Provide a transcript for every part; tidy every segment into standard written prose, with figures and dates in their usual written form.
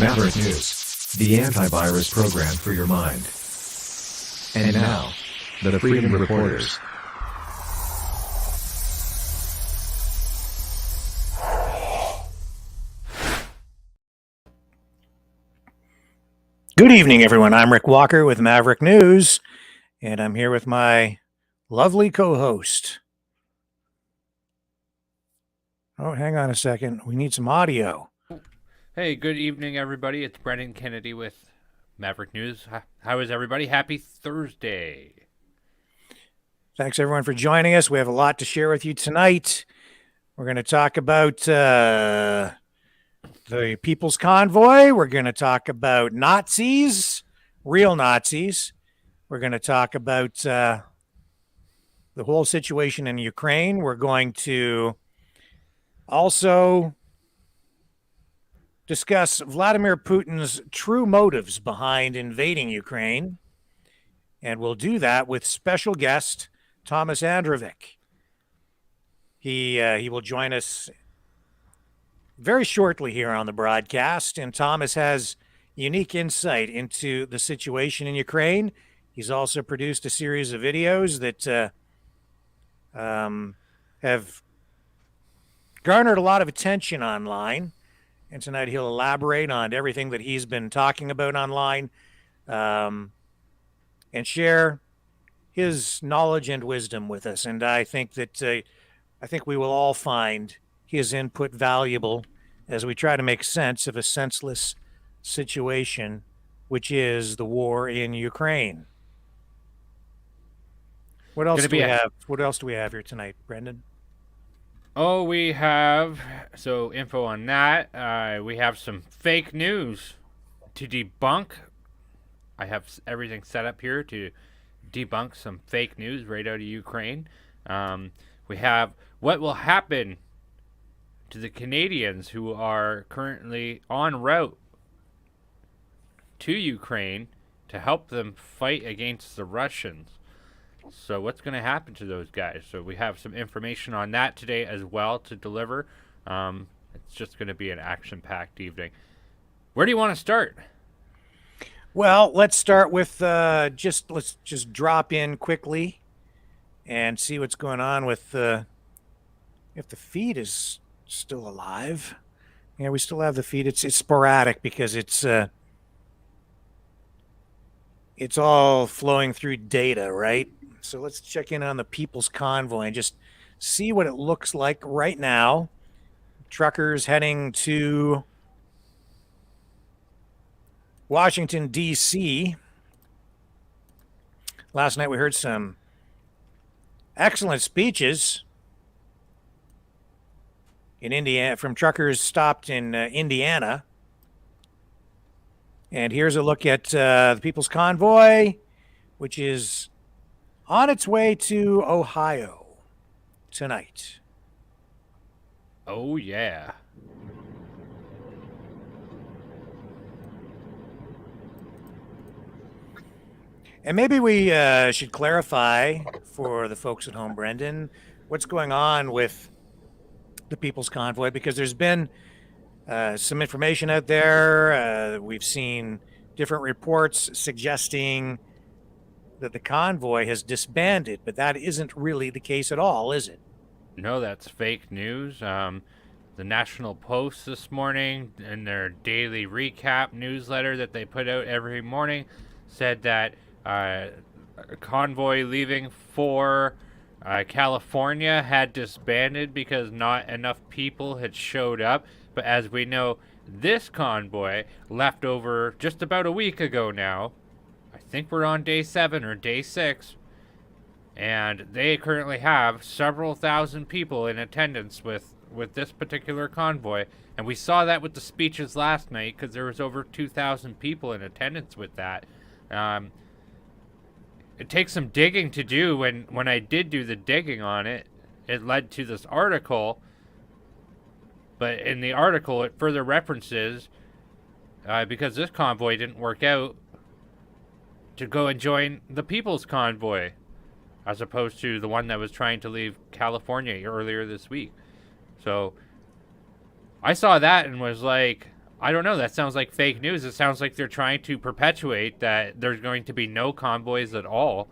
Maverick News, the antivirus program for your mind. And now, the Freedom Reporters. Good evening, everyone. I'm Rick Walker with Maverick News, and I'm here with my lovely co-host. Oh, hang on a second. We need some audio. Hey, good evening, everybody. It's Brendan Kennedy with Maverick News. How is everybody? Happy Thursday. Thanks, everyone, for joining us. We have a lot to share with you tonight. We're going to talk about the People's Convoy. We're going to talk about Nazis, real Nazis. We're going to talk about the whole situation in Ukraine. We're going to also discuss Vladimir Putin's true motives behind invading Ukraine. And we'll do that with special guest Thomas Androvic. He will join us very shortly here on the broadcast, and Thomas has unique insight into the situation in Ukraine. He's also produced a series of videos that have garnered a lot of attention online, and tonight he'll elaborate on everything that he's been talking about online and share his knowledge and wisdom with us. And I think that we will all find his input valuable as we try to make sense of a senseless situation, which is the war in Ukraine. What else do we have? What else do we have here tonight, Brendan? Oh, we have info on that. We have some fake news to debunk. I have everything set up here to debunk some fake news right out of Ukraine. We have what will happen to the Canadians who are currently en route to Ukraine to help them fight against the Russians. So what's going to happen to those guys? So we have some information on that today as well to deliver. It's just going to be an action-packed evening. Where do you want to start? Well, let's start with let's just drop in quickly and see what's going on with if the feed is still alive. Yeah, we still have the feed. It's sporadic because it's all flowing through data, right? So let's check in on the People's Convoy and just see what it looks like right now. Truckers heading to Washington, D.C. Last night we heard some excellent speeches in Indiana from truckers stopped in Indiana. And here's a look at the People's Convoy, which is on its way to Ohio tonight. Oh, yeah. And maybe we should clarify for the folks at home, Brendan, what's going on with the People's Convoy, because there's been some information out there. We've seen different reports suggesting that the convoy has disbanded, but that isn't really the case at all, is it? No, that's fake news. The National Post this morning, in their daily recap newsletter that they put out every morning, said that a convoy leaving for California had disbanded because not enough people had showed up. But as we know, this convoy left over just about a week ago now. I think we're on day 7 or day 6. And they currently have several thousand people in attendance with this particular convoy. And we saw that with the speeches last night because there was over 2,000 people in attendance with that. It takes some digging to do. When I did do the digging on it, it led to this article. But in the article, it further references, because this convoy didn't work out, to go and join the People's Convoy, as opposed to the one that was trying to leave California earlier this week. So I saw that and was like, I don't know. That sounds like fake news. It sounds like they're trying to perpetuate that there's going to be no convoys at all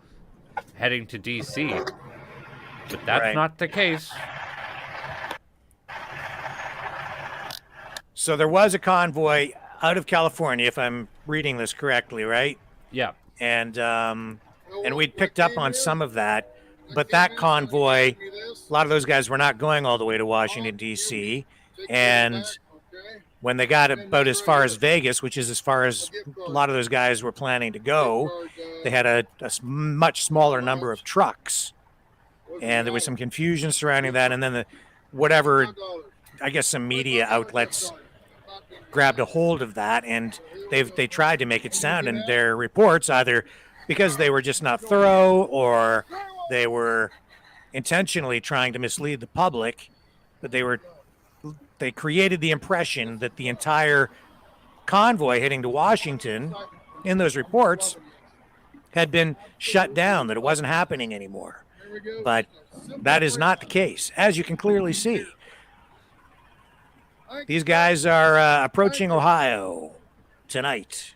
heading to D.C. But that's Right. not the case. So there was a convoy out of California, if I'm reading this correctly, right? Yeah. And we'd picked up on some of that, but that convoy, a lot of those guys were not going all the way to Washington, D.C., and when they got about as far as Vegas, which is as far as a lot of those guys were planning to go, they had a much smaller number of trucks, and there was some confusion surrounding that, and then I guess some media outlets grabbed a hold of that, and they tried to make it sound in their reports, either because they were just not thorough or they were intentionally trying to mislead the public, but they created the impression that the entire convoy heading to Washington in those reports had been shut down, that it wasn't happening anymore. But that is not the case, as you can clearly see. These guys are approaching Ohio tonight.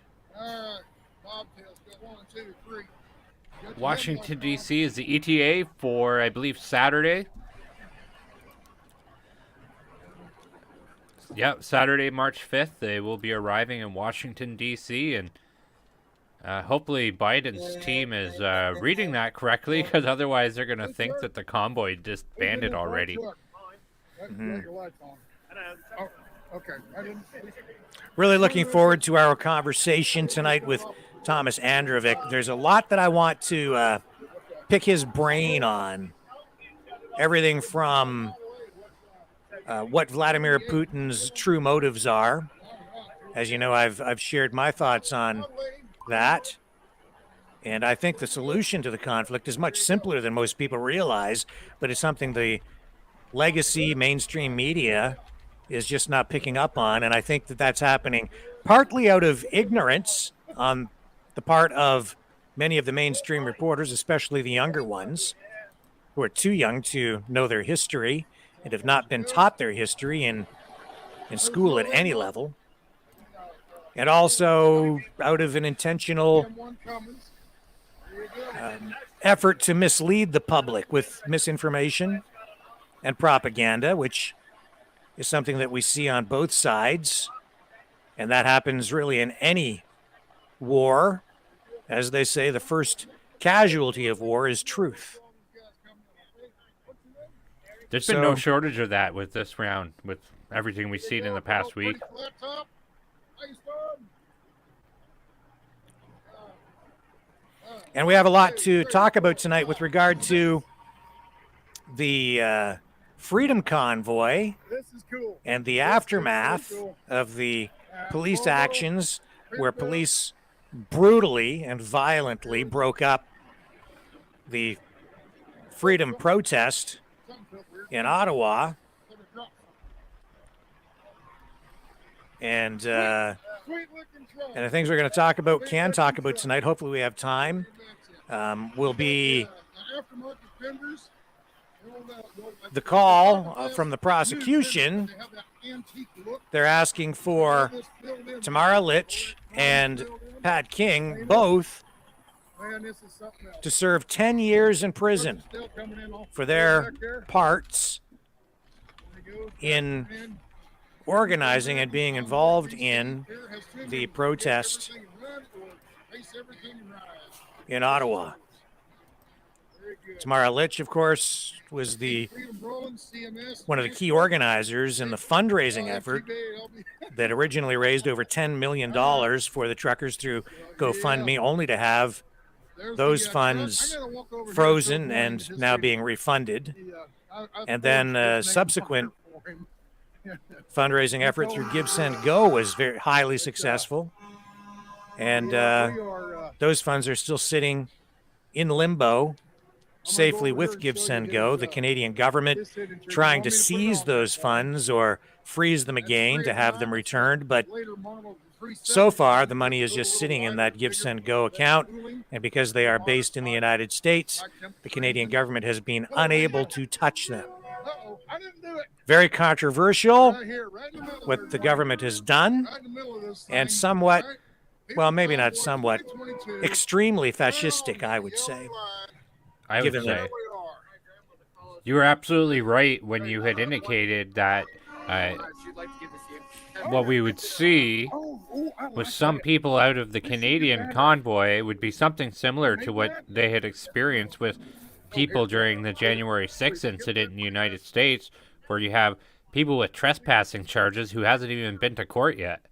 Washington, D.C. is the ETA for, I believe, Saturday. Yep, Saturday, March 5th. They will be arriving in Washington, D.C. And hopefully Biden's team is reading that correctly, because otherwise they're going to think that the convoy disbanded already. Mm-hmm. Really looking forward to our conversation tonight with Thomas Androvic. There's a lot that I want to pick his brain on. Everything from what Vladimir Putin's true motives are. As you know, I've shared my thoughts on that. And I think the solution to the conflict is much simpler than most people realize, but it's something the legacy mainstream media is just not picking up on. And I think that that's happening partly out of ignorance on the part of many of the mainstream reporters, especially the younger ones, who are too young to know their history and have not been taught their history in school at any level. And also out of an intentional effort to mislead the public with misinformation and propaganda, which is something that we see on both sides. And that happens really in any war. As they say, the first casualty of war is truth. There's been no shortage of that with this round, with everything we've seen in the past week. And we have a lot to talk about tonight with regard to the Freedom Convoy and the aftermath of the police actions where police brutally and violently broke up the freedom protest in Ottawa. And the things we're going to can talk about tonight, hopefully we have time, will be the call from the prosecution. They're asking for Tamara Litch and Pat King both to serve 10 years in prison for their parts in organizing and being involved in the protest in Ottawa. Tamara Litch, of course, was one of the key organizers in the fundraising effort that originally raised over $10 million for the truckers through GoFundMe, only to have those funds frozen and now being refunded. And then subsequent fundraising effort through Give, Send, Go was very highly successful. And those funds are still sitting in limbo safely with Give, Send, Go. The Canadian government trying to seize those funds or freeze them again to have them returned. But so far, the money is just sitting in that Give, Send, Go account. And because they are based in the United States, the Canadian government has been unable to touch them. Very controversial what the government has done, and somewhat, well, maybe not somewhat, extremely fascistic, I would say. I would Given that- say you were absolutely right when you had indicated that what we would see with some people out of the Canadian convoy would be something similar to what they had experienced with people during the January 6th incident in the United States, where you have people with trespassing charges who hasn't even been to court yet.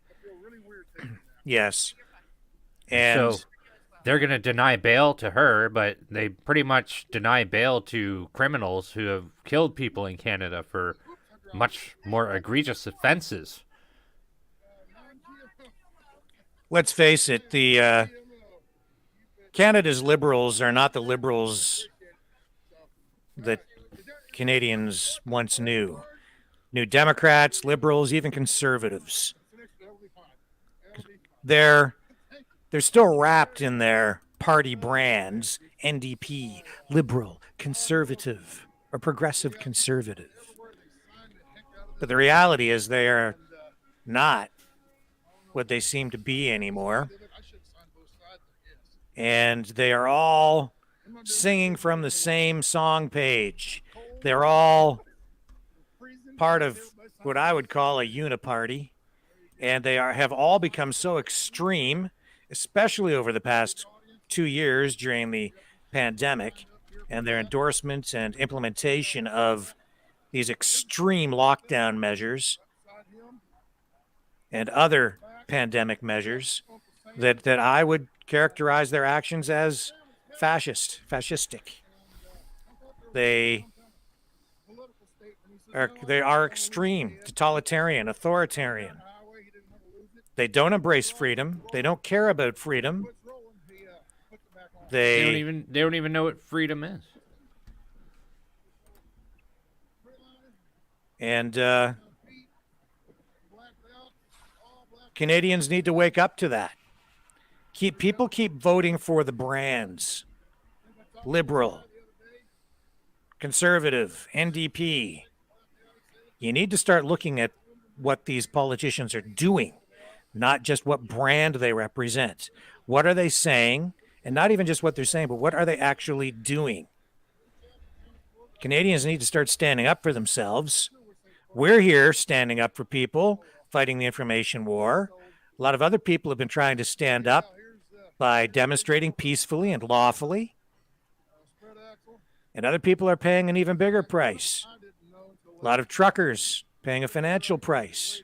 Yes. And so they're going to deny bail to her, but they pretty much deny bail to criminals who have killed people in Canada for much more egregious offenses. let's face it, the Canada's Liberals are not the Liberals that Canadians once knew. New Democrats, Liberals, even Conservatives. They're still wrapped in their party brands, NDP, Liberal, Conservative, or Progressive Conservative. But the reality is they are not what they seem to be anymore. And they are all singing from the same song page. They're all part of what I would call a uniparty. And they have all become so extreme, especially over the past 2 years during the pandemic, and their endorsements and implementation of these extreme lockdown measures and other pandemic measures, that I would characterize their actions as fascistic. They are extreme, totalitarian, authoritarian. They don't embrace freedom. They don't care about freedom. They don't even know what freedom is. And Canadians need to wake up to that. People keep voting for the brands. Liberal, Conservative, NDP. You need to start looking at what these politicians are doing, not just what brand they represent. What are they saying? And not even just what they're saying, but what are they actually doing? Canadians need to start standing up for themselves. We're here standing up for people, fighting the information war. A lot of other people have been trying to stand up by demonstrating peacefully and lawfully. And other people are paying an even bigger price. A lot of truckers paying a financial price.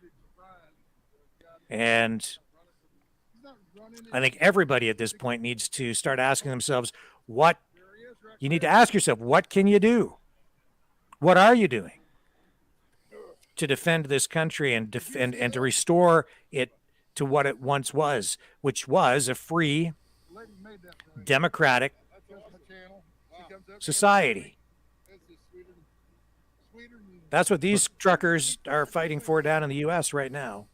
And I think everybody at this point needs to start asking themselves, you need to ask yourself, what can you do? What are you doing to defend this country and to restore it to what it once was, which was a free, democratic society? That's what these truckers are fighting for down in the U.S. right now.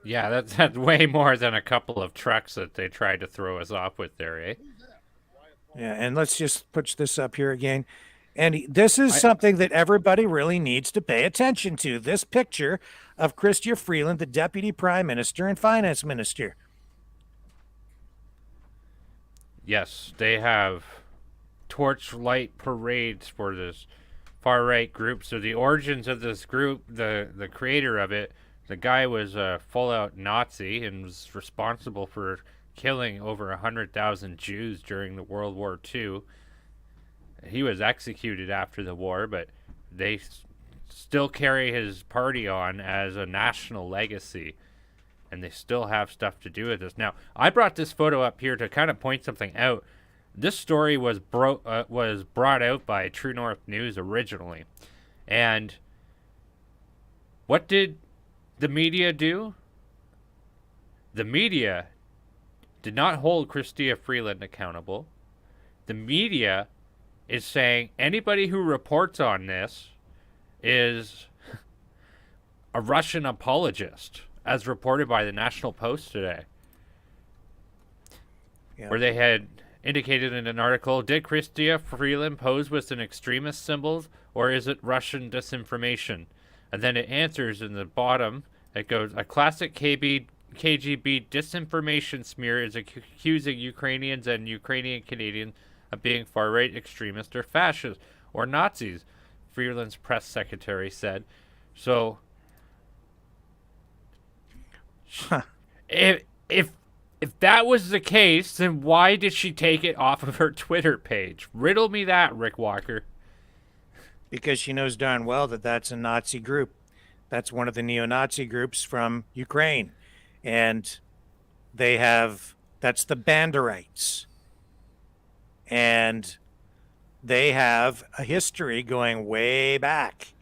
Yeah, that's way more than a couple of trucks that they tried to throw us off with there, eh? Yeah, and let's just put this up here again. And this is something that everybody really needs to pay attention to. This picture of Chrystia Freeland, the Deputy Prime Minister and Finance Minister. Yes, they have torchlight parades for this far-right group. So the origins of this group, the creator of it, the guy was a full-out Nazi and was responsible for killing over 100,000 Jews during the World War II. He was executed after the war, but they still carry his party on as a national legacy, and they still have stuff to do with this. Now, I brought this photo up here to kind of point something out. This story was brought out by True North News originally, and what did the media do? The media did not hold Chrystia Freeland accountable. The media is saying anybody who reports on this is a Russian apologist, as reported by the National Post today. Yeah. Where they had indicated in an article, did Chrystia Freeland pose with an extremist symbols, or is it Russian disinformation? And then it answers in the bottom. It goes, a classic KGB disinformation smear is accusing Ukrainians and Ukrainian Canadians of being far-right extremists or fascists or Nazis, Freeland's press secretary said. So, if that was the case, then why did she take it off of her Twitter page? Riddle me that, Rick Walker. Because she knows darn well that that's a Nazi group. That's one of the neo-Nazi groups from Ukraine. And that's the Banderites. And they have a history going way back.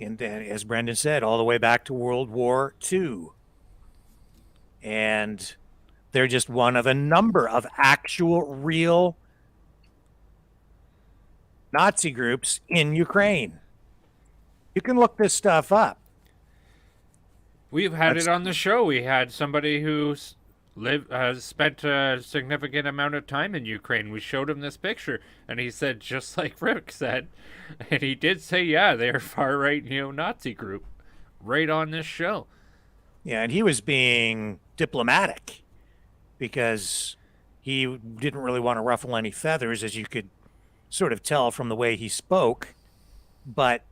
And as Brendan said, all the way back to World War II. And they're just one of a number of actual real Nazi groups in Ukraine. You can look this stuff up. We've had it on the show. We had somebody who spent a significant amount of time in Ukraine. We showed him this picture, and he said, just like Rick said, and he did say, yeah, they're a far-right neo-Nazi group, right on this show. Yeah, and he was being diplomatic because he didn't really want to ruffle any feathers, as you could sort of tell from the way he spoke. But,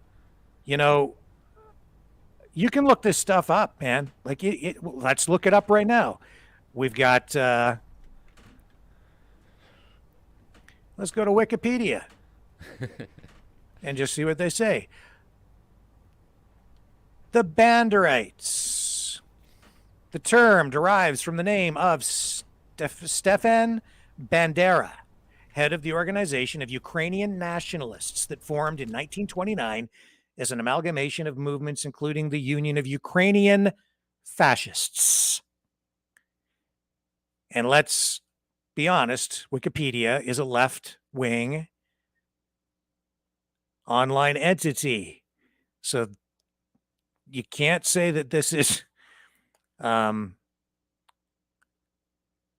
you know, you can look this stuff up, man. Like, let's look it up right now. We've got, let's go to Wikipedia and just see what they say. The Banderites. The term derives from the name of Stefan Bandera, head of the Organization of Ukrainian Nationalists that formed in 1929 as an amalgamation of movements including the Union of Ukrainian Fascists. And let's be honest, Wikipedia is a left-wing online entity. So you can't say that this is in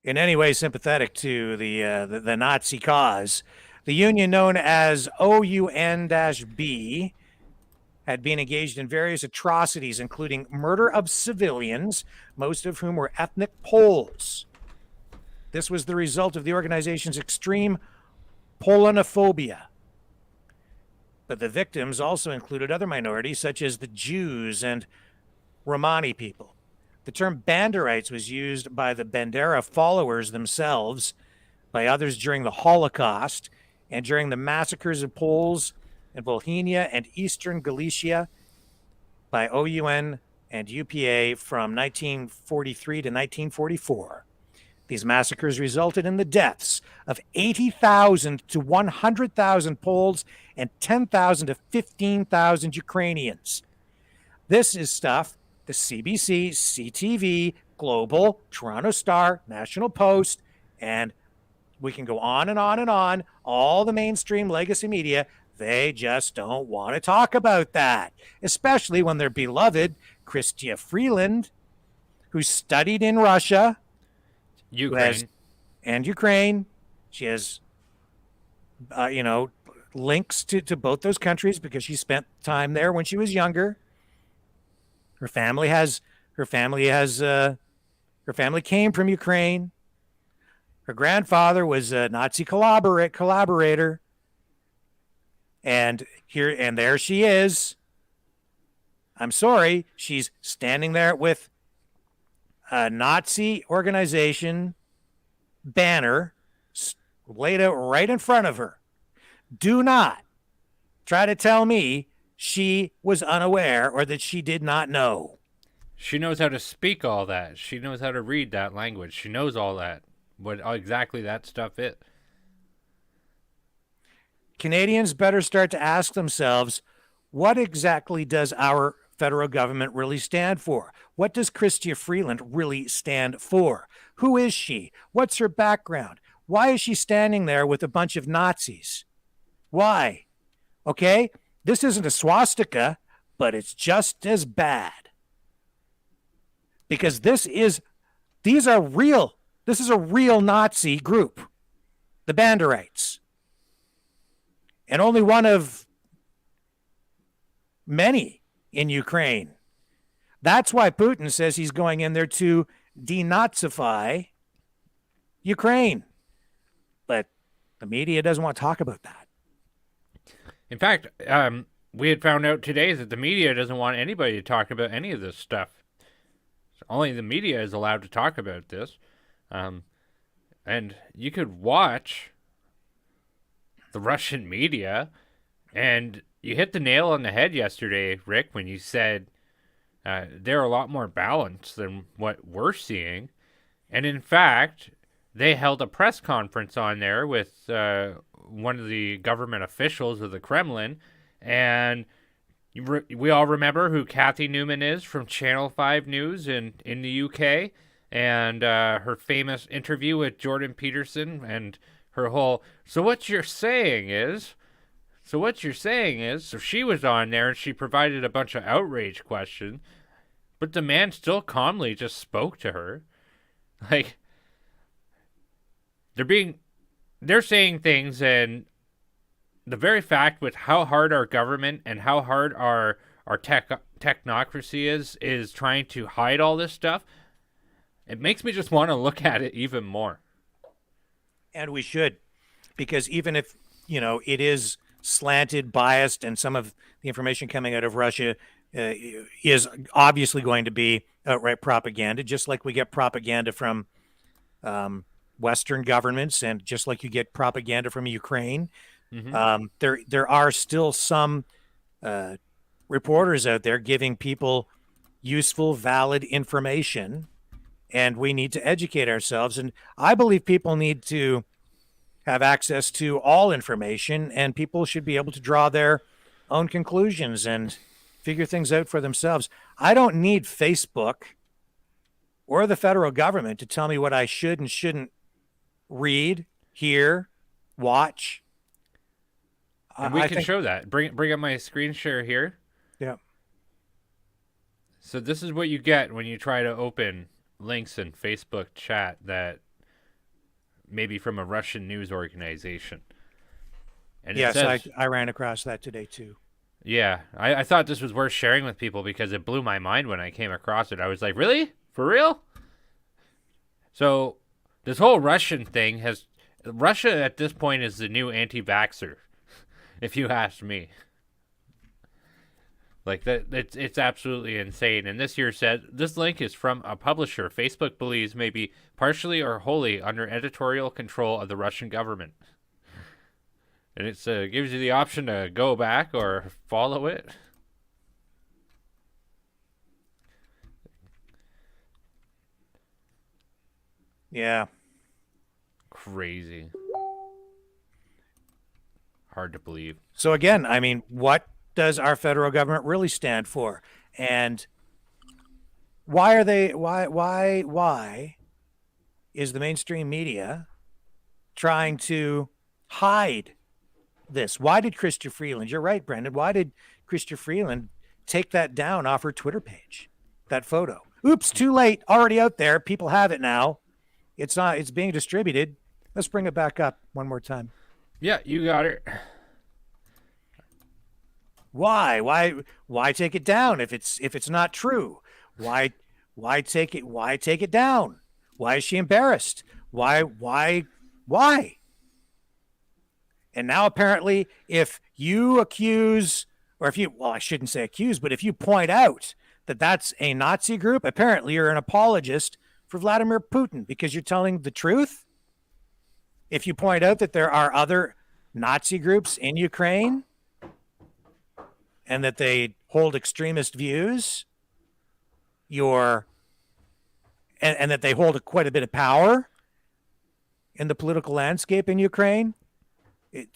any way sympathetic to the Nazi cause. The union, known as OUN-B, had been engaged in various atrocities, including murder of civilians, most of whom were ethnic Poles. This was the result of the organization's extreme Polonophobia. But the victims also included other minorities, such as the Jews and Romani people. The term Banderites was used by the Bandera followers themselves, by others during the Holocaust, and during the massacres of Poles in Bohemia and Eastern Galicia by OUN and UPA from 1943 to 1944. These massacres resulted in the deaths of 80,000 to 100,000 Poles and 10,000 to 15,000 Ukrainians. This is stuff the CBC, CTV, Global, Toronto Star, National Post, and we can go on and on and on, all the mainstream legacy media, they just don't want to talk about that, especially when their beloved Chrystia Freeland, who studied in Russia, Ukraine. And Ukraine. She has, links to both those countries because she spent time there when she was younger. Her family came from Ukraine. Her grandfather was a Nazi collaborator. And there she is. I'm sorry, she's standing there with a Nazi organization banner laid out right in front of her. Do not try to tell me she was unaware or that she did not know. She knows how to speak all that. She knows how to read that language. She knows all that, what exactly that stuff is. Canadians better start to ask themselves, what exactly does our federal government really stand for? What does Chrystia Freeland really stand for? Who is she? What's her background? Why is she standing there with a bunch of Nazis? Why? Okay, this isn't a swastika, but it's just as bad. Because this is a real Nazi group. the Banderites. And only one of many in Ukraine. That's why Putin says he's going in there to denazify Ukraine. But the media doesn't want to talk about that. In fact, we had found out today that the media doesn't want anybody to talk about any of this stuff. Only the media is allowed to talk about this. And you could watch the Russian media, and you hit the nail on the head yesterday, Rick, when you said they're a lot more balanced than what we're seeing. And in fact, they held a press conference on there with one of the government officials of the Kremlin, and we all remember who Kathy Newman is from Channel 5 News in the UK, and her famous interview with Jordan Peterson, and her whole, so what you're saying is, so she was on there and she provided a bunch of outrage questions, but the man still calmly just spoke to her. Like, they're saying things, and the very fact with how hard our government and how hard our technocracy is trying to hide all this stuff, it makes me just want to look at it even more. And we should, because even if, it is slanted, biased, and some of the information coming out of Russia is obviously going to be outright propaganda, just like we get propaganda from Western governments, and just like you get propaganda from Ukraine. Mm-hmm. There are still some reporters out there giving people useful, valid information, and we need to educate ourselves. And I believe people need to have access to all information, and people should be able to draw their own conclusions and figure things out for themselves. I don't need Facebook or the federal government to tell me what I should and shouldn't read, hear, watch. And we can show that. Bring up my screen share here. Yeah. So this is what you get when you try to open links in Facebook chat that maybe from a Russian news organization. And yes, says, I ran across that today too. Yeah, I thought this was worth sharing with people because it blew my mind when I came across it. I was like, really? For real? So this whole Russian thing Russia at this point is the new anti-vaxxer, if you ask me. Like, that, it's absolutely insane. And this here said, this link is from a publisher Facebook believes may be partially or wholly under editorial control of the Russian government. And it gives you the option to go back or follow it. Yeah. Crazy. Hard to believe. So again, I mean, what does our federal government really stand for? And why is the mainstream media trying to hide this? Why did Chrystia Freeland, you're right, Brendan, why did Chrystia Freeland take that down off her Twitter page, that photo? Oops, too late, already out there, people have it now. It's being distributed. Let's bring it back up one more time. Yeah, you got it. Why take it down if it's not true? Why take it down? Why is she embarrassed? Why? And now apparently if you accuse, or I shouldn't say accuse, but if you point out that that's a Nazi group, apparently you're an apologist for Vladimir Putin because you're telling the truth. If you point out that there are other Nazi groups in Ukraine and that they hold extremist views, and that they hold quite a bit of power in the political landscape in Ukraine,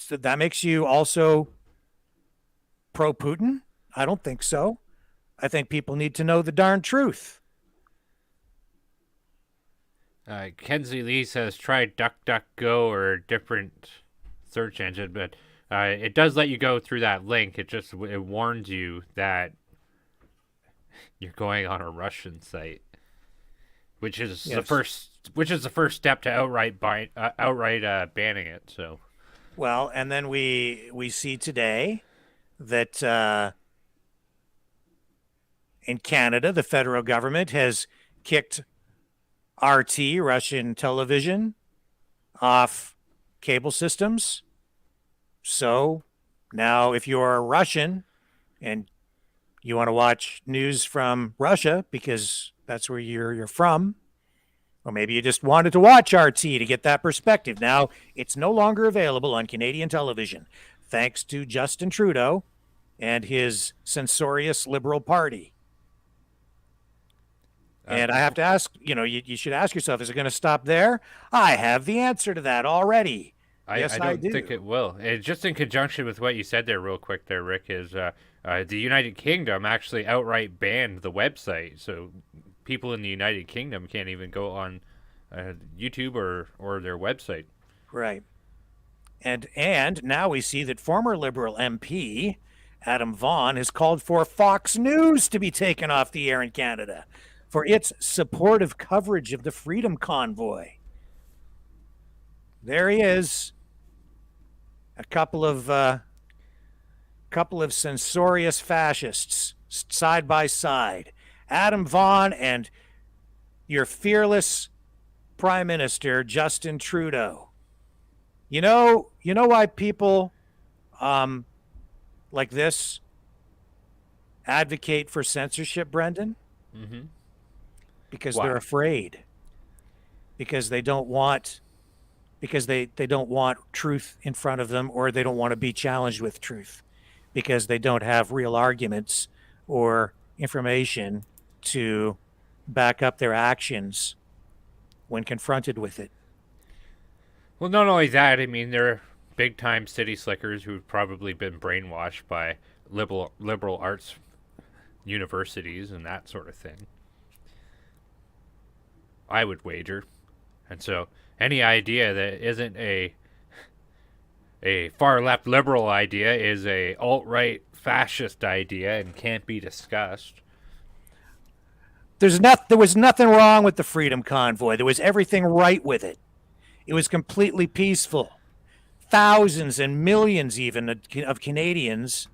that makes you also pro-Putin? I don't think so. I think people need to know the darn truth. Kenzie Lee says try DuckDuckGo or a different search engine, but it does let you go through that link. It warns you that you're going on a Russian site, which is the first which is the first step to outright banning it. So, Well, and then we see today that in Canada, the federal government has kicked RT, Russian television, off cable systems. So now if you're a Russian and you want to watch news from Russia because that's where you're from, or maybe you just wanted to watch RT to get that perspective. Now it's no longer available on Canadian television, thanks to Justin Trudeau and his censorious Liberal Party. And I have to ask, you should ask yourself, is it going to stop there? I have the answer to that already. Yes, I don't do. think it will. And just in conjunction with what you said there real quick there, Rick, is the United Kingdom actually outright banned the website. So people in the United Kingdom can't even go on YouTube or their website. Right. And now we see that former Liberal MP Adam Vaughan has called for Fox News to be taken off the air in Canada for its supportive coverage of the Freedom Convoy. There he is. A couple of censorious fascists side by side. Adam Vaughan and your fearless Prime Minister Justin Trudeau. You know why people like this advocate for censorship, Brendan? Mm-hmm. Because Why? they're afraid. Because they don't want truth in front of them, or they don't want to be challenged with truth, because they don't have real arguments or information to back up their actions when confronted with it. Well, not only that, I mean, they're big-time city slickers who've probably been brainwashed by liberal arts universities and that sort of thing, I would wager. And so any idea that isn't a far-left liberal idea is a alt-right fascist idea and can't be discussed. There was nothing wrong with the Freedom Convoy. There was everything right with it. It was completely peaceful. Thousands and millions even of Canadians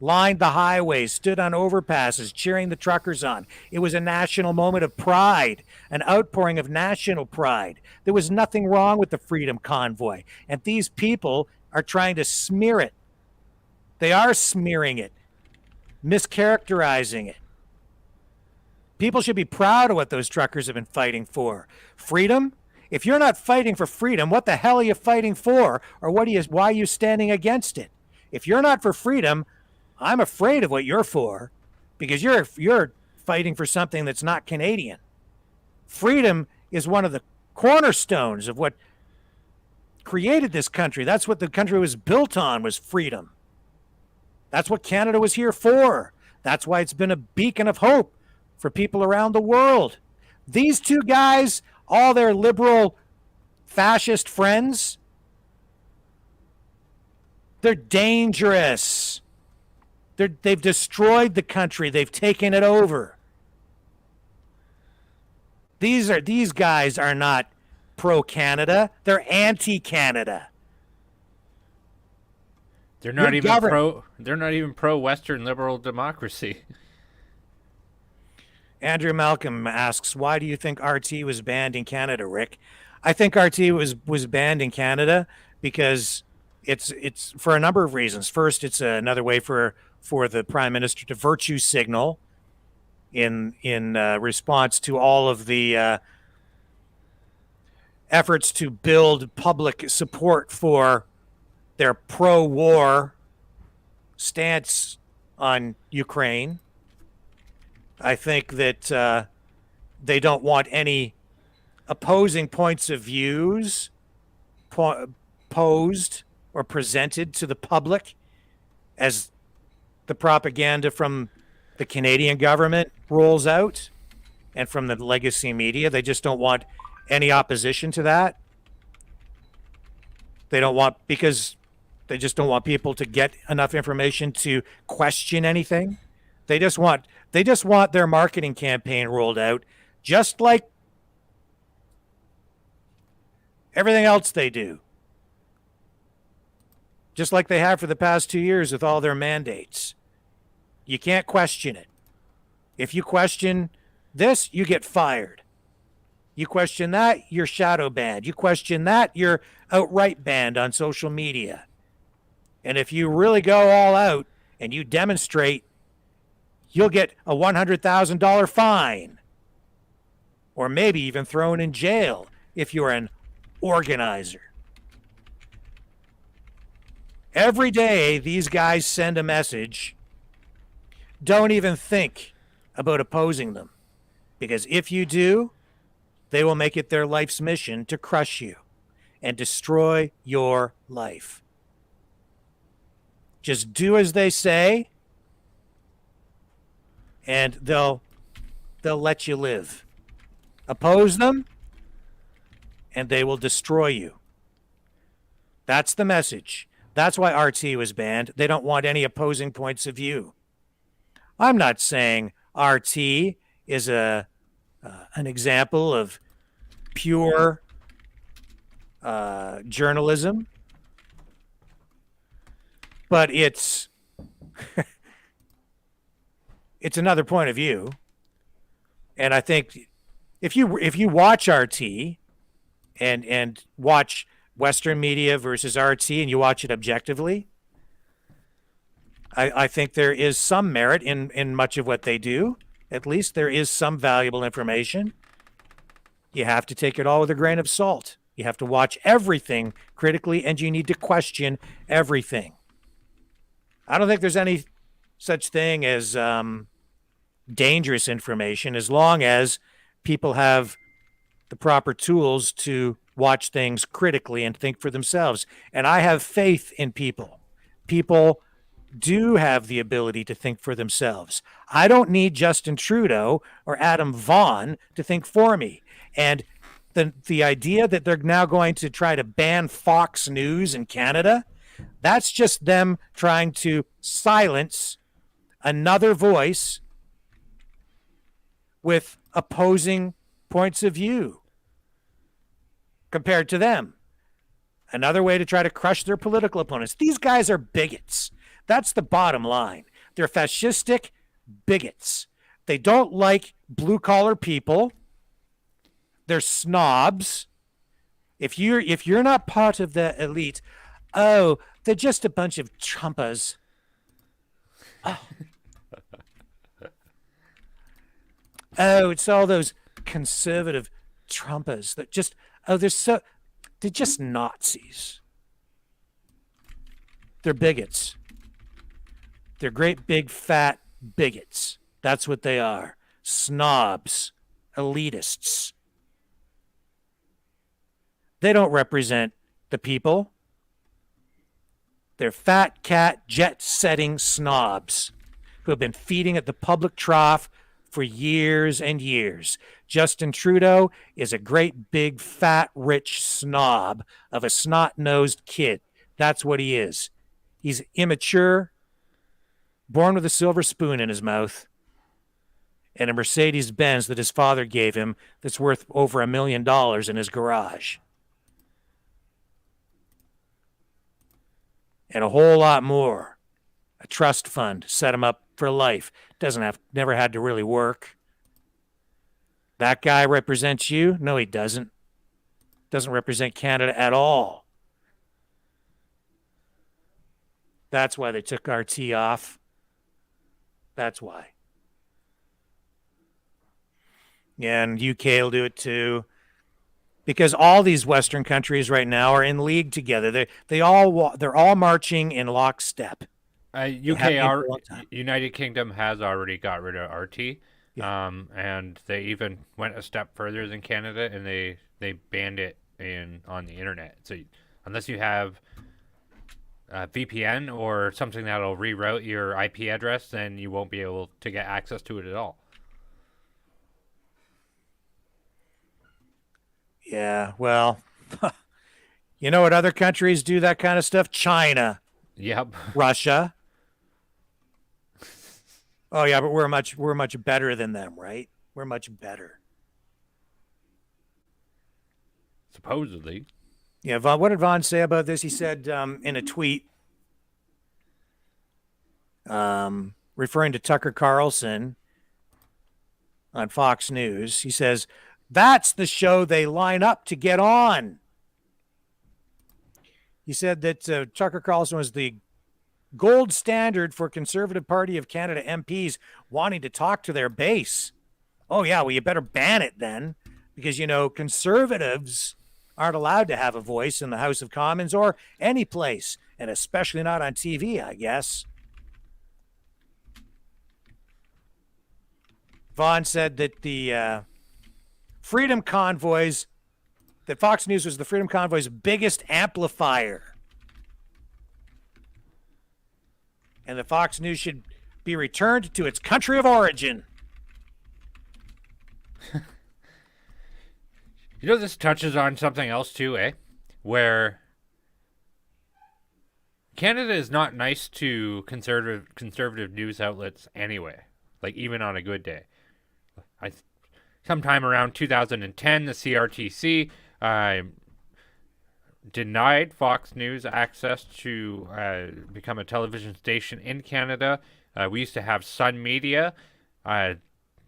lined the highways, stood on overpasses, cheering the truckers on. It was a national moment of pride, an outpouring of national pride. There was nothing wrong with the Freedom Convoy. And these people are trying to smear it. They are smearing it, mischaracterizing it. People should be proud of what those truckers have been fighting for. Freedom? If you're not fighting for freedom, what the hell are you fighting for? Or why are you standing against it? If you're not for freedom, I'm afraid of what you're for, because you're fighting for something that's not Canadian. Freedom is one of the cornerstones of what created this country. That's what the country was built on, was freedom. That's what Canada was here for. That's why it's been a beacon of hope for people around the world. These two guys, all their liberal fascist friends, they're dangerous. They've destroyed the country. They've taken it over. These guys are not pro-Canada. They're anti-Canada. They're not even pro Western liberal democracy. Andrew Malcolm asks, why do you think RT was banned in Canada, Rick? I think RT was banned in Canada because it's for a number of reasons. First, it's another way for the Prime Minister to virtue signal in response to all of the efforts to build public support for their pro-war stance on Ukraine. I think that they don't want any opposing points of views posed or presented to the public as the propaganda from the Canadian government rolls out and from the legacy media. They just don't want any opposition to that. Because they just don't want people to get enough information to question anything. They just want their marketing campaign rolled out, just like Everything else they do. Just like they have for the past 2 years with all their mandates. You can't question it. If you question this, you get fired. You question that, you're shadow banned. You question that, you're outright banned on social media. And if you really go all out and you demonstrate, you'll get a $100,000 fine. Or maybe even thrown in jail if you're an organizer. Every day, these guys send a message. Don't even think about opposing them. Because if you do, they will make it their life's mission to crush you and destroy your life. Just do as they say, and they'll let you live. Oppose them, and they will destroy you. That's the message. That's why RT was banned. They don't want any opposing points of view. I'm not saying RT is an example of pure journalism, but it's it's another point of view. And I think if you watch RT and watch Western media versus RT and you watch it objectively, I think there is some merit in much of what they do. At least there is some valuable information. You have to take it all with a grain of salt. You have to watch everything critically, and you need to question everything. I don't think there's any such thing as dangerous information as long as people have the proper tools to watch things critically and think for themselves. And I have faith in people. People do have the ability to think for themselves. I don't need Justin Trudeau or Adam Vaughan to think for me. And the idea that they're now going to try to ban Fox News in Canada, that's just them trying to silence another voice with opposing points of view compared to them. Another way to try to crush their political opponents. These guys are bigots. That's the bottom line. They're fascistic bigots. They don't like blue-collar people. They're snobs. If you're not part of the elite, oh, they're just a bunch of Trumpas. Oh. Oh, it's all those conservative Trumpas that just, oh, they're just Nazis. They're bigots. They're great big fat bigots. That's what they are. Snobs, elitists. They don't represent the people. They're fat cat jet-setting snobs who have been feeding at the public trough for years and years. Justin Trudeau is a great big fat rich snob of a snot-nosed kid. That's what he is. He's immature, born with a silver spoon in his mouth, and a Mercedes-Benz that his father gave him that's worth over $1 million in his garage. And a whole lot more. A trust fund set him up for life. Never had to really work. That guy represents you? No, he doesn't. Doesn't represent Canada at all. That's why they took RT off. That's why. Yeah, and UK will do it too. Because all these Western countries right now are in league together. They're all marching in lockstep. United Kingdom has already got rid of RT, and they even went a step further than Canada, and they banned it on the internet. So unless you have a VPN or something that'll reroute your IP address, then you won't be able to get access to it at all. Yeah, well, you know what other countries do that kind of stuff? China. Yep. Russia. Oh yeah, but we're much better than them, right? We're much better. Supposedly. Yeah, Vaughn, what did Vaughn say about this? He said in a tweet, referring to Tucker Carlson on Fox News, he says, "That's the show they line up to get on." He said that Tucker Carlson was the gold standard for Conservative Party of Canada MPs wanting to talk to their base. Oh, yeah, well, you better ban it then, because, conservatives aren't allowed to have a voice in the House of Commons or any place, and especially not on TV, I guess. Vaughn said that the Freedom Convoys, that Fox News was the Freedom Convoy's biggest amplifier. And that Fox News should be returned to its country of origin. This touches on something else too, where Canada is not nice to conservative news outlets anyway, like even on a good day. Sometime around 2010, the CRTC denied Fox News access to become a television station in Canada. We used to have Sun Media,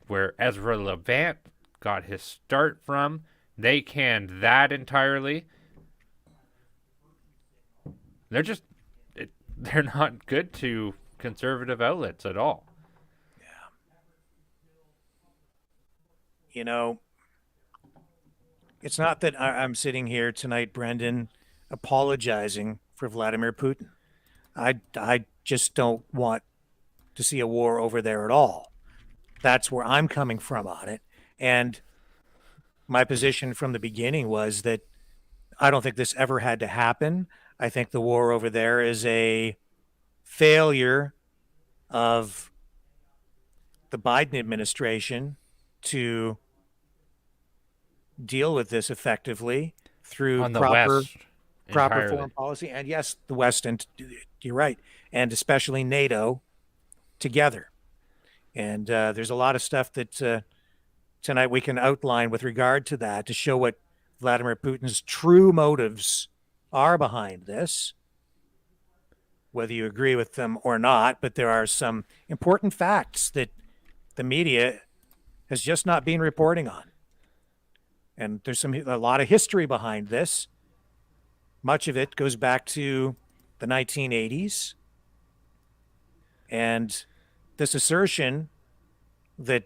where Ezra Levant got his start from. They canned that entirely. They're not good to conservative outlets at all. It's not that I'm sitting here tonight, Brendan, apologizing for Vladimir Putin. I just don't want to see a war over there at all. That's where I'm coming from on it. And my position from the beginning was that I don't think this ever had to happen. I think the war over there is a failure of the Biden administration to deal with this effectively through On the proper West, proper entirely. foreign policy. And yes, the West, and you're right, and especially NATO together. And there's a lot of stuff that tonight we can outline with regard to that to show what Vladimir Putin's true motives are behind this, whether you agree with them or not. But there are some important facts that the media has just not been reporting on. And there's a lot of history behind this. Much of it goes back to the 1980s. And this assertion that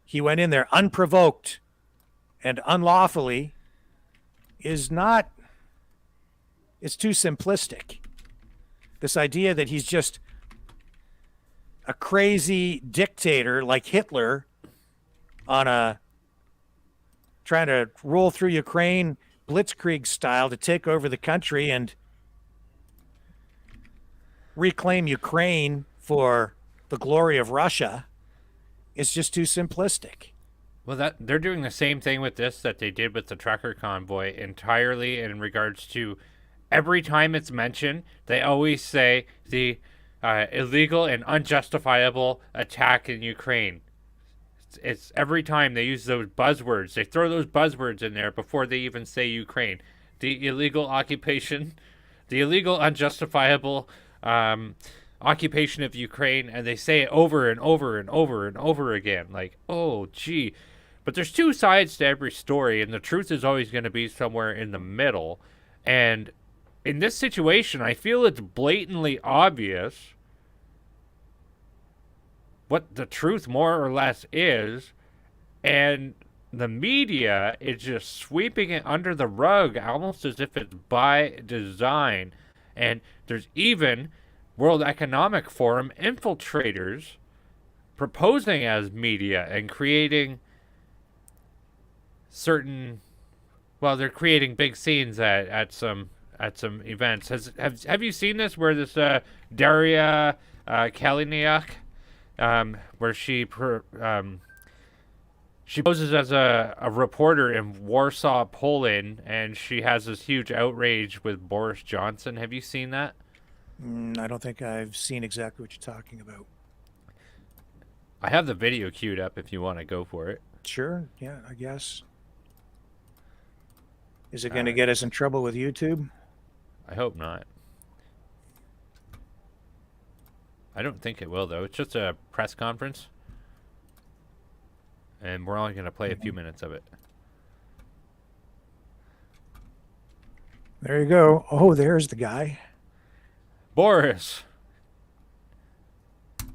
he went in there unprovoked and unlawfully it's too simplistic. This idea that he's just a crazy dictator like Hitler trying to roll through Ukraine blitzkrieg style to take over the country and reclaim Ukraine for the glory of Russia is just too simplistic. Well, they're doing the same thing with this that they did with the trucker convoy entirely in regards to every time it's mentioned, they always say the illegal and unjustifiable attack in Ukraine. It's every time they use those buzzwords. They throw those buzzwords in there before they even say Ukraine. The illegal occupation, the illegal unjustifiable occupation of Ukraine, and they say it over and over and over and over again. Like, oh, gee. But there's two sides to every story, and the truth is always going to be somewhere in the middle. And in this situation, I feel it's blatantly obvious what the truth more or less is, and the media is just sweeping it under the rug almost as if it's by design. And there's even World Economic Forum infiltrators proposing as media and creating they're creating big scenes at some events. Have you seen this where this Daria Kaliniak, where she poses as a reporter in Warsaw, Poland, and she has this huge outrage with Boris Johnson? Have you seen that? I don't think I've seen exactly what you're talking about. I have the video queued up if you want to go for it. Sure, yeah, I guess. Is it going to get us in trouble with YouTube? I hope not. I don't think it will, though. It's just a press conference. And we're only going to play a few minutes of it. There you go. Oh, there's the guy. Boris!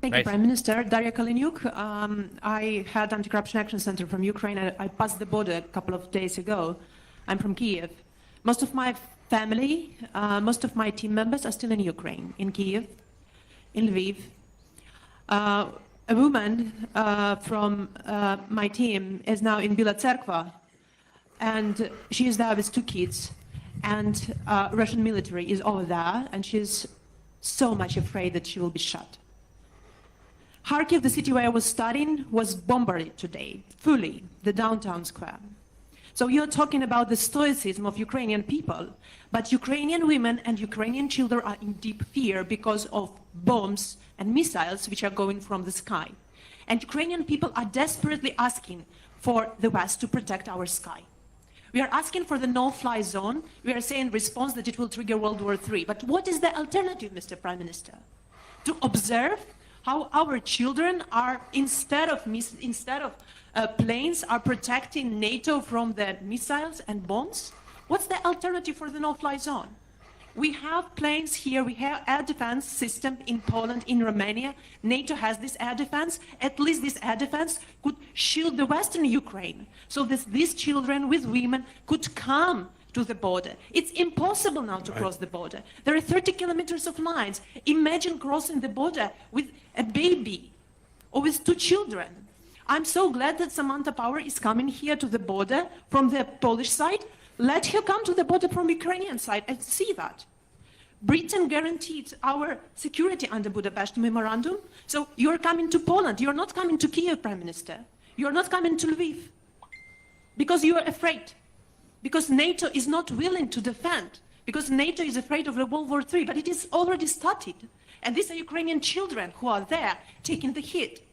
Thank you, Prime Minister. Daria Kaleniuk. I had Anti-Corruption Action Center from Ukraine. I passed the border a couple of days ago. I'm from Kiev. Most of my family, most of my team members are still in Ukraine, in Kiev, in Lviv. A woman from my team is now in Bila Tserkva, and she is there with 2 kids. And Russian military is over there, and she's so much afraid that she will be shot. Kharkiv, the city where I was studying, was bombarded today, fully, the downtown square. So you're talking about the stoicism of Ukrainian people, but Ukrainian women and Ukrainian children are in deep fear because of bombs and missiles which are going from the sky. And Ukrainian people are desperately asking for the West to protect our sky. We are asking for the no-fly zone. We are saying in response that it will trigger World War III. But what is the alternative, Mr. Prime Minister? To observe how our children are, instead of planes, are protecting NATO from the missiles and bombs? What's the alternative for the no-fly zone? We have planes here, we have air defense system in Poland, in Romania. NATO has this air defense. At least this air defense could shield the Western Ukraine so that these children with women could come to the border. It's impossible now to cross the border. There are 30 kilometers of lines. Imagine crossing the border with a baby or with 2 children. I'm so glad that Samantha Power is coming here to the border from the Polish side. Let her come to the border from Ukrainian side and see that. Britain guaranteed our security under Budapest Memorandum. So you're coming to Poland. You're not coming to Kiev, Prime Minister. You're not coming to Lviv because you are afraid. Because NATO is not willing to defend. Because NATO is afraid of the World War III. But it is already started. And these are Ukrainian children who are there taking the hit.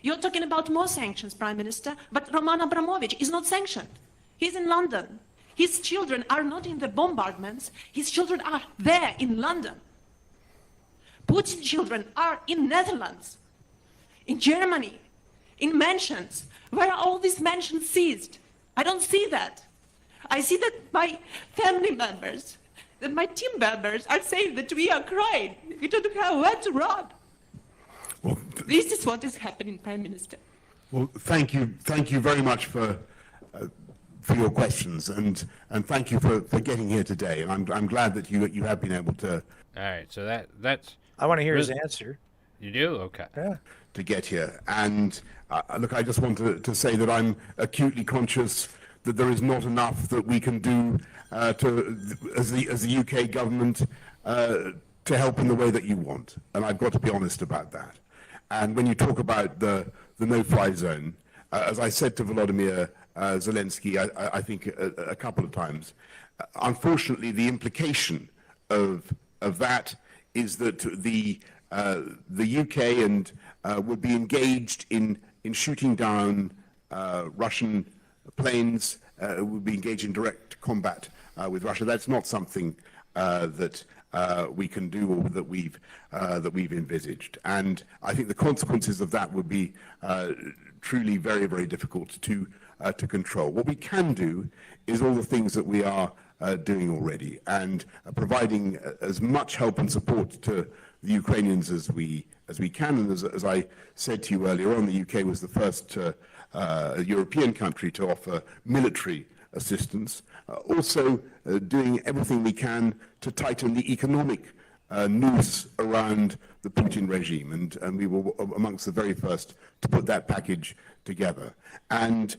You're talking about more sanctions, Prime Minister, but Roman Abramovich is not sanctioned. He's in London. His children are not in the bombardments. His children are there in London. Putin's children are in Netherlands, in Germany, in mansions. Where are all these mansions seized? I don't see that. I see that my family members, that my team members are saying that we are crying. We don't have where to run. Well, this is what is happening, Prime Minister. Well, thank you very much for your questions, and thank you for getting here today. And I'm glad that you have been able to. All right, so that's. I want to hear his answer. You do? Okay. Yeah. To get here, and look, I just want to say that I'm acutely conscious that there is not enough that we can do as the UK government to help in the way that you want, and I've got to be honest about that. And when you talk about the no-fly zone, as I said to Volodymyr Zelensky, I think a couple of times, unfortunately, the implication of that is that the UK and would be engaged in shooting down Russian planes, would be engaged in direct combat with Russia. That's not something that we can do or that we've envisaged. And I think the consequences of that would be truly very, very difficult to control. What we can do is all the things that we are doing already, and providing as much help and support to the Ukrainians as we can. And as I said to you earlier on, the UK was the first European country to offer military assistance. Also doing everything we can to tighten the economic noose around the Putin regime, and we were amongst the very first to put that package together. And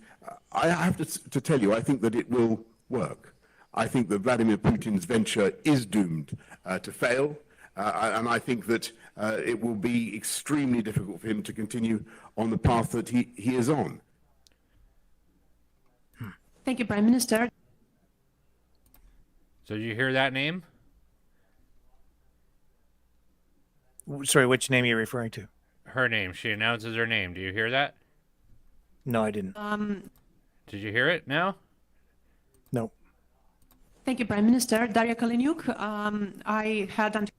I have to tell you, I think that it will work. I think that Vladimir Putin's venture is doomed to fail, and I think that it will be extremely difficult for him to continue on the path that he is on. Thank you, Prime Minister. So you hear that name? Sorry, which name are you referring to? Her name. She announces her name. Do you hear that? No, I didn't. Did you hear it now? No. Thank you, Prime Minister. Daria Kaleniuk. I had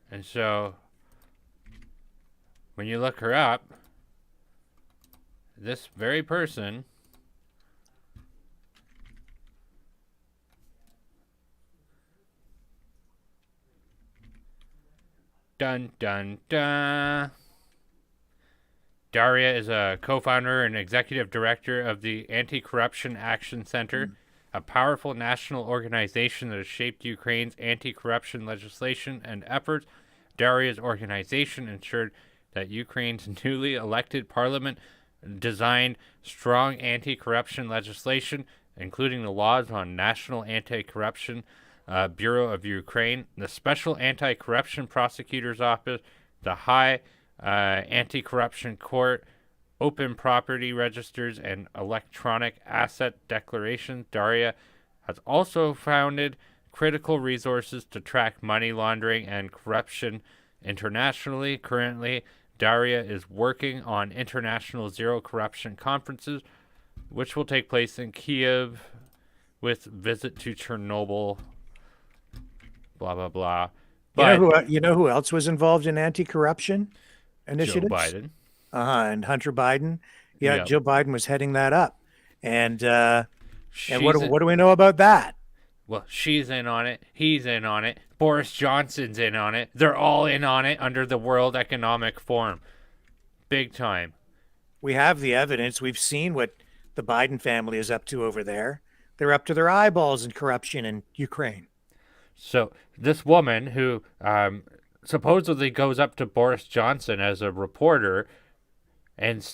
And so, when you look her up, this very person dun dun dun. Daria is a co-founder and executive director of the Anti-Corruption Action Center, a powerful national organization that has shaped Ukraine's anti-corruption legislation and efforts. Daria's organization ensured that Ukraine's newly elected parliament designed strong anti-corruption legislation, including the laws on National Anti-Corruption Bureau of Ukraine, the Special Anti-Corruption Prosecutor's Office, the High Anti-Corruption Court, open property registers, and electronic asset declarations. Daria has also founded critical resources to track money laundering and corruption internationally. Currently, Daria is working on international zero corruption conferences, which will take place in Kiev with visit to Chernobyl, blah, blah, blah. But You know who else was involved in anti-corruption initiatives? Joe Biden. And Hunter Biden. Yeah, Yep. Joe Biden was heading that up. And what She's do we know about that? Well, she's in on it. He's in on it. Boris Johnson's in on it. They're all in on it under the World Economic Forum. Big time. We have the evidence. We've seen what the Biden family is up to over there. They're up to their eyeballs in corruption in Ukraine. So this woman who supposedly goes up to Boris Johnson as a reporter and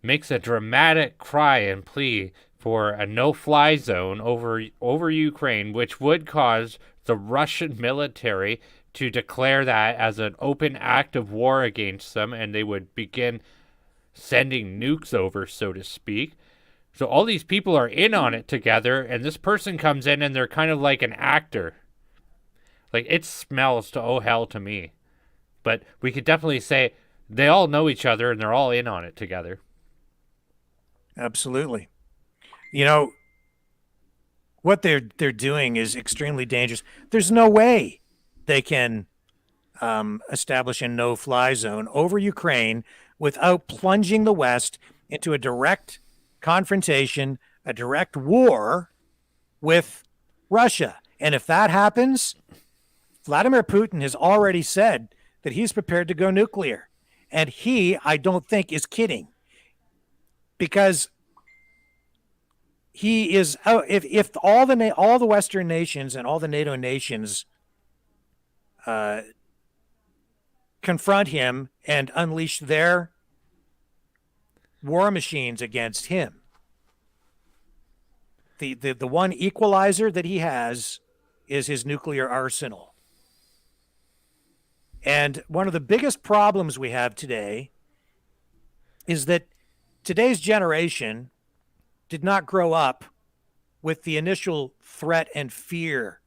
makes a dramatic cry and plea for a no-fly zone over Ukraine, which would cause the Russian military to declare that as an open act of war against them, and they would begin sending nukes over, so to speak. So all these people are in on it together, and this person comes in and they're kind of like an actor. Like, it smells to oh hell to me. But we could definitely say they all know each other and they're all in on it together. Absolutely. You know, what they're doing is extremely dangerous. There's no way they can establish a no-fly zone over Ukraine without plunging the West into a direct confrontation, a direct war with Russia. And if that happens, Vladimir Putin has already said that he's prepared to go nuclear. And he, I don't think, is kidding. Because he is, if all the Western nations and all the NATO nations confront him and unleash their war machines against him, the one equalizer that he has is his nuclear arsenal. And one of the biggest problems we have today is that today's generation did not grow up with the initial threat and fear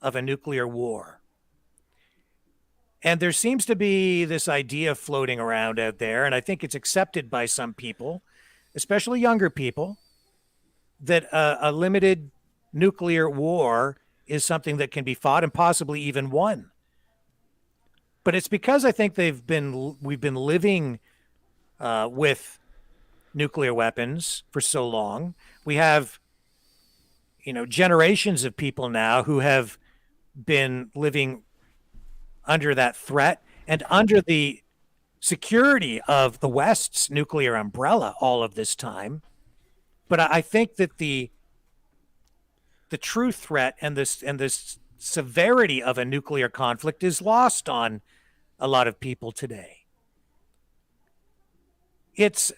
of a nuclear war. And there seems to be this idea floating around out there, and I think it's accepted by some people, especially younger people, that a limited nuclear war is something that can be fought and possibly even won. But it's because I think we've been living with nuclear weapons for so long. We have, generations of people now who have been living under that threat and under the security of the West's nuclear umbrella all of this time. But I think that the true threat and this severity of a nuclear conflict is lost on a lot of people today. It's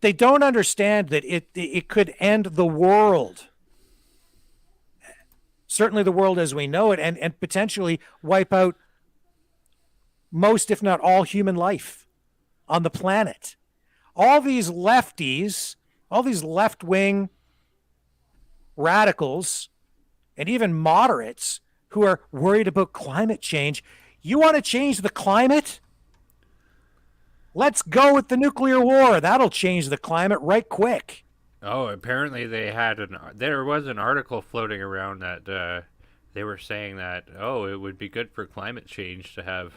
they don't understand that it could end the world. Certainly the world as we know it, and potentially wipe out most, if not all, human life on the planet. All these lefties, all these left-wing radicals, and even moderates who are worried about climate change. You want to change the climate? Let's go with the nuclear war. That'll change the climate right quick. Oh, apparently there was an article floating around that they were saying that, oh, it would be good for climate change to have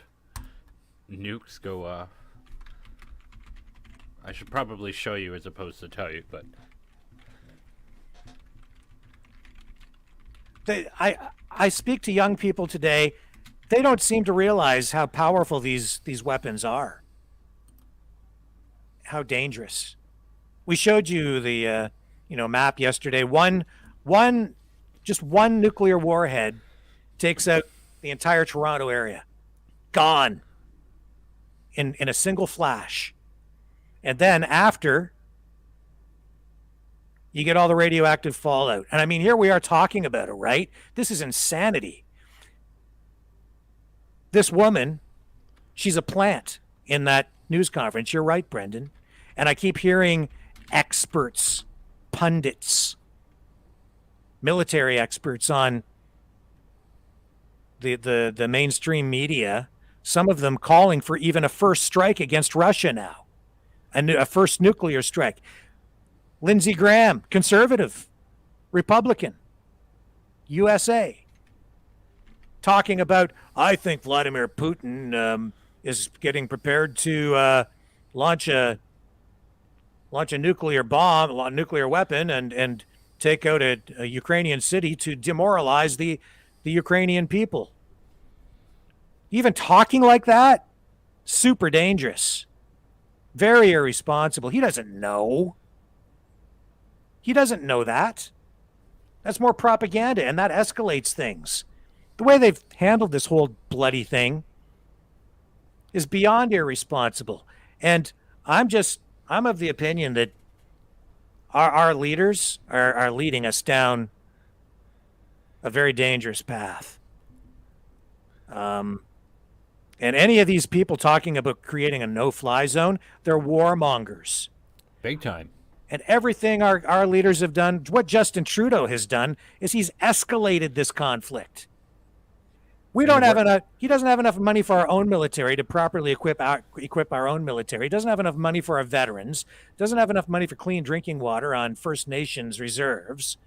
nukes go off. I should probably show you as opposed to tell you, but I speak to young people today. They don't seem to realize how powerful these weapons are. How dangerous. We showed you the map yesterday. Just one nuclear warhead takes out the entire Toronto area. Gone. In a single flash. And then after, you get all the radioactive fallout. And I mean, here we are talking about it, right? This is insanity. This woman, she's a plant in that news conference. You're right, Brendan. And I keep hearing experts, pundits, military experts on the mainstream media, some of them calling for even a first strike against Russia now. A first nuclear strike. Lindsey Graham, conservative, Republican, USA, talking about, I think Vladimir Putin is getting prepared to launch a nuclear bomb, a nuclear weapon, and take out a Ukrainian city to demoralize the Ukrainian people. Even talking like that, super dangerous. Very irresponsible. He doesn't know. He doesn't know that. That's more propaganda, and that escalates things. The way they've handled this whole bloody thing is beyond irresponsible. And I'm of the opinion that our leaders are leading us down a very dangerous path. And any of these people talking about creating a no-fly zone, they're warmongers. big time. And everything our leaders have done, what Justin Trudeau has done, is he's escalated this conflict. He doesn't have enough money for our own military to properly equip our own military. He doesn't have enough money for our veterans. Doesn't have enough money for clean drinking water on First Nations reserves.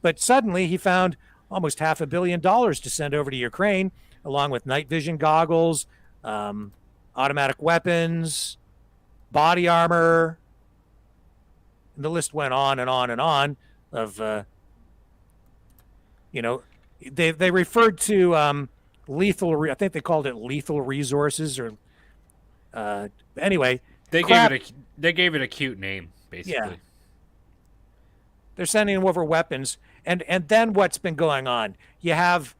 But suddenly he found almost $500 million to send over to Ukraine, along with night vision goggles, automatic weapons, body armor. And the list went on and on and on of, they referred to lethal, I think they called it lethal resources or, anyway. They gave it a cute name, basically. Yeah. They're sending over weapons. And then what's been going on? You have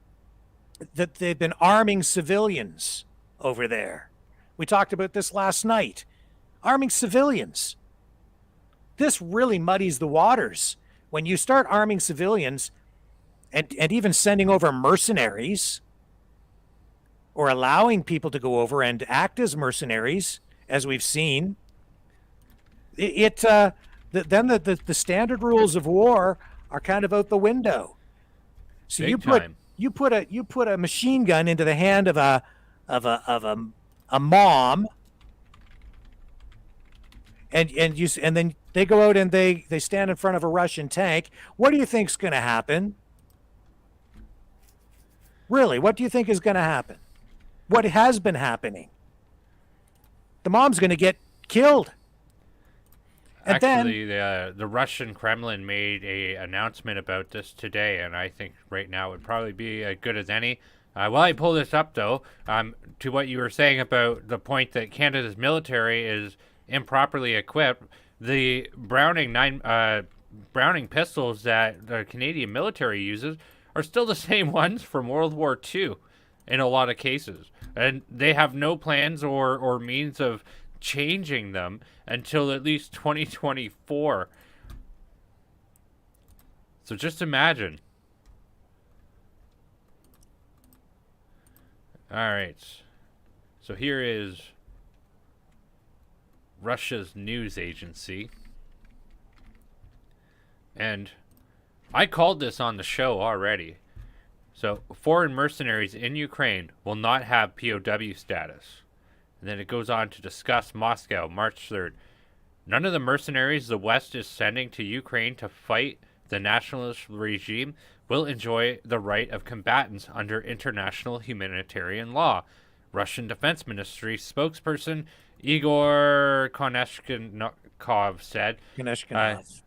that they've been arming civilians over there. We talked about this last night. Arming civilians. This really muddies the waters. When you start arming civilians and even sending over mercenaries or allowing people to go over and act as mercenaries, as we've seen, then the standard rules of war are kind of out the window. So you put a machine gun into the hand of a mom, and then they go out and they stand in front of a Russian tank. What do you think's going to happen? Really, what do you think is going to happen? What has been happening? The mom's going to get killed. And actually, the Russian Kremlin made a announcement about this today, and I think right now would probably be as good as any. While I pull this up, though, to what you were saying about the point that Canada's military is improperly equipped, the Browning pistols that the Canadian military uses are still the same ones from World War II in a lot of cases, and they have no plans or means of changing them until at least 2024. So just imagine. All right. So here is Russia's news agency. And I called this on the show already. So foreign mercenaries in Ukraine will not have POW status. And then it goes on to discuss Moscow, March 3rd. None of the mercenaries the West is sending to Ukraine to fight the nationalist regime will enjoy the right of combatants under international humanitarian law. Russian Defense Ministry spokesperson Igor Konashnikov said, Konashnikov.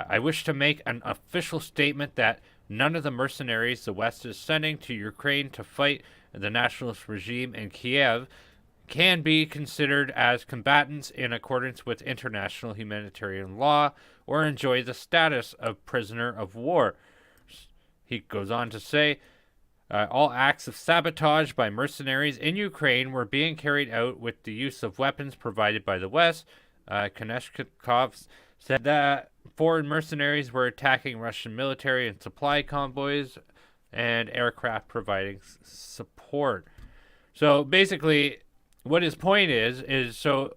I wish to make an official statement that none of the mercenaries the West is sending to Ukraine to fight the nationalist regime in Kiev can be considered as combatants in accordance with international humanitarian law or enjoy the status of prisoner of war. He goes on to say, all acts of sabotage by mercenaries in Ukraine were being carried out with the use of weapons provided by the West. Konashnikov said that foreign mercenaries were attacking Russian military and supply convoys and aircraft providing support. So basically, what his point is so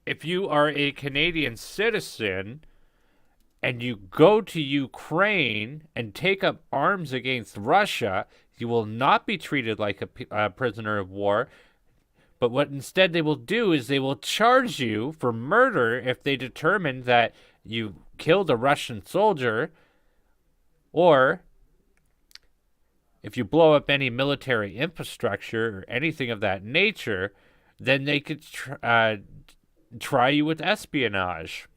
if you are a Canadian citizen and you go to Ukraine and take up arms against Russia, you will not be treated like a prisoner of war. But what instead they will do is they will charge you for murder if they determine that you killed a Russian soldier, or if you blow up any military infrastructure or anything of that nature, then they could try you with espionage.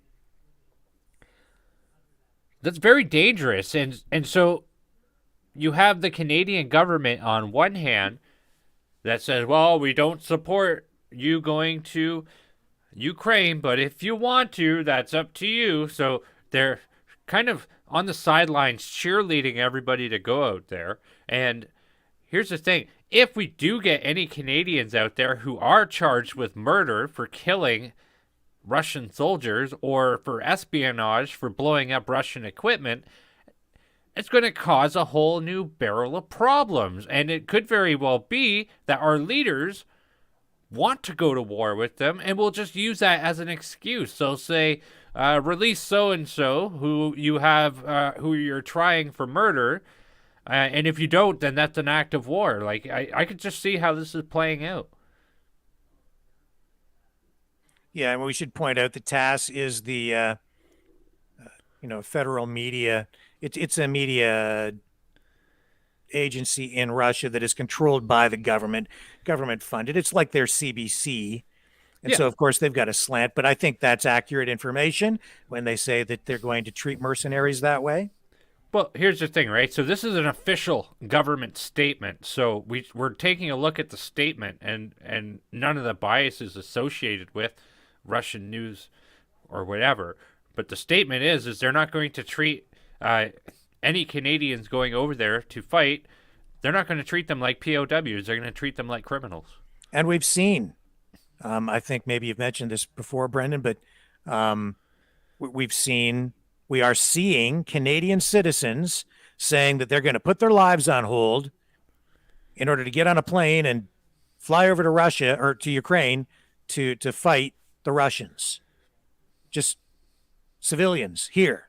That's very dangerous. And so you have the Canadian government on one hand that says, well, we don't support you going to Ukraine, but if you want to, that's up to you. So they're kind of on the sidelines cheerleading everybody to go out there. And here's the thing. If we do get any Canadians out there who are charged with murder for killing Russian soldiers or for espionage for blowing up Russian equipment, it's going to cause a whole new barrel of problems. And it could very well be that our leaders want to go to war with them and will just use that as an excuse. So say, release so-and-so who you have, who you're trying for murder. And if you don't, then that's an act of war. Like, I could just see how this is playing out. Yeah, and we should point out that TASS is the, federal media. It's a media agency in Russia that is controlled by the government funded. It's like their CBC. And so, of course, they've got a slant. But I think that's accurate information when they say that they're going to treat mercenaries that way. Well, here's the thing, right? So this is an official government statement. So we're taking a look at the statement and none of the biases associated with Russian news or whatever. But the statement is they're not going to treat any Canadians going over there to fight. They're not going to treat them like POWs. They're going to treat them like criminals. And we've seen, I think maybe you've mentioned this before, Brendan, but we are seeing Canadian citizens saying that they're going to put their lives on hold in order to get on a plane and fly over to Russia or to Ukraine to fight the Russians. Just civilians here.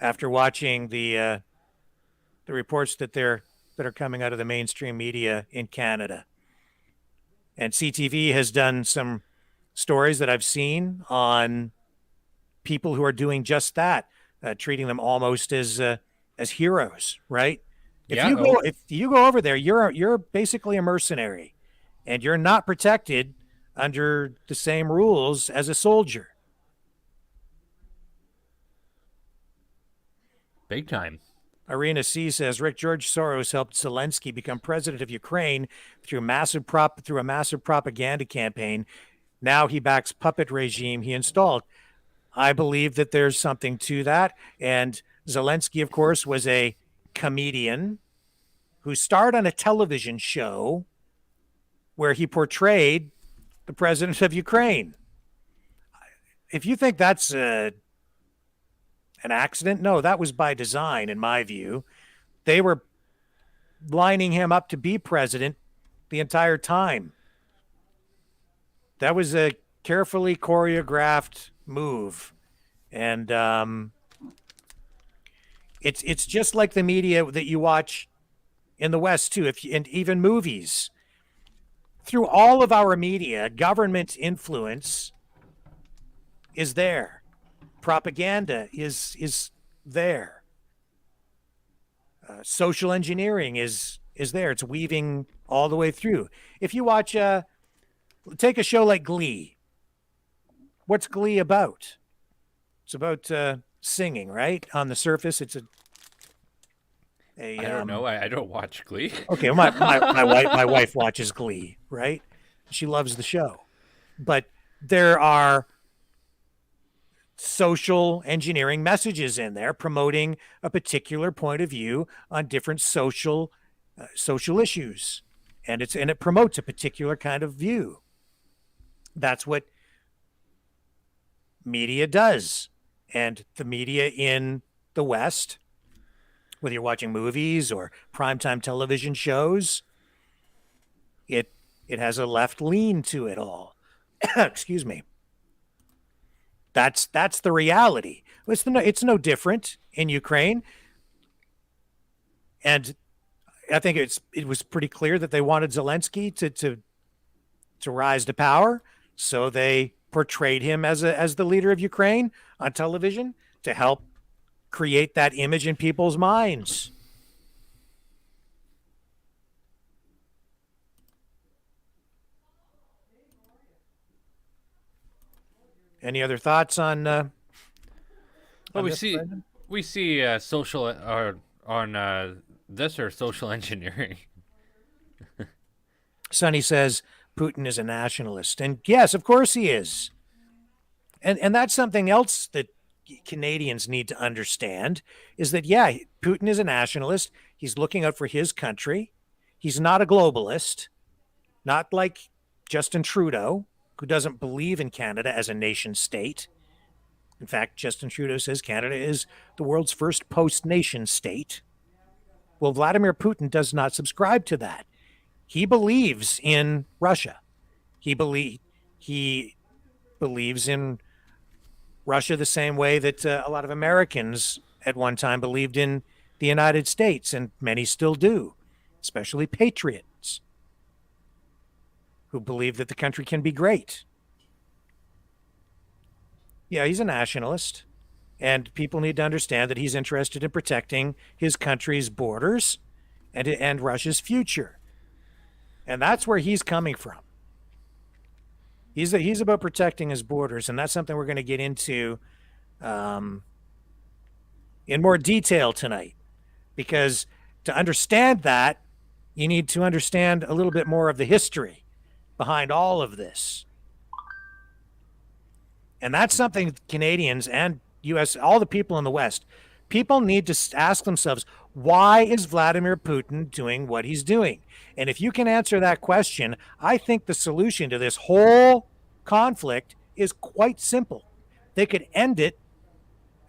After watching the reports that are coming out of the mainstream media in Canada. And CTV has done some stories that I've seen on people who are doing just that, treating them almost as heroes, right? If you go over there, you're basically a mercenary, and you're not protected under the same rules as a soldier. Big time. Irina C says Rick George Soros helped Zelensky become president of Ukraine through a massive propaganda campaign. Now he backs puppet regime he installed. I believe that there's something to that. And Zelensky, of course, was a comedian who starred on a television show where he portrayed the president of Ukraine. If you think that's an accident, no, that was by design, in my view. They were lining him up to be president the entire time. That was a carefully choreographed move. And it's just like the media that you watch in the West too, and even movies. Through all of our media, government influence is there. Propaganda is there. Social engineering is there. It's weaving all the way through. If you watch, take a show like Glee. What's Glee about? It's about singing, right? On the surface, it's I don't know. I don't watch Glee. Okay, my wife watches Glee, right? She loves the show, but there are social engineering messages in there promoting a particular point of view on different social issues, and it promotes a particular kind of view. That's what media does, and the media in the West, whether you're watching movies or primetime television shows, it has a left lean to it all. Excuse me. That's the reality. It's no different in Ukraine, and I think it was pretty clear that they wanted Zelensky to rise to power, so they portrayed him as the leader of Ukraine on television to help create that image in people's minds. Any other thoughts on? Well, on we this, see Brendan? we see social on this or social engineering. Sonny says Putin is a nationalist, and yes, of course he is. And that's something else that Canadians need to understand is that, yeah, Putin is a nationalist. He's looking out for his country. He's not a globalist, not like Justin Trudeau, who doesn't believe in Canada as a nation state. In fact, Justin Trudeau says Canada is the world's first post-nation state. Well, Vladimir Putin does not subscribe to that. He believes in Russia. He believes in Russia the same way that a lot of Americans at one time believed in the United States, and many still do, especially patriots who believe that the country can be great. Yeah, he's a nationalist, and people need to understand that he's interested in protecting his country's borders and Russia's future. And that's where he's coming from. He's about protecting his borders, and that's something we're going to get into in more detail tonight. Because to understand that, you need to understand a little bit more of the history behind all of this. And that's something Canadians and U.S., all the people in the West, people need to ask themselves, why is Vladimir Putin doing what he's doing? And if you can answer that question, I think the solution to this whole conflict is quite simple. They could end it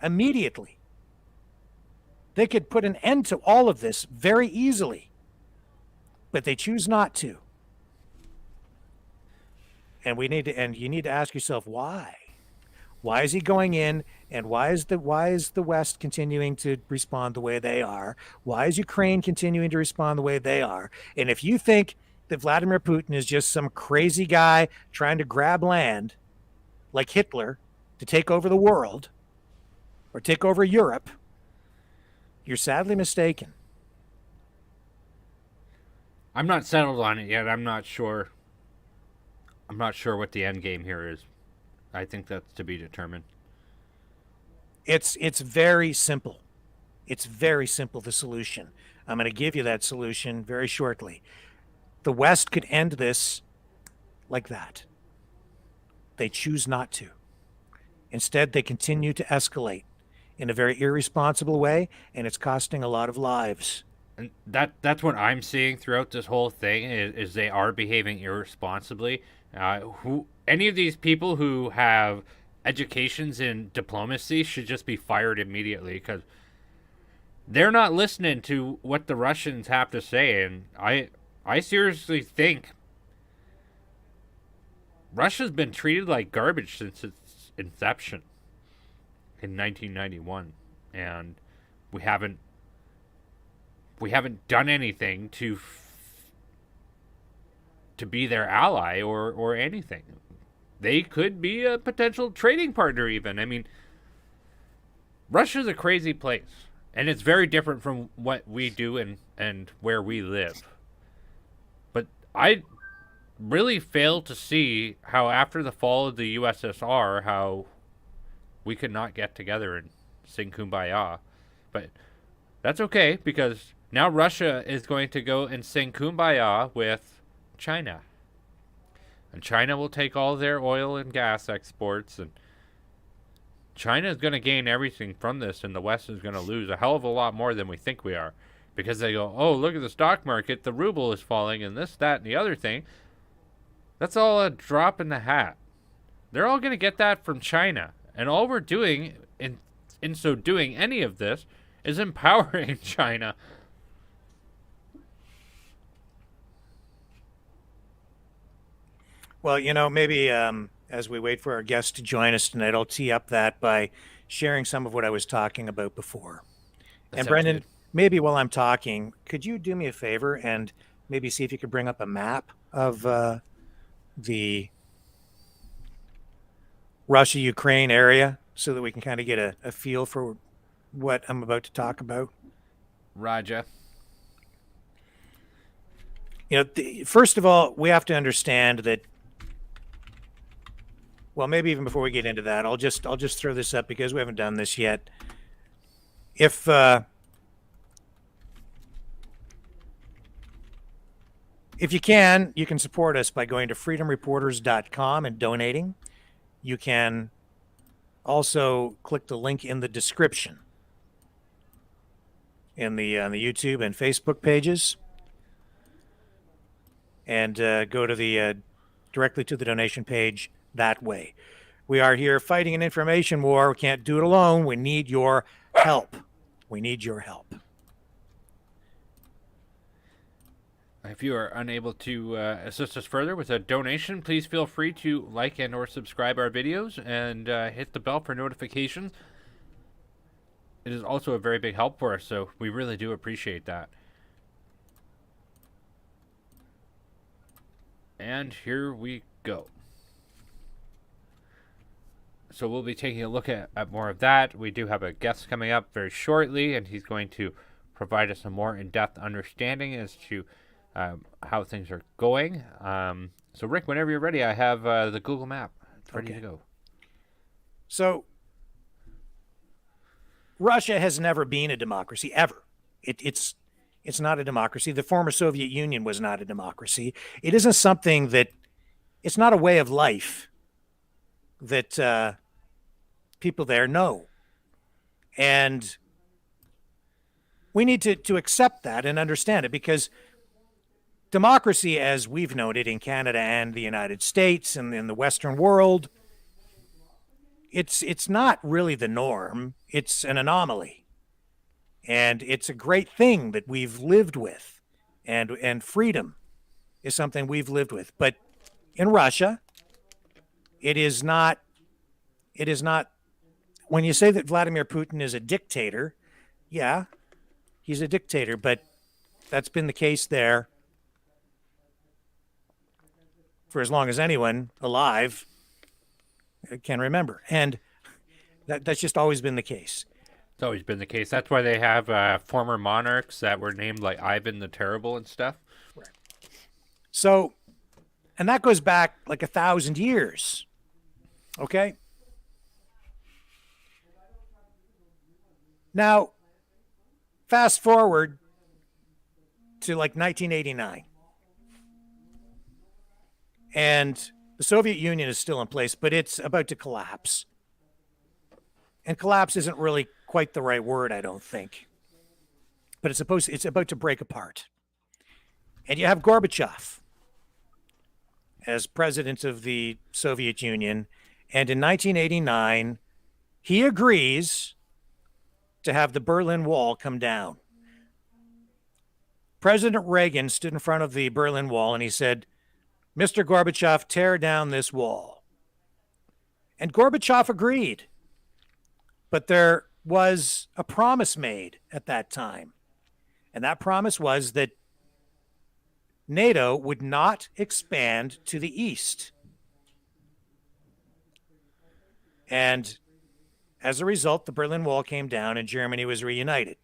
immediately. They could put an end to all of this very easily, but they choose not to. And you need to ask yourself why. Why is he going in, and why is the West continuing to respond the way they are? Why is Ukraine continuing to respond the way they are? And if you think that Vladimir Putin is just some crazy guy trying to grab land like Hitler to take over the world or take over Europe, you're sadly mistaken. I'm not settled on it yet. I'm not sure what the end game here is. I think that's to be determined. It's very simple. It's very simple, the solution. I'm going to give you that solution very shortly. The West could end this like that. They choose not to. Instead, they continue to escalate in a very irresponsible way, and it's costing a lot of lives. And that's what I'm seeing throughout this whole thing is they are behaving irresponsibly. Any of these people who have educations in diplomacy should just be fired immediately, because they're not listening to what the Russians have to say. And I seriously think Russia's been treated like garbage since its inception in 1991, and we haven't done anything to be their ally or anything. they could be a potential trading partner even. I mean, Russia's a crazy place, and it's very different from what we do and where we live. But I really fail to see how after the fall of the USSR, how we could not get together and sing Kumbaya. But that's okay, because now Russia is going to go and sing Kumbaya with China. And China will take all their oil and gas exports, and China is going to gain everything from this, and the West is going to lose a hell of a lot more than we think we are. Because they go, oh, look at the stock market, the ruble is falling, and this, that, and the other thing. That's all a drop in the hat. They're all going to get that from China. And all we're doing, in so doing any of this, is empowering China. Well, maybe as we wait for our guest to join us tonight, I'll tee up that by sharing some of what I was talking about before. And Brendan, maybe while I'm talking, could you do me a favor and maybe see if you could bring up a map of the Russia-Ukraine area so that we can kind of get a feel for what I'm about to talk about? Raja. First of all, we have to understand that. Well, maybe even before we get into that, I'll just throw this up because we haven't done this yet. If you can support us by going to freedomreporters.com and donating. You can also click the link in the description on the YouTube and Facebook pages, and go to the directly to the donation page that way. We are here fighting an information war. We can't do it alone. We need your help. We need your help. If you are unable to assist us further with a donation, please feel free to like and or subscribe our videos and hit the bell for notifications. It is also a very big help for us, so we really do appreciate that. And here we go. So we'll be taking a look at more of that. We do have a guest coming up very shortly, and he's going to provide us a more in-depth understanding as to how things are going. So Rick, whenever you're ready, I have the Google map. It's ready to go. So Russia has never been a democracy, ever. It's not a democracy. The former Soviet Union was not a democracy. It isn't something that, it's not a way of life that people there know. And we need to accept that and understand it, because democracy, as we've noted in Canada and the United States and in the Western world, it's not really the norm. It's an anomaly. And it's a great thing that we've lived with. And freedom is something we've lived with. But in Russia, it is not, when you say that Vladimir Putin is a dictator, yeah, he's a dictator, but that's been the case there for as long as anyone alive can remember. And that's just always been the case. It's always been the case. That's why they have former monarchs that were named like Ivan the Terrible and stuff. Right. So, and that goes back like 1,000 years. Okay? Now, fast forward to like 1989. And the Soviet Union is still in place, but it's about to collapse. And collapse isn't really quite the right word, I don't think. But it's about to break apart. And you have Gorbachev as president of the Soviet Union. And in 1989, he agrees to have the Berlin Wall come down. President Reagan stood in front of the Berlin Wall and he said, "Mr. Gorbachev, tear down this wall." And Gorbachev agreed. But there was a promise made at that time. And that promise was that NATO would not expand to the east. And as a result, the Berlin Wall came down and Germany was reunited.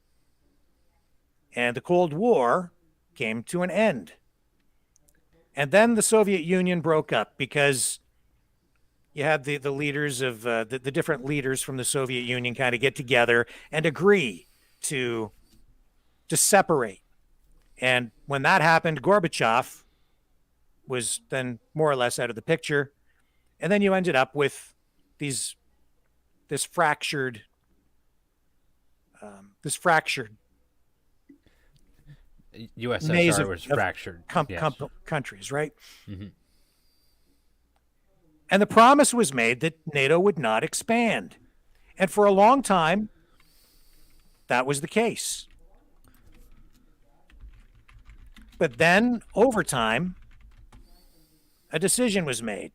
And the Cold War came to an end. And then the Soviet Union broke up because you had the leaders of the different leaders from the Soviet Union kind of get together and agree to separate. And when that happened, Gorbachev was then more or less out of the picture. And then you ended up with this fractured maze USSR was fractured. Countries, right? Mm-hmm. And the promise was made that NATO would not expand. And for a long time, that was the case. But then, over time, a decision was made.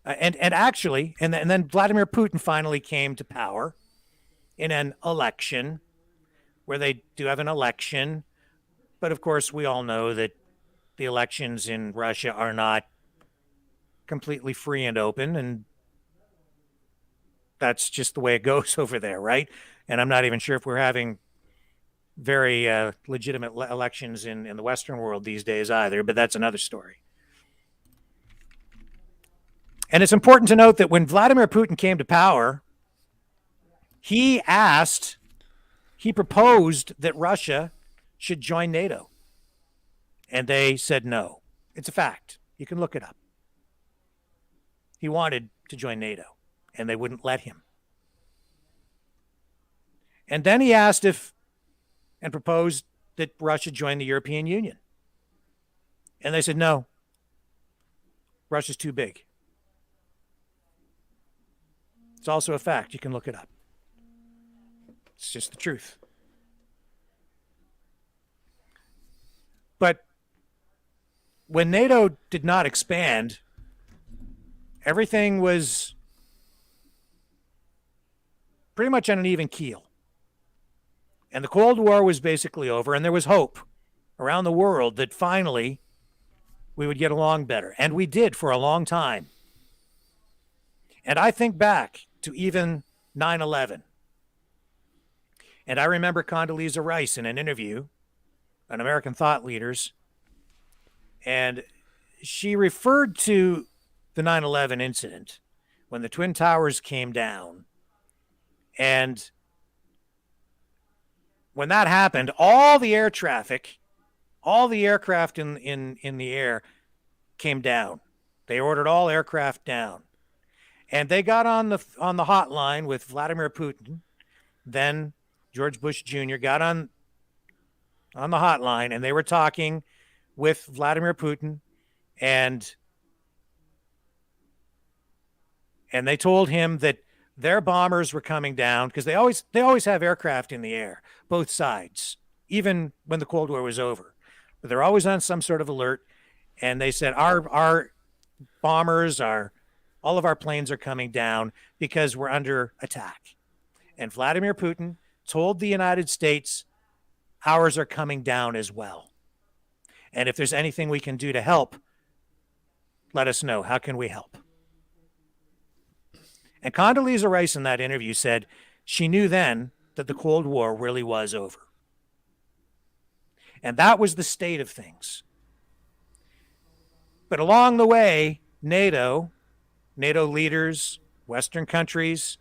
And then Vladimir Putin finally came to power in an election where they do have an election. But of course, we all know that the elections in Russia are not completely free and open, and that's just the way it goes over there, right? And I'm not even sure if we're having very legitimate elections in the Western world these days either, but that's another story. And it's important to note that when Vladimir Putin came to power, he proposed that Russia should join NATO. And they said no. It's a fact. You can look it up. He wanted to join NATO, and they wouldn't let him. And then he asked and proposed that Russia join the European Union. And they said, no, Russia's too big. It's also a fact. You can look it up. It's just the truth. But when NATO did not expand, everything was pretty much on an even keel. And the Cold War was basically over, and there was hope around the world that finally we would get along better. And we did for a long time. And I think back to even 9/11. And I remember Condoleezza Rice in an interview on American Thought Leaders. And she referred to the 9/11 incident when the Twin Towers came down. And when that happened, all the air traffic, all the aircraft in the air came down. They ordered all aircraft down. And they got on the hotline with Vladimir Putin. Then George Bush Jr. got on the hotline, and they were talking with Vladimir Putin, and they told him that their bombers were coming down because they always have aircraft in the air, both sides, even when the Cold War was over. But they're always on some sort of alert. And they said, our bombers, all of our planes are coming down because we're under attack. And Vladimir Putin told the United States, ours are coming down as well. And if there's anything we can do to help, let us know. How can we help? And Condoleezza Rice in that interview said she knew then that the Cold War really was over. And that was the state of things. But along the way, NATO leaders, Western countries,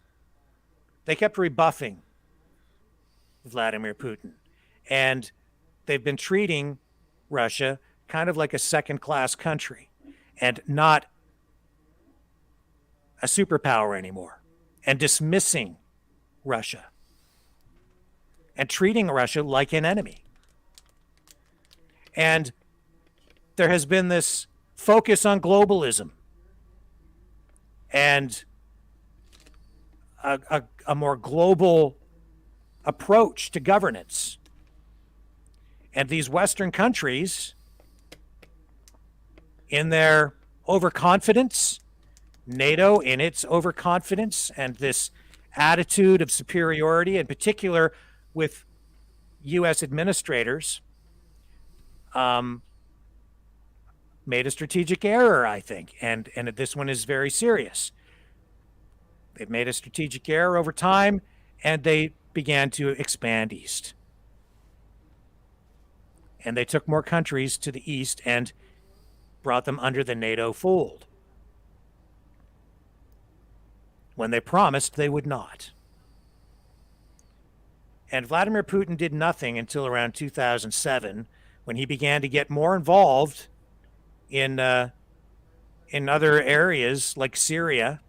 they kept rebuffing Vladimir Putin. And they've been treating Russia kind of like a second-class country and not a superpower anymore, and dismissing Russia and treating Russia like an enemy. And there has been this focus on globalism and a more global approach to governance. And these Western countries, in their overconfidence, NATO in its overconfidence and this attitude of superiority, in particular with U.S. administrators, made a strategic error, I think, and this one is very serious. They've made a strategic error over time, and they began to expand east. And they took more countries to the east and brought them under the NATO fold when they promised they would not. And Vladimir Putin did nothing until around 2007, when he began to get more involved in other areas like Syria.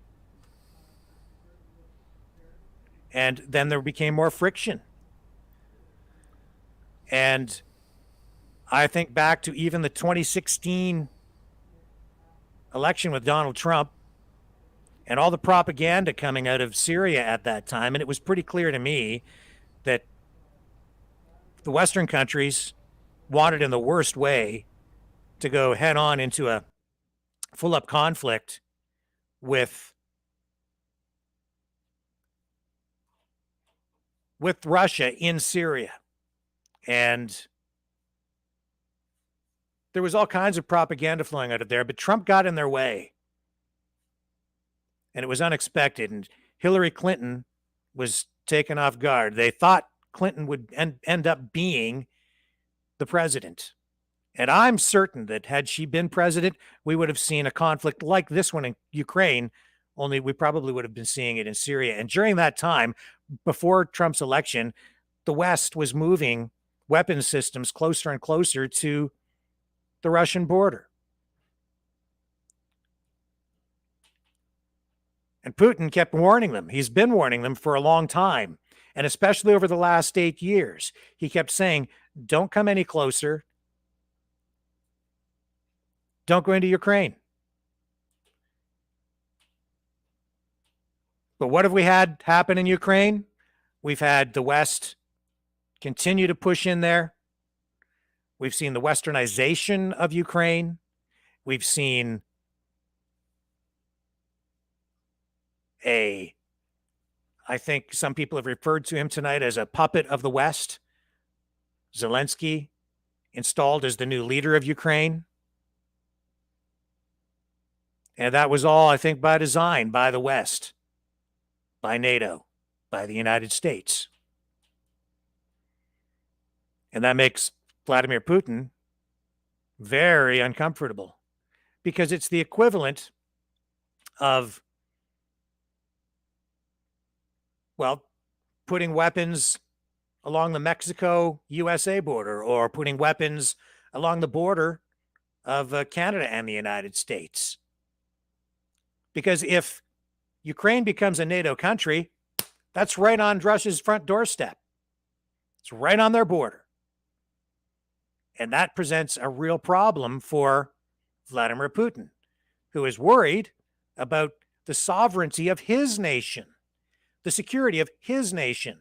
And then there became more friction. And I think back to even the 2016 election with Donald Trump and all the propaganda coming out of Syria at that time. And it was pretty clear to me that the Western countries wanted in the worst way to go head on into a full-up conflict with Russia in Syria. And there was all kinds of propaganda flowing out of there, but Trump got in their way. And it was unexpected. And Hillary Clinton was taken off guard. They thought Clinton would end up being the president. And I'm certain that had she been president, we would have seen a conflict like this one in Ukraine, only we probably would have been seeing it in Syria. And during that time, before Trump's election, the West was moving weapons systems closer and closer to the Russian border. And Putin kept warning them. He's been warning them for a long time. And especially over the last 8 years, he kept saying, don't come any closer. Don't go into Ukraine. But what have we had happen in Ukraine? We've had the West continue to push in there. We've seen the westernization of Ukraine. We've seen I think some people have referred to him tonight as a puppet of the West. Zelensky installed as the new leader of Ukraine. And that was all, I think, by design, by the West, by NATO, by the United States. And that makes Vladimir Putin very uncomfortable, because it's the equivalent of, well, putting weapons along the Mexico USA border, or putting weapons along the border of Canada and the United States. Because if Ukraine becomes a NATO country, that's right on Russia's front doorstep. It's right on their border. And that presents a real problem for Vladimir Putin, who is worried about the sovereignty of his nation, the security of his nation,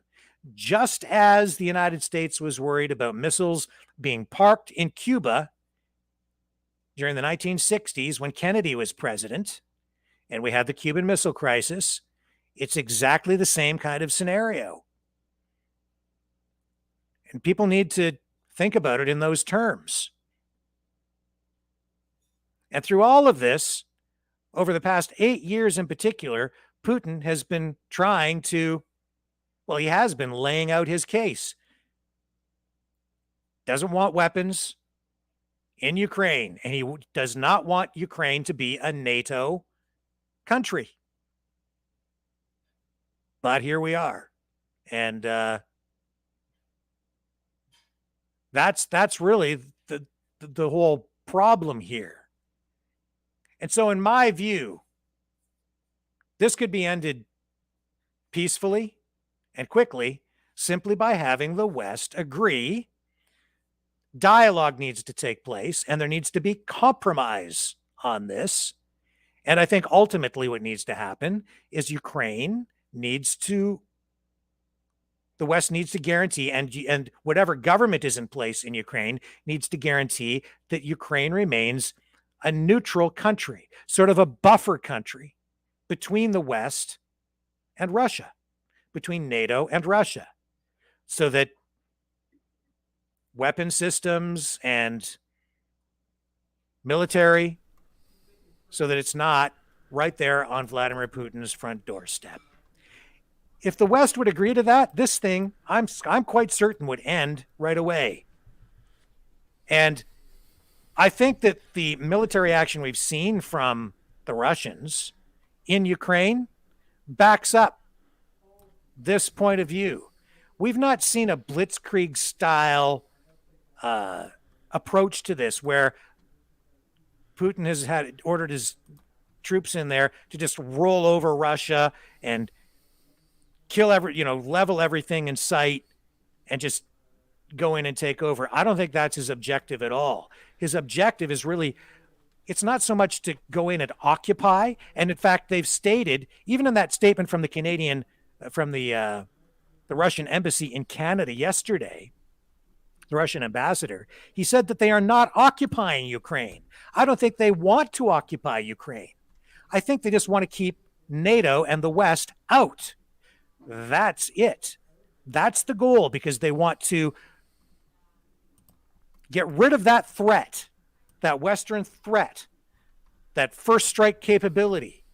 just as the United States was worried about missiles being parked in Cuba during the 1960s when Kennedy was president, and we had the Cuban Missile Crisis. It's exactly the same kind of scenario. And people need to think about it in those terms. And through all of this, over the past 8 years in particular, Putin has been trying to, well, he has been laying out his case. Doesn't want weapons in Ukraine, and he does not want Ukraine to be a NATO country. But here we are. And that's really the whole problem here. And so in my view, this could be ended peacefully and quickly simply by having the West agree. Dialogue needs to take place, and there needs to be compromise on this. And I think ultimately what needs to happen is Ukraine needs to, the West needs to guarantee, and whatever government is in place in Ukraine needs to guarantee that Ukraine remains a neutral country, sort of a buffer country between the West and Russia, between NATO and Russia, so that weapon systems and military, so that it's not right there on Vladimir Putin's front doorstep. If the West would agree to that, this thing, I'm quite certain, would end right away. And I think that the military action we've seen from the Russians in Ukraine backs up this point of view. We've not seen a blitzkrieg style approach to this where Putin has ordered his troops in there to just roll over Russia and kill level everything in sight and just go in and take over. I don't think that's his objective at all. His objective is really, it's not so much to go in and occupy. And in fact, they've stated, even in that statement from the Russian embassy in Canada yesterday, the Russian ambassador, he said that they are not occupying Ukraine. I don't think they want to occupy Ukraine. I think they just want to keep NATO and the West out. That's it. That's the goal, because they want to get rid of that threat, that Western threat, that first strike capability.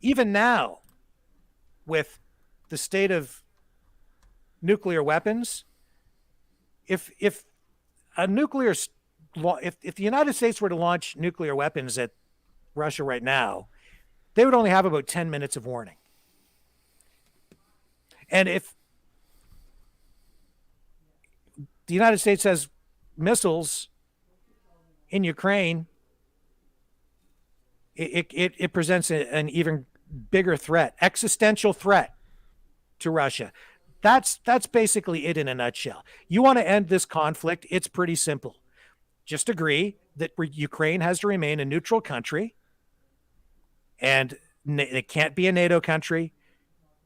Even now, with the state of nuclear weapons, if the United States were to launch nuclear weapons at Russia right now, they would only have about 10 minutes of warning. And if the United States has missiles in Ukraine, it presents an even bigger threat, existential threat to Russia. That's basically it in a nutshell. You want to end this conflict, it's pretty simple. Just agree that Ukraine has to remain a neutral country, and it can't be a NATO country.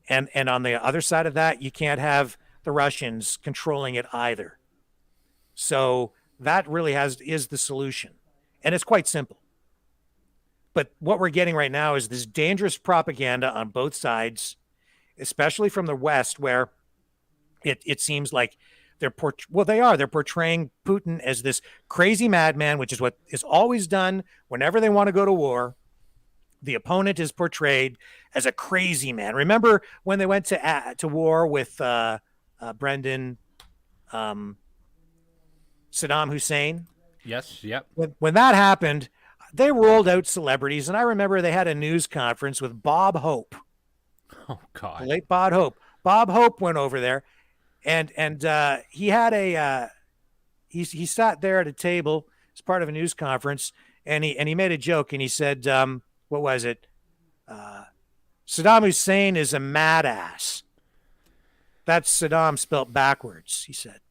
And on the other side of that, you can't have the Russians controlling it either. So that really is the solution. And it's quite simple. But what we're getting right now is this dangerous propaganda on both sides, especially from the West, where it seems like they're portraying Putin as this crazy madman, which is what is always done whenever they want to go to war. The opponent is portrayed as a crazy man. Remember when they went to war with Brendan, Saddam Hussein? Yes, yep. When that happened, they rolled out celebrities, and I remember they had a news conference with Bob Hope. Oh God, the late Bob Hope. Bob Hope went over there, and he had he sat there at a table as part of a news conference, and he made a joke, and he said, what was it? Saddam Hussein is a mad ass. That's Saddam spelt backwards, he said.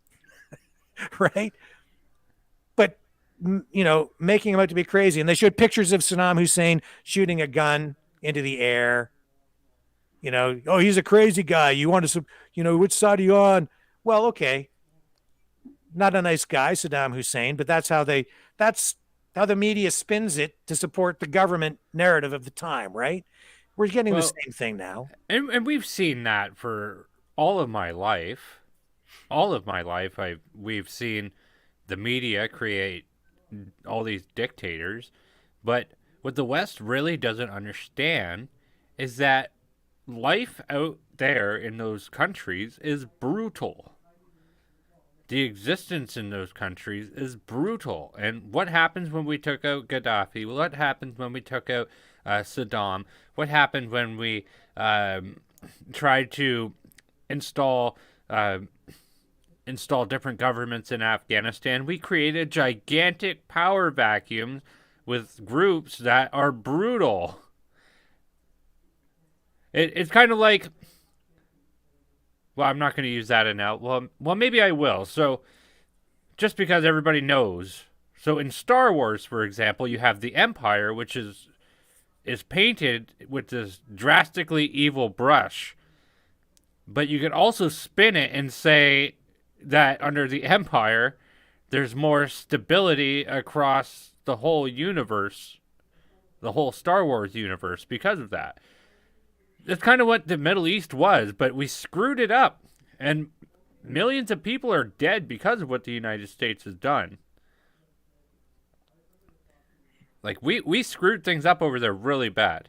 Right? But, making him out to be crazy. And they showed pictures of Saddam Hussein shooting a gun into the air. Oh, he's a crazy guy. You want to, which side are you on? Well, okay. Not a nice guy, Saddam Hussein, but that's how the media spins it to support the government narrative of the time, right? We're getting the same thing now. And we've seen that for all of my life. We've seen the media create all these dictators. But what the West really doesn't understand is that life out there in those countries is brutal. The existence in those countries is brutal. And what happens when we took out Gaddafi? What happens when we took out Saddam? What happened when we tried to install different governments in Afghanistan? We created gigantic power vacuums with groups that are brutal. It's kind of like... Well, I'm not going to use that analogy. Well, maybe I will. So, just because everybody knows. So, in Star Wars, for example, you have the Empire, which is painted with this drastically evil brush. But you can also spin it and say that under the Empire, there's more stability across the whole universe, the whole Star Wars universe, because of that. That's kind of what the Middle East was, but we screwed it up. And millions of people are dead because of what the United States has done. Like, we screwed things up over there really bad.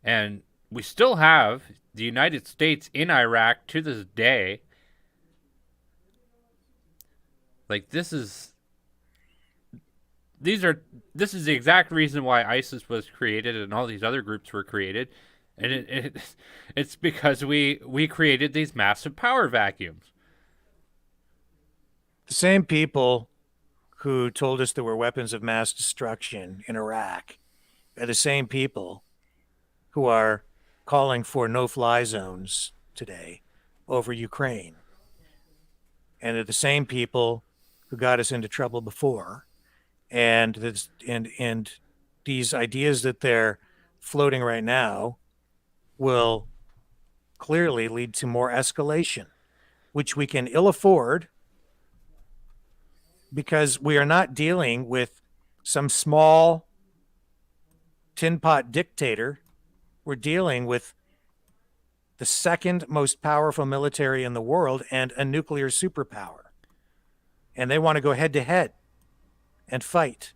And we still have the United States in Iraq to this day. Like, this is the exact reason why ISIS was created and all these other groups were created. And it's because we created these massive power vacuums. The same people who told us there were weapons of mass destruction in Iraq are the same people who are calling for no-fly zones today over Ukraine. And they're the same people who got us into trouble before. And these ideas that they're floating right now will clearly lead to more escalation, which we can ill afford because we are not dealing with some small tin pot dictator. We're dealing with the second most powerful military in the world and a nuclear superpower. And they want to go head to head and fight.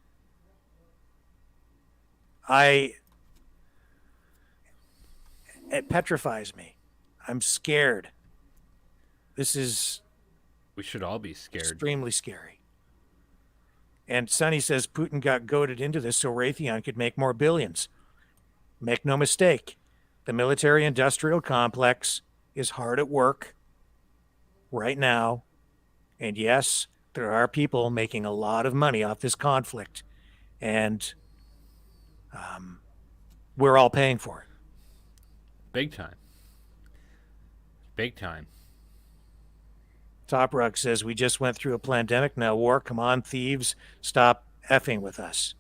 It petrifies me. I'm scared. This is We should all be scared. extremely scary. And Sonny says Putin got goaded into this so Raytheon could make more billions. Make no mistake, the military-industrial complex is hard at work right now. And yes, there are people making a lot of money off this conflict. And we're all paying for it. Big time. Big time. Top Rock says, we just went through a pandemic, now war. Come on, thieves. Stop effing with us.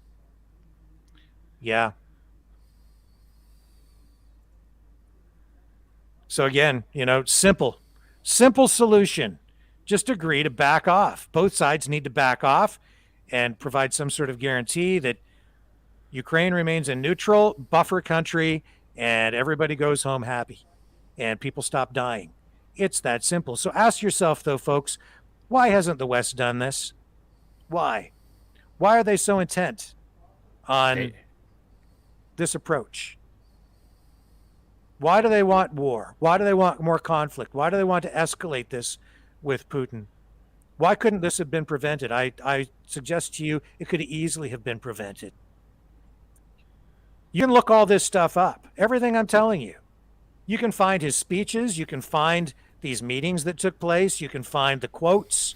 Yeah. So again, simple solution. Just agree to back off. Both sides need to back off and provide some sort of guarantee that Ukraine remains a neutral buffer country and everybody goes home happy and people stop dying. It's that simple. So ask yourself, though, folks, why hasn't the West done this? Why? Why are they so intent on this approach? Why do they want war? Why do they want more conflict? Why do they want to escalate this with Putin? Why couldn't this have been prevented? I suggest to you it could easily have been prevented. You can look all this stuff up, everything I'm telling you. You can find his speeches. You can find these meetings that took place. You can find the quotes,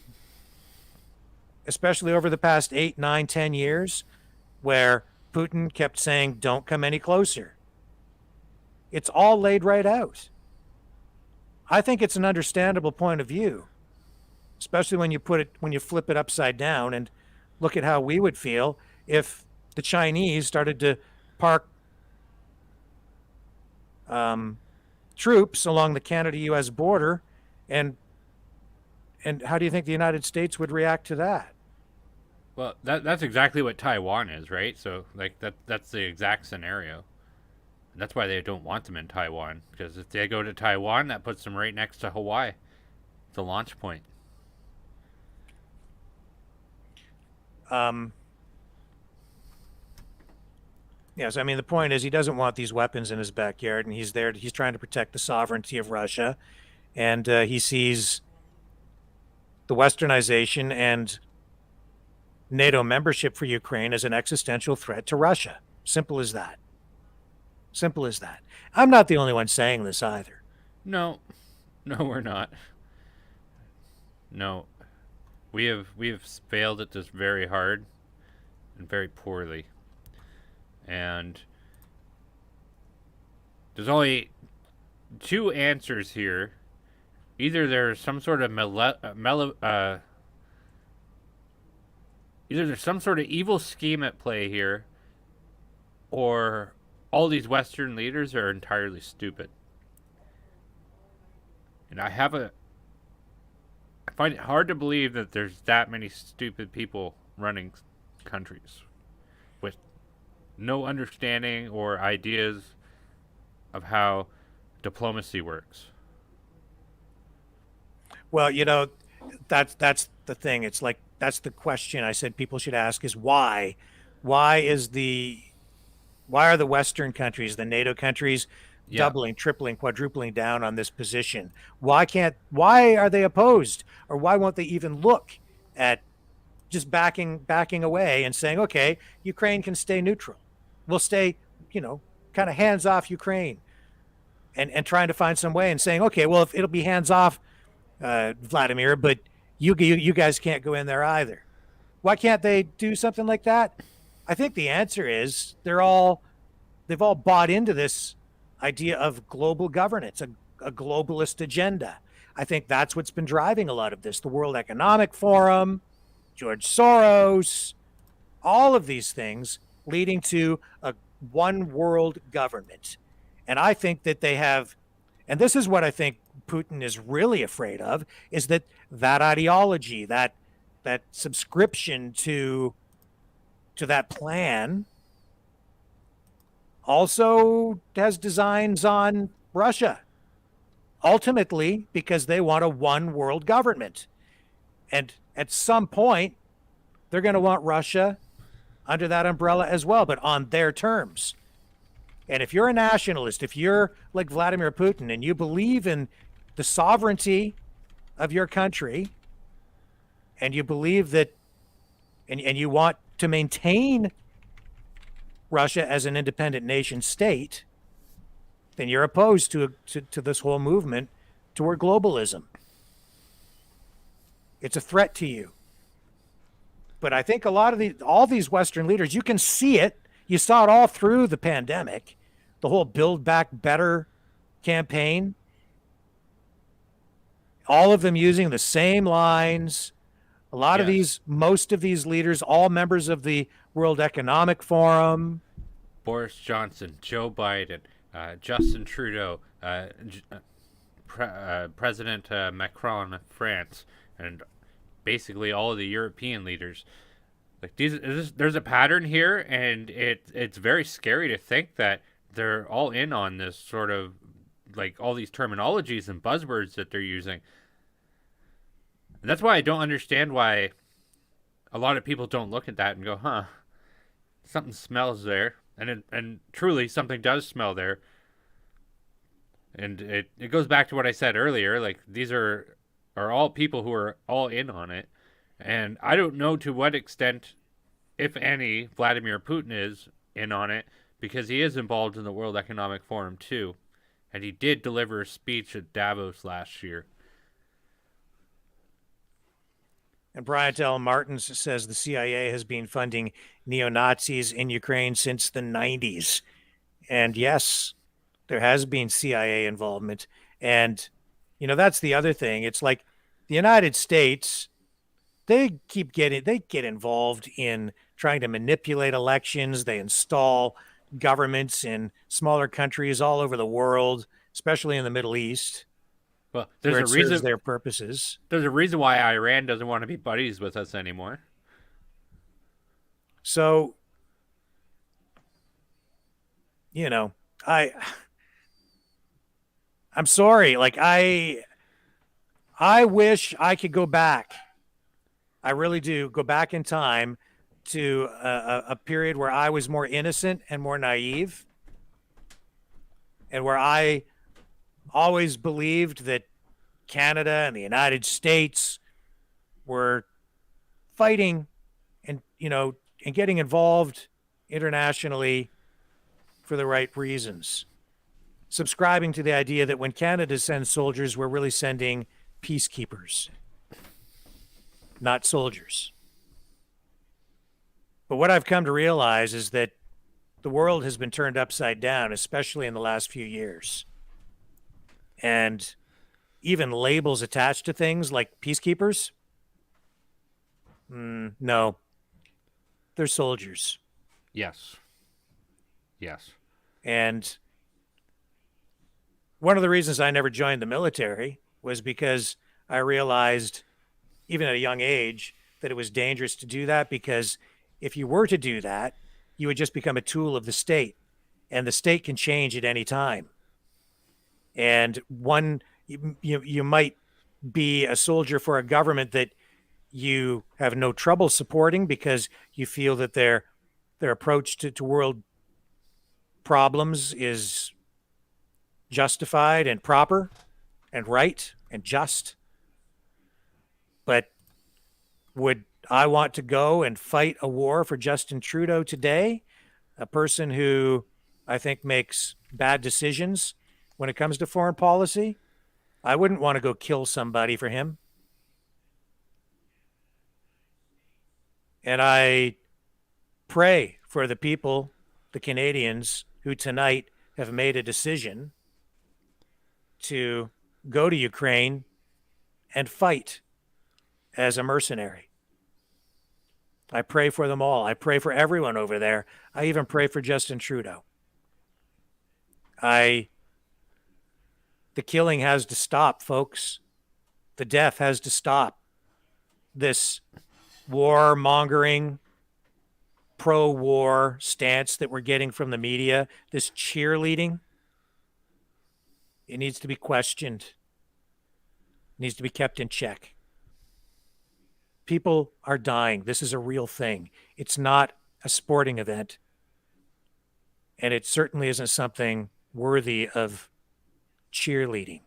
especially over the past 8, 9, 10 years, where Putin kept saying, don't come any closer. It's all laid right out. I think it's an understandable point of view, especially when you flip it upside down and look at how we would feel if the Chinese started to park troops along the Canada-U.S. border, and how do you think the United States would react to that? Well, that's exactly what Taiwan is, right? So, like, that's the exact scenario. And that's why they don't want them in Taiwan, because if they go to Taiwan, that puts them right next to Hawaii, the launch point. Yes, I mean, the point is he doesn't want these weapons in his backyard, and he's trying to protect the sovereignty of Russia, and he sees the westernization and NATO membership for Ukraine as an existential threat to Russia. Simple as that. Simple as that. I'm not the only one saying this either. No, we're not. No, we have failed at this very hard and very poorly. And there's only two answers here. Either there's some sort of either there's some sort of evil scheme at play here, or all these Western leaders are entirely stupid. And I find it hard to believe that there's that many stupid people running countries with no understanding or ideas of how diplomacy works. Well, that's the thing. It's like, that's the question I said people should ask is why why are the Western countries, the NATO countries, Yeah. doubling, tripling, quadrupling down on this position? Why are they opposed? Or why won't they even look at just backing away and saying, okay, Ukraine can stay neutral. We'll stay, kind of hands off Ukraine, and trying to find some way and saying, okay, well, if it'll be hands off, Vladimir, but you guys can't go in there either. Why can't they do something like that? I think the answer is they've all bought into this idea of global governance, a globalist agenda. I think that's what's been driving a lot of this. The World Economic Forum, George Soros, all of these things leading to a one world government. And I think that they have, and this is what I think Putin is really afraid of, is that ideology, that subscription to that plan also has designs on Russia, ultimately because they want a one world government. And at some point, they're going to want Russia under that umbrella as well, but on their terms. And if you're a nationalist, if you're like Vladimir Putin and you believe in the sovereignty of your country, and you believe that, and you want to maintain Russia as an independent nation state, then you're opposed to this whole movement toward globalism. It's a threat to you. But I think all these Western leaders, you can see it. You saw it all through the pandemic, the whole Build Back Better campaign. All of them using the same lines. A lot of most of these leaders, all members of the World Economic Forum. Boris Johnson, Joe Biden, Justin Trudeau, President Macron of France, and basically all of the European leaders. Like there's a pattern here, and it's very scary to think that they're all in on this sort of, like, all these terminologies and buzzwords that they're using. And that's why I don't understand why a lot of people don't look at that and go, huh, something smells there. And truly something does smell there. And it goes back to what I said earlier. Like, these are all people who are all in on it. And I don't know to what extent, if any, Vladimir Putin is in on it, because he is involved in the World Economic Forum too. And he did deliver a speech at Davos last year. And Bryant L. Martins says the CIA has been funding neo-Nazis in Ukraine since the 90s. And yes, there has been CIA involvement. And, that's the other thing. It's like the United States, they get involved in trying to manipulate elections. They install governments in smaller countries all over the world, especially in the Middle East. Well, there's a reason their purposes. There's a reason why Iran doesn't want to be buddies with us anymore. So, I'm sorry. Like, I wish I could go back. I really do go back in time to a period where I was more innocent and more naive, and where I always believed that Canada and the United States were fighting and getting involved internationally for the right reasons. Subscribing to the idea that when Canada sends soldiers, we're really sending peacekeepers, not soldiers. But what I've come to realize is that the world has been turned upside down, especially in the last few years. And even labels attached to things like peacekeepers, no, they're soldiers. Yes. And one of the reasons I never joined the military was because I realized, even at a young age, that it was dangerous to do that, because if you were to do that, you would just become a tool of the state, and the state can change at any time. And you might be a soldier for a government that you have no trouble supporting because you feel that they're their approach to world problems is justified and proper and right and just. But would I want to go and fight a war for Justin Trudeau today? A person who I think makes bad decisions when it comes to foreign policy? I wouldn't want to go kill somebody for him. And I pray for the people, the Canadians, who tonight have made a decision to go to Ukraine and fight as a mercenary. I pray for them all. I pray for everyone over there. I even pray for Justin Trudeau. The killing has to stop, folks. The death has to stop. This war-mongering, pro-war stance that we're getting from the media, this cheerleading, it needs to be questioned. It needs to be kept in check. People are dying. This is a real thing. It's not a sporting event. And it certainly isn't something worthy of cheerleading.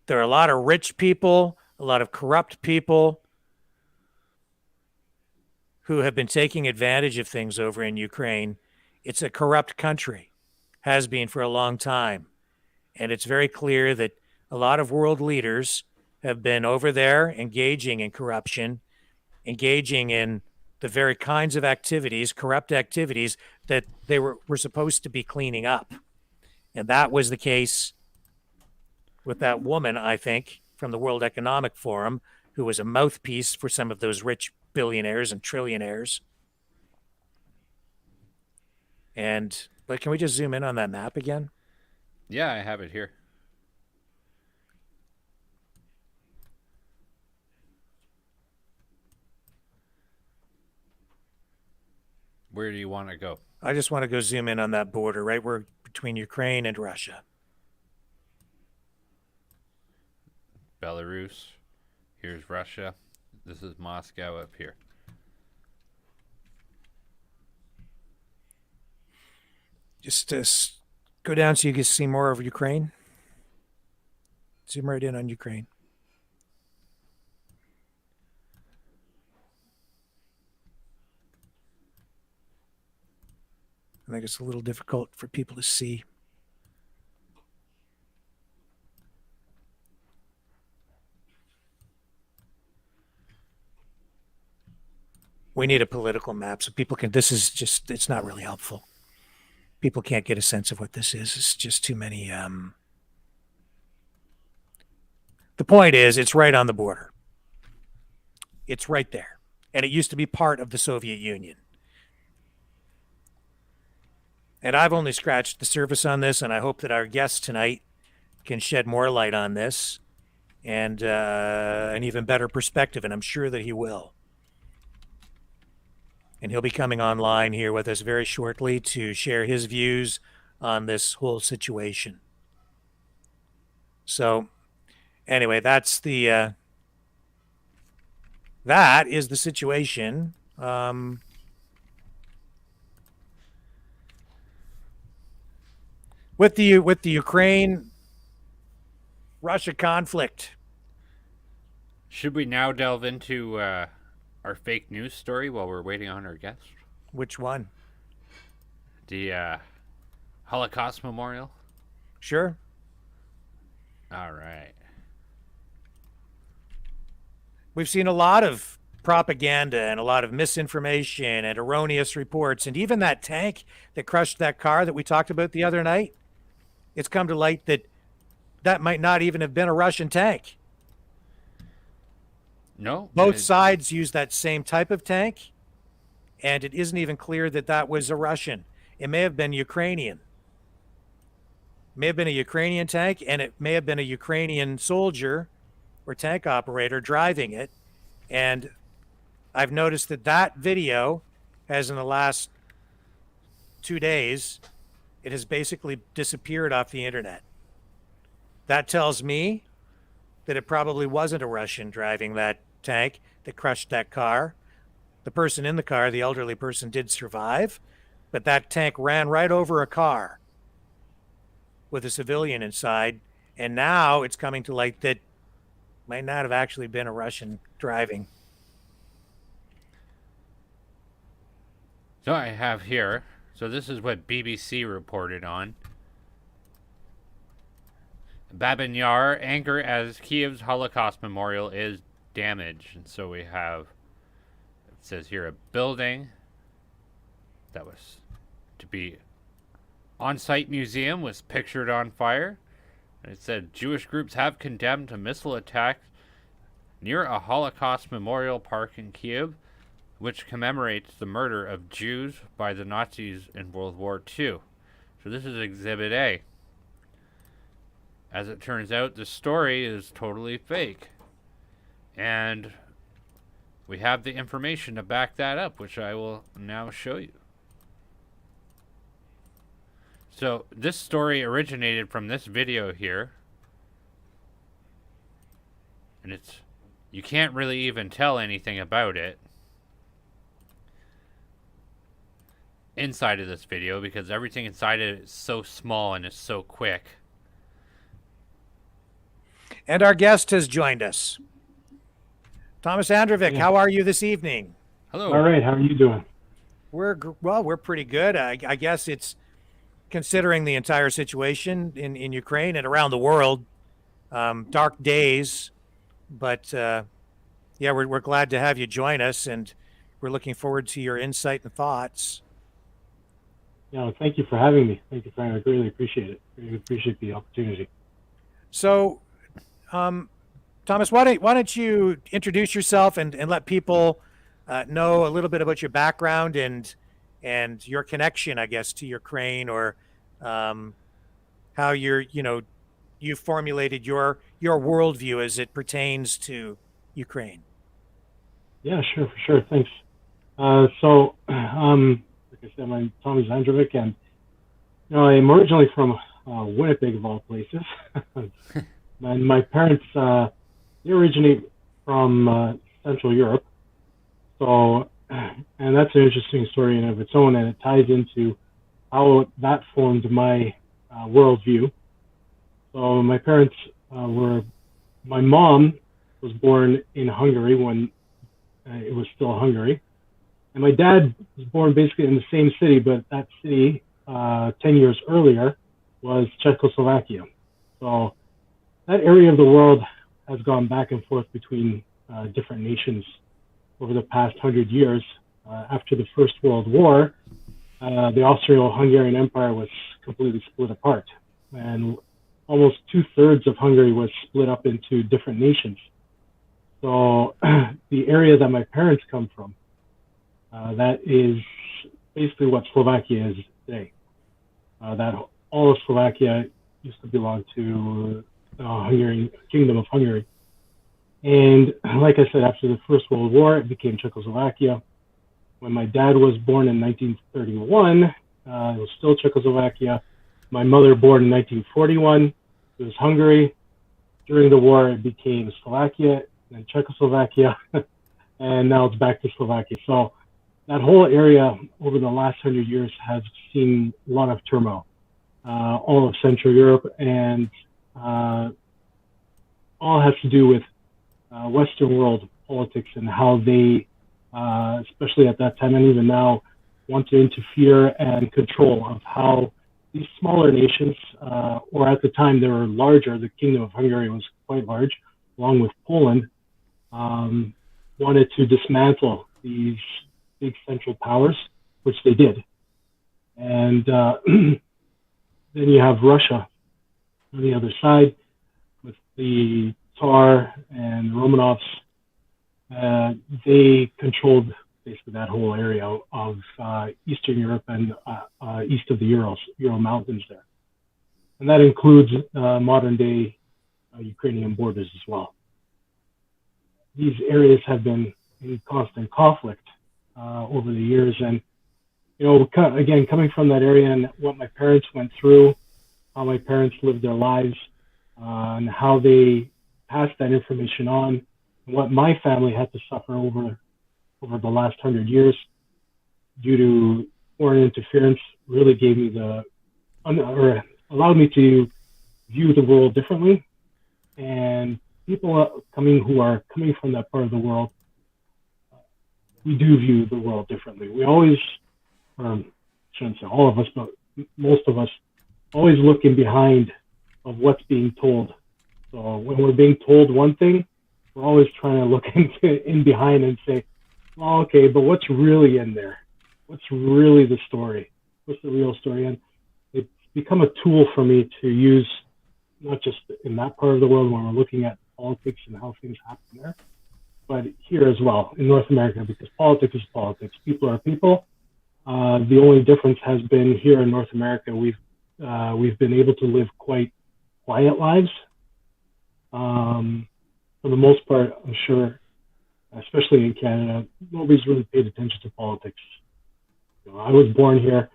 There are a lot of rich people, a lot of corrupt people who have been taking advantage of things over in Ukraine. It's a corrupt country, has been for a long time. And it's very clear that a lot of world leaders have been over there engaging in corruption, engaging in the very kinds of activities, corrupt activities, that they were supposed to be cleaning up. And that was the case with that woman, I think, from the World Economic Forum, who was a mouthpiece for some of those rich billionaires and trillionaires. And, but can we just zoom in on that map again? Yeah, I have it here. Where do you want to go? I just want to go zoom in on that border, right where between Ukraine and Russia. Belarus. Here's Russia. This is Moscow up here. Just go down so you can see more of Ukraine. Zoom right in on Ukraine. I think it's a little difficult for people to see. We need a political map so people can, this is just, it's not really helpful. People can't get a sense of what this is. It's just too many. The point is, it's right on the border. It's right there. And it used to be part of the Soviet Union. And I've only scratched the surface on this, and I hope that our guest tonight can shed more light on this and an even better perspective, and I'm sure that he will. And he'll be coming online here with us very shortly to share his views on this whole situation. So, anyway, that is the situation. With the Ukraine-Russia conflict. Should we now delve into our fake news story while we're waiting on our guest? Which one? The Holocaust Memorial? Sure. All right. We've seen a lot of propaganda and a lot of misinformation and erroneous reports, and even that tank that crushed that car that we talked about the other night. It's come to light that that might not even have been a Russian tank. No. Both sides use that same type of tank, and it isn't even clear that that was a Russian. It may have been Ukrainian. It may have been a Ukrainian tank, and it may have been a Ukrainian soldier or tank operator driving it. And I've noticed that that video has, in the last 2 days, it has basically disappeared off the internet. That tells me that it probably wasn't a Russian driving that tank that crushed that car. The person in the car, the elderly person, did survive, but that tank ran right over a car with a civilian inside. And now it's coming to light that might not have actually been a Russian driving. So I have here, so this is what BBC reported on. Babin Yar, anger as Kiev's Holocaust Memorial is damaged. And so we have, it says here, a building that was to be on-site museum was pictured on fire. And it said Jewish groups have condemned a missile attack near a Holocaust memorial park in Kiev, which commemorates the murder of Jews by the Nazis in World War II. So this is Exhibit A. As it turns out, the story is totally fake. And we have the information to back that up, which I will now show you. So this story originated from this video here. And it's, you can't really even tell anything about it inside of this video because everything inside it is so small and is so quick. And our guest has joined us. Thomas Androvic, how are you this evening? Hello. All right, how are you doing? We're pretty good. I guess it's, considering the entire situation in Ukraine and around the world, dark days. But yeah, we're glad to have you join us, and we're looking forward to your insight and thoughts. Yeah, thank you for having me. Thank you, Frank. I really appreciate it. Really appreciate the opportunity. So, Thomas, why don't you introduce yourself and let people know a little bit about your background and your connection, I guess, to Ukraine, or how you formulated your worldview as it pertains to Ukraine. Yeah, sure, for sure. Thanks. So, like I said, I'm Thomas Androvic, and I'm originally from Winnipeg, of all places. And my parents, they originate from Central Europe. So, and that's an interesting story in and of its own, and it ties into how that formed my worldview. So my parents my mom was born in Hungary when it was still Hungary. And my dad was born basically in the same city, but that city 10 years earlier was Czechoslovakia. So that area of the world has gone back and forth between different nations over the past 100 years. After the First World War, the Austro-Hungarian Empire was completely split apart, and almost 2/3 of Hungary was split up into different nations. So the area that my parents come from, that is basically what Slovakia is today. That all of Slovakia used to belong to the Hungarian Kingdom of Hungary. And like I said, after the First World War, it became Czechoslovakia. When my dad was born in 1931, it was still Czechoslovakia. My mother born in 1941, it was Hungary. During the war, it became Slovakia, then Czechoslovakia, and now it's back to Slovakia. So that whole area over the last 100 years has seen a lot of turmoil. All of Central Europe, and all has to do with Western world politics and how they, especially at that time and even now, want to interfere and control of how these smaller nations, or at the time they were larger, the Kingdom of Hungary was quite large, along with Poland, wanted to dismantle these big central powers, which they did. And then you have Russia on the other side with the Tsar and the Romanovs. They controlled basically that whole area of Eastern Europe and east of the Ural Mountains there. And that includes modern day Ukrainian borders as well. These areas have been in constant conflict over the years. And, again, coming from that area and what my parents went through, how my parents lived their lives, and how they passed that information on what my family had to suffer over the last 100 years due to foreign interference really gave me or allowed me to view the world differently. And people who are coming from that part of the world, we do view the world differently. We always, shouldn't say all of us, but most of us always look in behind of what's being told. So when we're being told one thing, we're always trying to look in behind and say, oh, okay, but what's really in there? What's really the story? What's the real story? And it's become a tool for me to use, not just in that part of the world when we're looking at politics and how things happen there, but here as well in North America, because politics is politics. People are people. The only difference has been here in North America, we've been able to live quite quiet lives. For the most part, I'm sure, especially in Canada, nobody's really paid attention to politics. I was born here,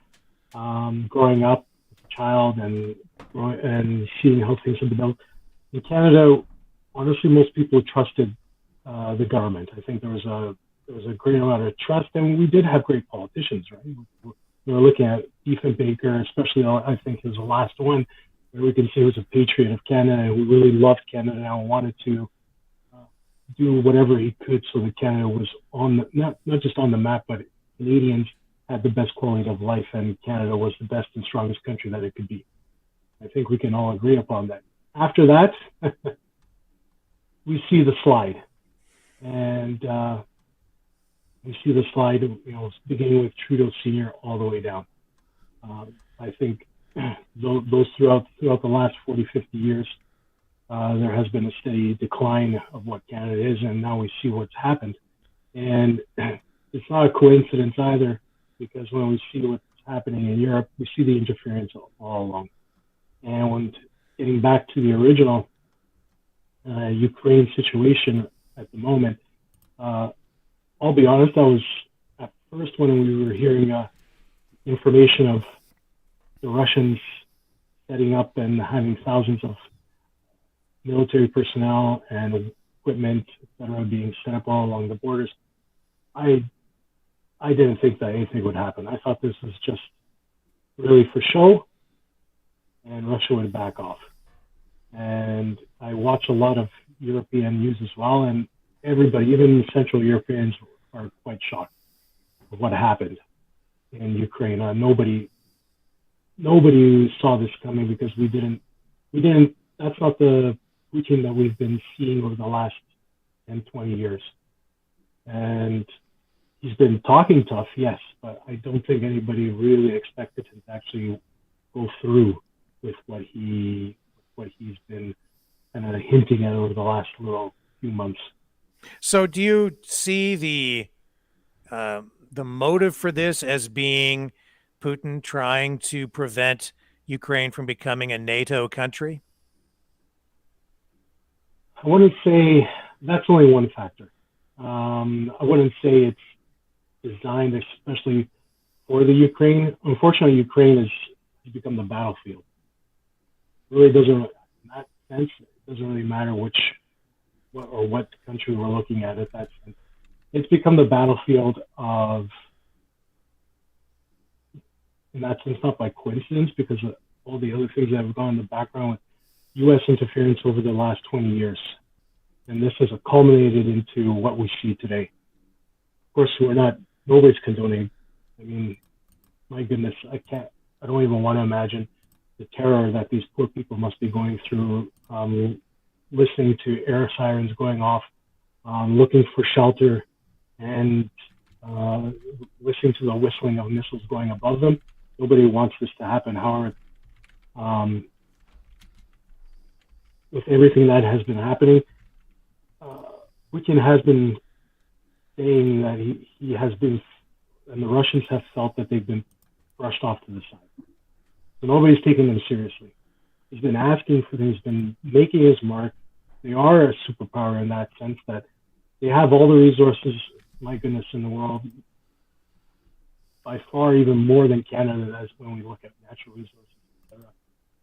growing up as a child and seeing how things have developed. In Canada, honestly, most people trusted the government. I think there was a great amount of trust, and we did have great politicians, right? We were looking at Ethan Baker, especially, I think, he was the last one, where we can say he was a patriot of Canada and who really loved Canada and wanted to do whatever he could so that Canada was not just on the map, but Canadians had the best quality of life, and Canada was the best and strongest country that it could be. I think we can all agree upon that. After that, we see the slide, and we see the slide, beginning with Trudeau Sr. all the way down. I think those throughout the last 40, 50 years, there has been a steady decline of what Canada is, and now we see what's happened. And it's not a coincidence either, because when we see what's happening in Europe, we see the interference all along. And when getting back to the original Ukraine situation at the moment, I'll be honest, I was at first when we were hearing information of the Russians setting up and having thousands of military personnel and equipment, etc., being set up all along the borders, I didn't think that anything would happen. I thought this was just really for show, and Russia would back off. And I watch a lot of European news as well, and everybody, even Central Europeans, are quite shocked of what happened in Ukraine. Nobody saw this coming, because we didn't. That's not the Putin that we've been seeing over the last 10, 20 years. And he's been talking tough, yes, but I don't think anybody really expected him to actually go through with what he's been kind of hinting at over the last few months. So do you see the motive for this as being Putin trying to prevent Ukraine from becoming a NATO country? I wouldn't say that's only one factor. I wouldn't say it's designed especially for the Ukraine. Unfortunately, Ukraine has become the battlefield. It really doesn't, in that sense, it doesn't really matter what country we're looking at that sense. It's become the battlefield of, in that sense, not by coincidence, because of all the other things that have gone in the background with U.S. interference over the last 20 years. And this has culminated into what we see today. Of course, nobody's condoning. I mean, my goodness, I don't even want to imagine the terror that these poor people must be going through, listening to air sirens going off, looking for shelter, and listening to the whistling of missiles going above them. Nobody wants this to happen. However, with everything that has been happening, Putin has been saying that he has been, and the Russians have felt that they've been brushed off to the side. So nobody's taking them seriously. He's been asking for them, he's been making his mark. They are a superpower in that sense, that they have all the resources, my goodness, in the world, by far even more than Canada does when we look at natural resources, etc.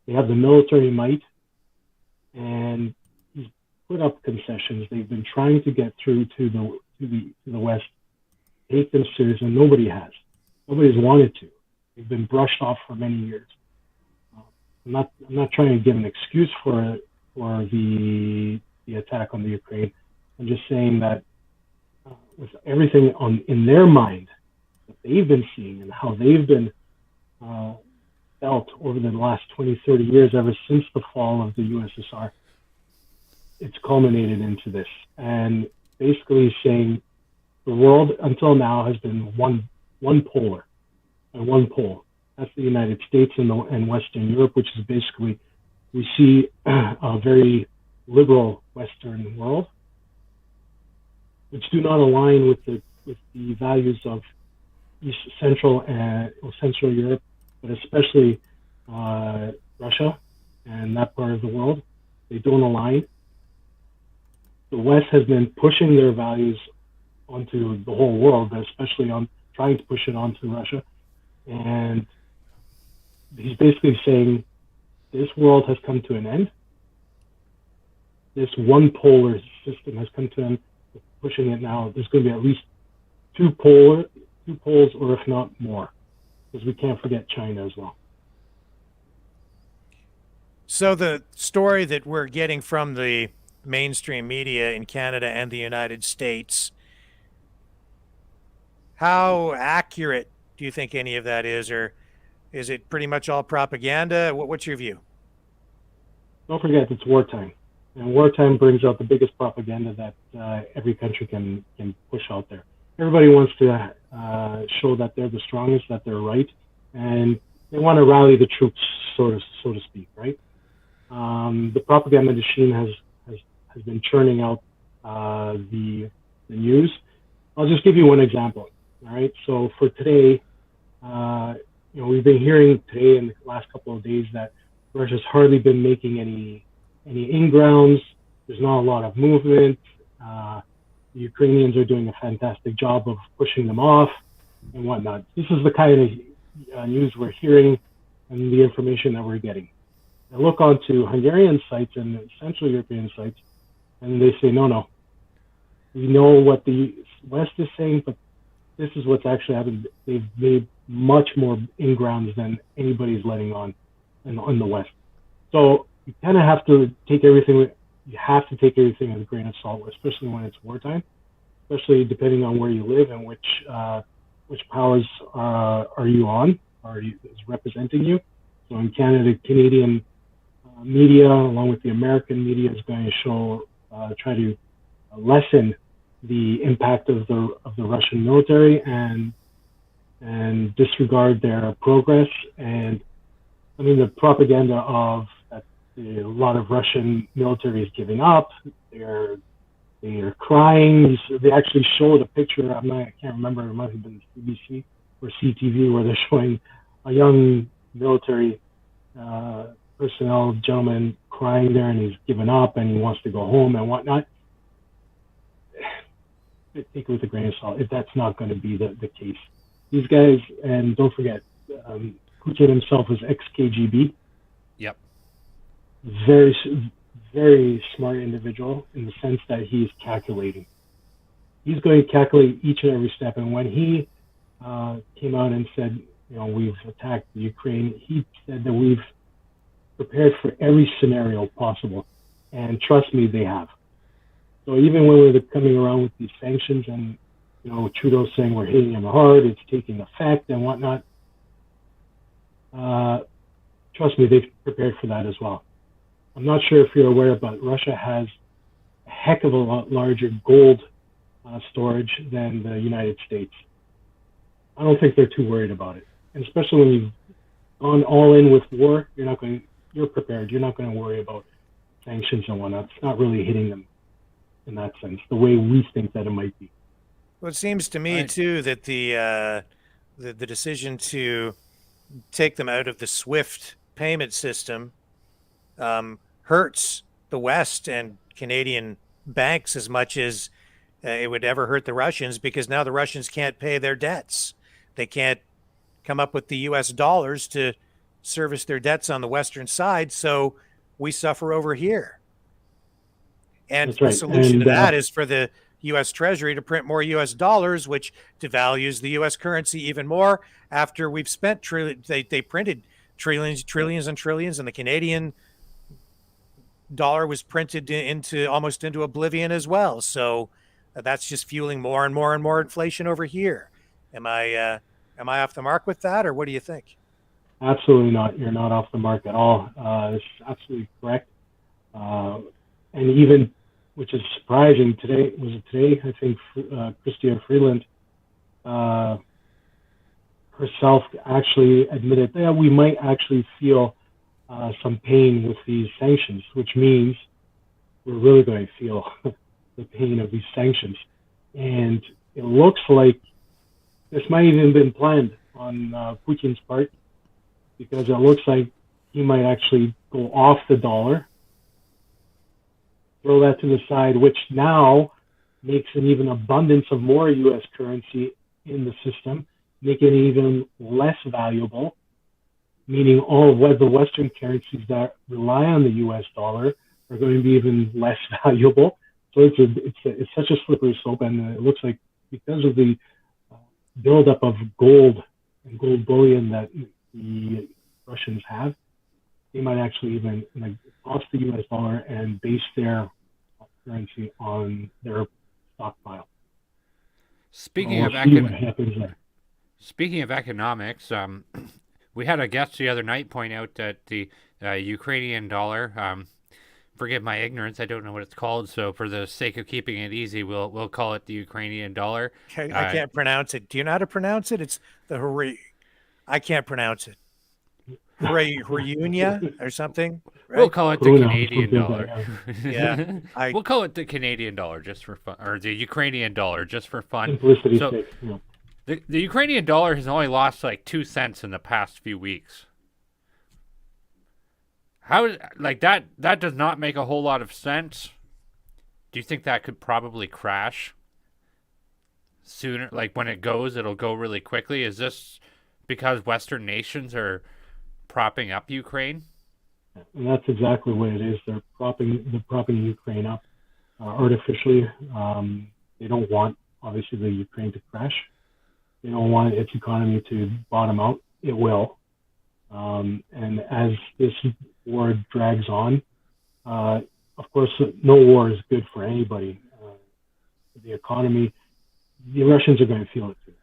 They have the military might, and put up concessions. They've been trying to get through to the West, take them serious, and nobody has. Nobody's wanted to. They've been brushed off for many years. I'm not trying to give an excuse for the attack on the Ukraine. I'm just saying that with everything in their mind that they've been seeing and how they've been felt over the last 20, 30 years, ever since the fall of the USSR, it's culminated into this. And basically saying the world until now has been one polar and one pole. That's the United States and Western Europe, which is basically, we see a very liberal Western world, which do not align with the values of Central Europe, but especially Russia and that part of the world. They don't align. The West has been pushing their values onto the whole world, but especially on trying to push it onto Russia. And he's basically saying this world has come to an end. This one polar system has come to an end. Pushing it now, there's going to be at least two poles, or if not more, because we can't forget China as well. So the story that we're getting from the mainstream media in Canada and the United States, how accurate do you think any of that is, or is it pretty much all propaganda? What's your view? Don't forget, it's wartime. And wartime brings out the biggest propaganda that every country can push out there. Everybody wants to show that they're the strongest, that they're right, and they want to rally the troops, so to speak, right? The propaganda machine has been churning out the news. I'll just give you one example. All right. So for today, we've been hearing today in the last couple of days that Russia's hardly been making any in-grounds. There's not a lot of movement. The Ukrainians are doing a fantastic job of pushing them off and whatnot. This is the kind of news we're hearing and the information that we're getting. I look onto Hungarian sites and Central European sites, and they say, no. We know what the West is saying, but this is what's actually happened. They've made much more in-grounds than anybody's letting on in the West. So you kind of have to take everything with a grain of salt, especially when it's wartime, especially depending on where you live and which powers are you on, is representing you. So in Canada, Canadian media, along with the American media, is going to try to lessen the impact of the Russian military and disregard their progress. And I mean, the propaganda of that a lot of Russian military is giving up. They're crying. They actually showed a picture. I can't remember. It might have been CBC or CTV, where they're showing a young military personnel gentleman crying there, and he's given up and he wants to go home and whatnot. Take it with a grain of salt. If that's not going to be the case, these guys, and don't forget, Putin himself is ex-KGB. Yep. Very, very smart individual in the sense that he's calculating. He's going to calculate each and every step. And when he came out and said, we've attacked the Ukraine, he said that we've prepared for every scenario possible. And trust me, they have. So even when we're coming around with these sanctions and, Trudeau saying we're hitting them hard, it's taking effect and whatnot, trust me, they've prepared for that as well. I'm not sure if you're aware, but Russia has a heck of a lot larger gold storage than the United States. I don't think they're too worried about it. And especially when you've gone all in with war, you're prepared. You're not going to worry about sanctions and whatnot. It's not really hitting them in that sense, the way we think that it might be. Well, it seems to me, too, that the decision to take them out of the SWIFT payment system hurts the West and Canadian banks as much as it would ever hurt the Russians, because now the Russians can't pay their debts. They can't come up with the U.S. dollars to service their debts on the Western side, so we suffer over here. And That's right. the solution to And, that is for the U.S. Treasury to print more U.S. dollars, which devalues the U.S. currency even more. After we've spent they printed trillions and trillions, and the Canadian dollar was printed into almost into oblivion as well. So that's just fueling more and more and more inflation over here. Am I off the mark with that, or what do you think? Absolutely not. You're not off the mark at all. It's absolutely correct. And even, which is surprising, today, I think Chrystia Freeland herself actually admitted that we might actually feel some pain with these sanctions, which means we're really going to feel the pain of these sanctions. And it looks like this might even been planned on Putin's part, because it looks like he might actually go off the dollar, throw that to the side, which now makes an even abundance of more U.S. currency in the system, make it even less valuable, meaning all of the Western currencies that rely on the U.S. dollar are going to be even less valuable. So it's such a slippery slope, and it looks like because of the buildup of gold and gold bullion that the Russians have, they might actually even off the U.S. dollar and base their currency on their stockpile. Speaking we'll of see what happens there. Speaking of economics, we had a guest the other night point out that the Ukrainian dollar. Forgive my ignorance, I don't know what it's called. So, for the sake of keeping it easy, we'll call it the Ukrainian dollar. I can't pronounce it. Do you know how to pronounce it? It's the I can't pronounce it. Hryunia or something. Right? We'll call it the Canadian dollar. Yeah, we'll call it the Canadian dollar just for fun, or the Ukrainian dollar just for fun. Simplicity's So, sake, you know. the Ukrainian dollar has only lost like 2 cents in the past few weeks. How that does not make a whole lot of sense. Do you think that could probably crash sooner? Like when it goes, it'll go really quickly. Is this because Western nations are propping up Ukraine? And that's exactly what it is. They're propping Ukraine up artificially. They don't want, obviously, the Ukraine to crash. They don't want its economy to bottom out. It will. And as this war drags on, of course, no war is good for anybody. The economy, the Russians are going to feel it too.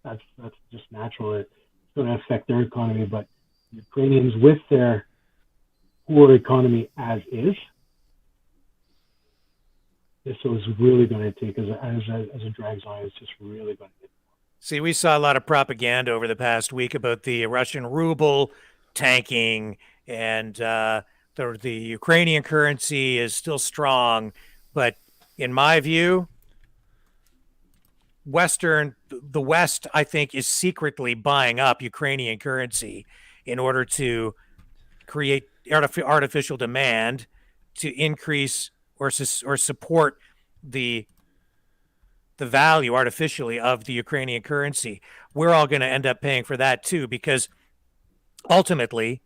That's just natural. It's going to affect their economy, but Ukrainians, with their poor economy as is, this is really going to take, as it drags on, it's just really going to. See, we saw a lot of propaganda over the past week about the Russian ruble tanking, and the Ukrainian currency is still strong. But in my view, the West, I think, is secretly buying up Ukrainian currency in order to create artificial demand to increase or support the value artificially of the Ukrainian currency. We're all going to end up paying for that too, because ultimately,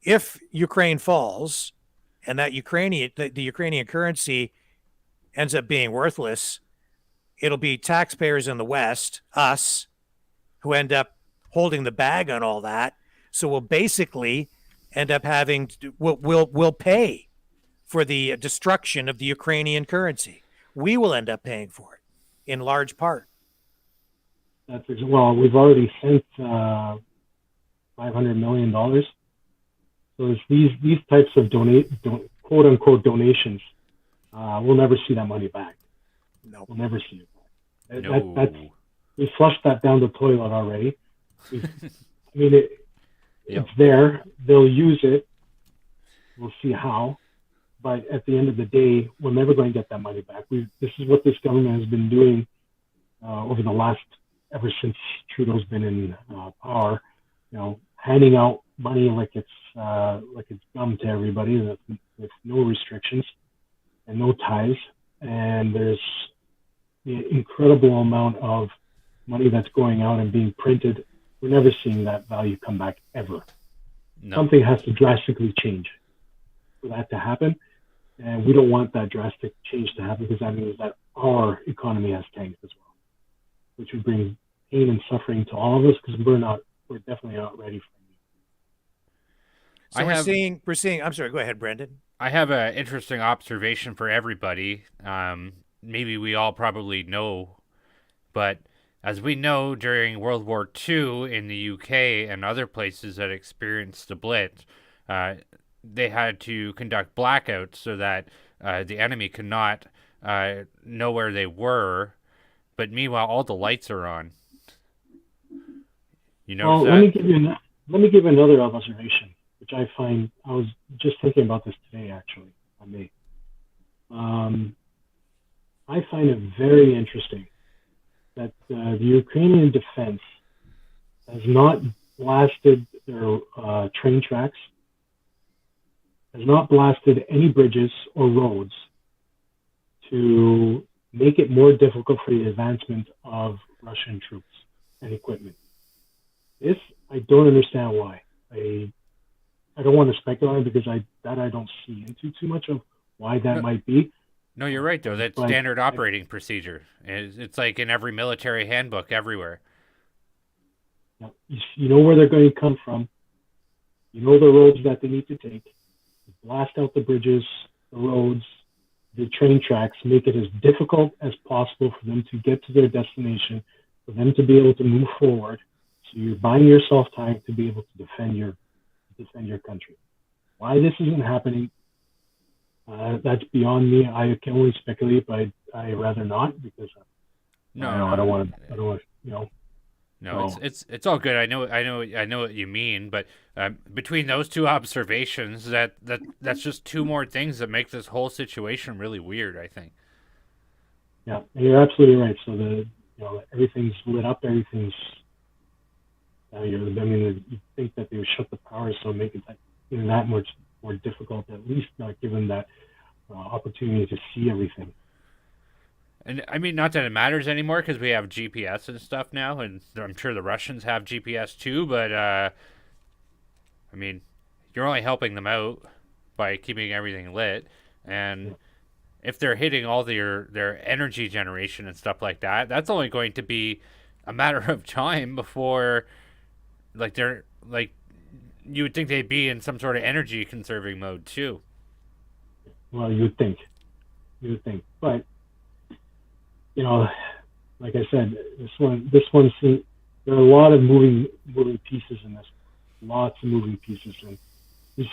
if Ukraine falls and that the Ukrainian currency ends up being worthless, it'll be taxpayers in the West, us, who end up holding the bag on all that. So we'll basically end up having we'll pay for the destruction of the Ukrainian currency. We will end up paying for it in large part. Well, we've already sent $500 million. So it's these types of quote unquote donations. We'll never see that money back. No, we'll never see it back. No. We flushed that down the toilet already. It's there. They'll use it. We'll see how. But at the end of the day, we're never going to get that money back. This is what this government has been doing ever since Trudeau's been in power. Handing out money like it's gum to everybody with no restrictions and no ties. And there's the incredible amount of money that's going out and being printed. We're never seeing that value come back ever. No. Something has to drastically change for that to happen. And we don't want that drastic change to happen because that means that our economy has tanked as well, which would bring pain and suffering to all of us because we're definitely not ready for it. So we're seeing. I'm sorry. Go ahead, Brendan. I have an interesting observation for everybody. Maybe we all probably know, but as we know, during World War II in the UK and other places that experienced the Blitz, they had to conduct blackouts so that the enemy could not know where they were. But meanwhile, all the lights are on. You know that? Let me give you another observation, which I find, I was just thinking about this today, actually, on me. I find it very interesting that the Ukrainian defense has not blasted their train tracks, has not blasted any bridges or roads to make it more difficult for the advancement of Russian troops and equipment. This, I don't understand why. I don't want to speculate because I don't see into too much of why that might be. No, you're right, though. That's standard operating procedure. It's like in every military handbook everywhere. You know where they're going to come from. You know the roads that they need to take. Blast out the bridges, the roads, the train tracks, make it as difficult as possible for them to get to their destination, for them to be able to move forward. So you're buying yourself time to be able to defend your country. Why this isn't happening, that's beyond me. I can only speculate, but I rather not because I don't want to. No, it's all good. I know what you mean, but between those two observations, that's just two more things that make this whole situation really weird, I think. Yeah, you're absolutely right. So everything's lit up, everything's. You think that they would shut the power, so make it that much more difficult. At least not given that opportunity to see everything. And I mean, not that it matters anymore because we have GPS and stuff now, and I'm sure the Russians have GPS too. But I mean, you're only helping them out by keeping everything lit, and if they're hitting all their energy generation and stuff like that, that's only going to be a matter of time before, you would think they'd be in some sort of energy conserving mode too. Well, you would think, but like I said, this one, there are a lot of moving pieces in this. Lots of moving pieces, and you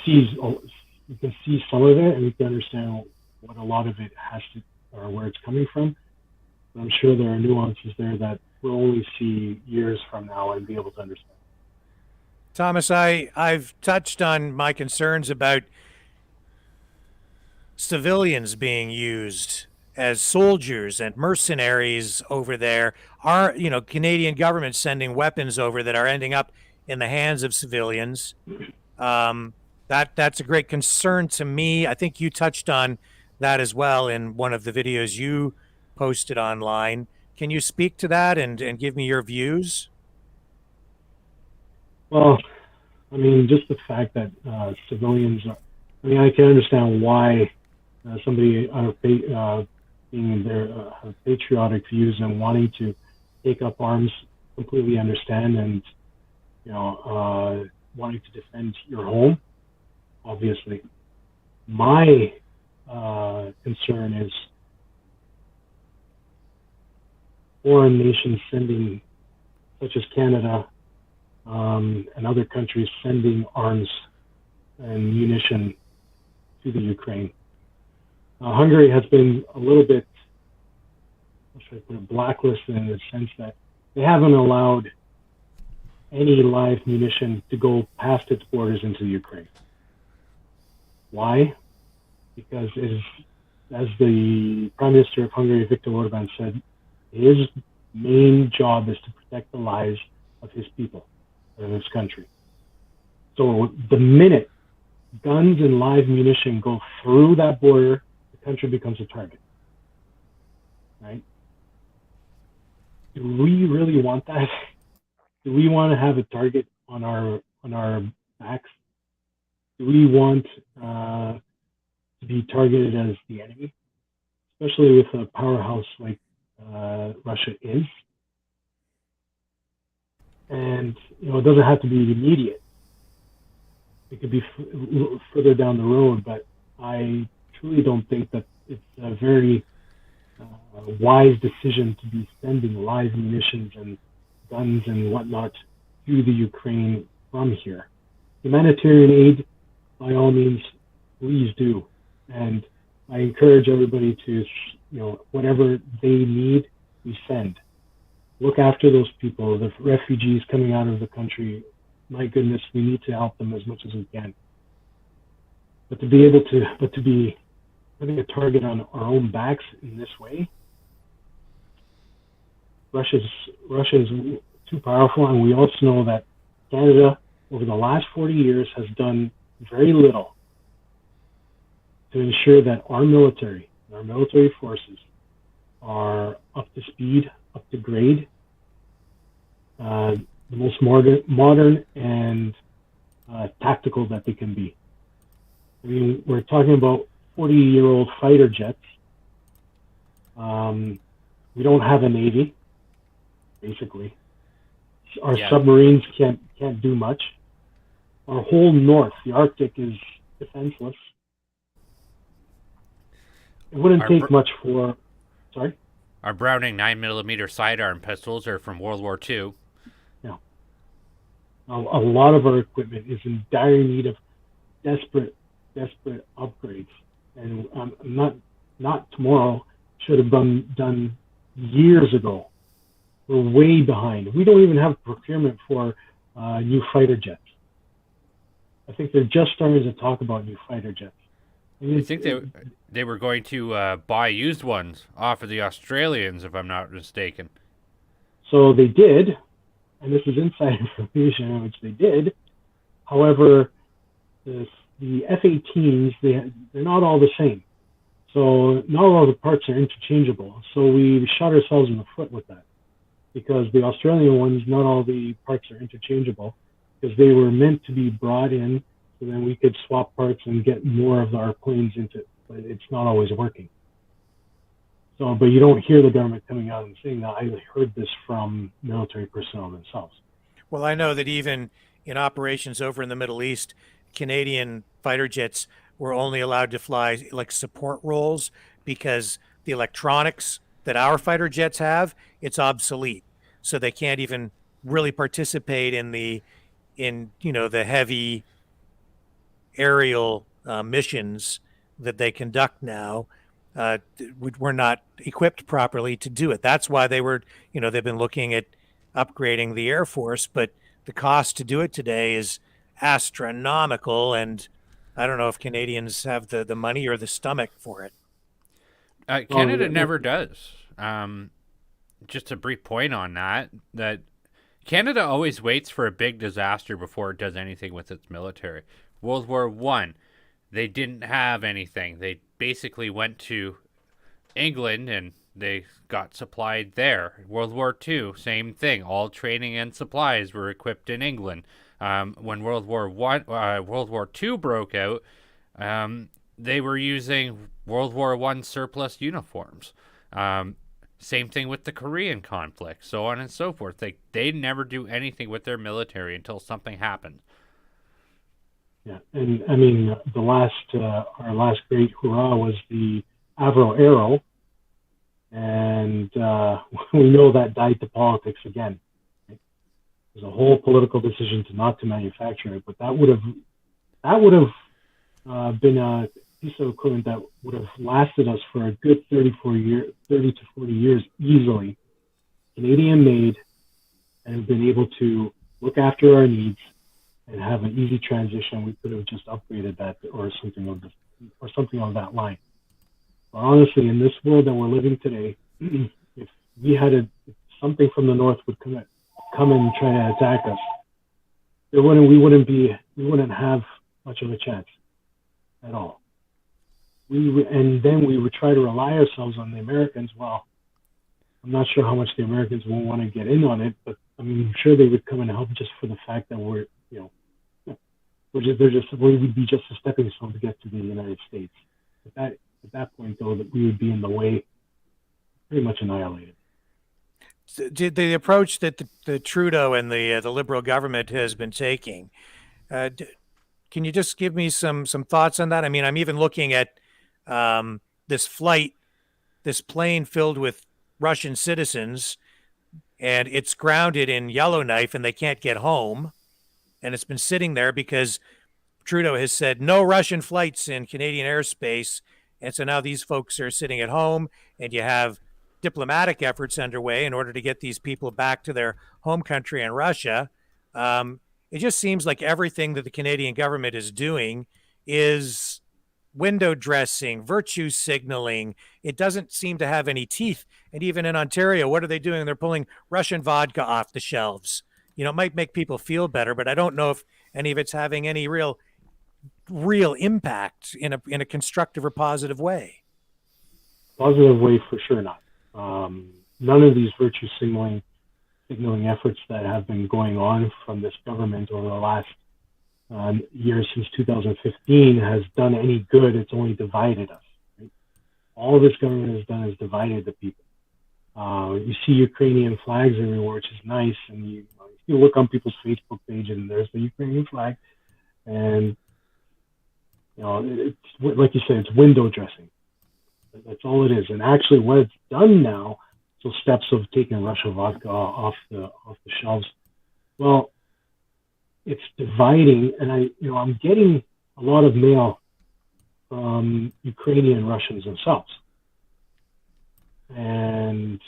can see some of it, and you can understand what a lot of it has to, or where it's coming from. But I'm sure there are nuances there that we'll only see years from now and be able to understand. Thomas, I've touched on my concerns about civilians being used as soldiers and mercenaries over there. Our, Canadian government sending weapons over that are ending up in the hands of civilians. That's a great concern to me. I think you touched on that as well in one of the videos you posted online. Can you speak to that and give me your views? Well, I mean, just the fact that civilians I can understand why somebody being their patriotic views and wanting to take up arms, completely understand, and wanting to defend your home. Obviously, my concern is foreign nations sending, such as Canada and other countries, sending arms and munition to the Ukraine. Hungary has been a little bit, blacklisted in the sense that they haven't allowed any live munition to go past its borders into Ukraine. Why? Because it is, as the Prime Minister of Hungary, Viktor Orbán, said, his main job is to protect the lives of his people, of his country. So the minute guns and live munition go through that border, the country becomes a target, right? Do we really want that? Do we want to have a target on our backs? Do we want to to be targeted as the enemy, especially with a powerhouse like Russia is. And it doesn't have to be immediate. It could be further down the road, but I truly don't think that it's a very wise decision to be sending live munitions and guns and whatnot to the Ukraine from here. Humanitarian aid, by all means, please do. And I encourage everybody to, whatever they need, we send. Look after those people, the refugees coming out of the country. My goodness, we need to help them as much as we can. But to be putting a target on our own backs in this way, Russia is too powerful, and we also know that Canada, over the last 40 years, has done very little to ensure that our military forces are up to speed, up to grade, the most modern and tactical that they can be. I mean, we're talking about 40-year-old fighter jets. We don't have a navy, basically. Our submarines can't do much. Our whole north, the Arctic, is defenseless. It wouldn't take much for... Sorry? Our Browning 9mm sidearm pistols are from World War II. Yeah. A lot of our equipment is in dire need of desperate upgrades. And not tomorrow, should have been done years ago. We're way behind. We don't even have procurement for new fighter jets. I think they're just starting to talk about new fighter jets. I think they were going to buy used ones off of the Australians, if I'm not mistaken. So they did, and this is inside information, which they did. However, the F-18s, they're not all the same. So not all the parts are interchangeable. So we shot ourselves in the foot with that, because the Australian ones, not all the parts are interchangeable, because they were meant to be brought in so then we could swap parts and get more of our planes into it, but it's not always working. So, but you don't hear the government coming out and saying that. I heard this from military personnel themselves. Well, I know that even in operations over in the Middle East, Canadian fighter jets were only allowed to fly like support roles because the electronics that our fighter jets have, it's obsolete. So they can't even really participate in the heavy aerial missions that they conduct now. We're not equipped properly to do it. That's why they've been looking at upgrading the Air Force, but the cost to do it today is astronomical, and I don't know if Canadians have the money or the stomach for it. Canada never does. Just a brief point on that Canada always waits for a big disaster before it does anything with its military. World War I, they didn't have anything. They basically went to England and they got supplied there. World War II, same thing. All training and supplies were equipped in England. When World War II broke out, they were using World War I surplus uniforms. Same thing with the Korean conflict, so on and so forth. They never do anything with their military until something happens. Yeah, and I mean, our last great hurrah was the Avro Arrow, and we know that died to politics again. Right? There's a whole political decision not to manufacture it, but that would have been a piece of equipment that would have lasted us for a good 30 to 40 years easily, Canadian made, and have been able to look after our needs and have an easy transition. We could have just upgraded that or something on that line. But honestly, in this world that we're living today, if if something from the north would come and try to attack us, we wouldn't have much of a chance at all. And then we would try to rely ourselves on the Americans. Well, I'm not sure how much the Americans will want to get in on it, but I mean, I'm sure they would come and help just for the fact that we would be just a stepping stone to get to the United States. At that point, though, that we would be in the way, pretty much annihilated. Did the approach that the Trudeau and the Liberal government has been taking, can you just give me some thoughts on that? I mean, I'm even looking at this plane filled with Russian citizens, and it's grounded in Yellowknife, and they can't get home, and it's been sitting there because Trudeau has said no Russian flights in Canadian airspace, and so now these folks are sitting at home, and you have diplomatic efforts underway in order to get these people back to their home country in Russia. It just seems like everything that the Canadian government is doing is window dressing, virtue signaling. It doesn't seem to have any teeth. And even in Ontario, what are they doing? They're pulling Russian vodka off the shelves. You know, it might make people feel better, but I don't know if any of it's having any real impact in a constructive or positive way. Positive way, for sure not. None of these virtue signaling efforts that have been going on from this government over the last year since 2015 has done any good. It's only divided us. Right? All this government has done is divided the people. You see Ukrainian flags everywhere, which is nice, and you look on people's Facebook page and there's the Ukrainian flag, and it's like you said, it's window dressing. That's all it is. And actually, what it's done now, so steps of taking Russia vodka off the shelves. Well, it's dividing, and I'm getting a lot of mail from Ukrainian Russians themselves, and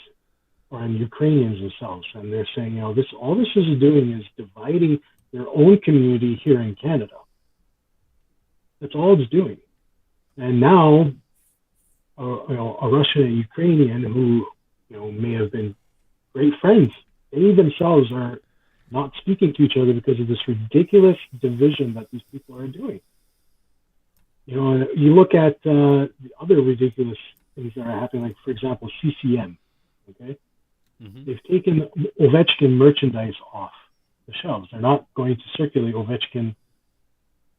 Ukrainians themselves, and they're saying, all this is doing is dividing their own community here in Canada. That's all it's doing. And now, a Russian and Ukrainian who may have been great friends, they themselves are not speaking to each other because of this ridiculous division that these people are doing. You look at the other ridiculous things that are happening, like, for example, CCM. Okay, They've taken Ovechkin merchandise off the shelves. They're not going to circulate Ovechkin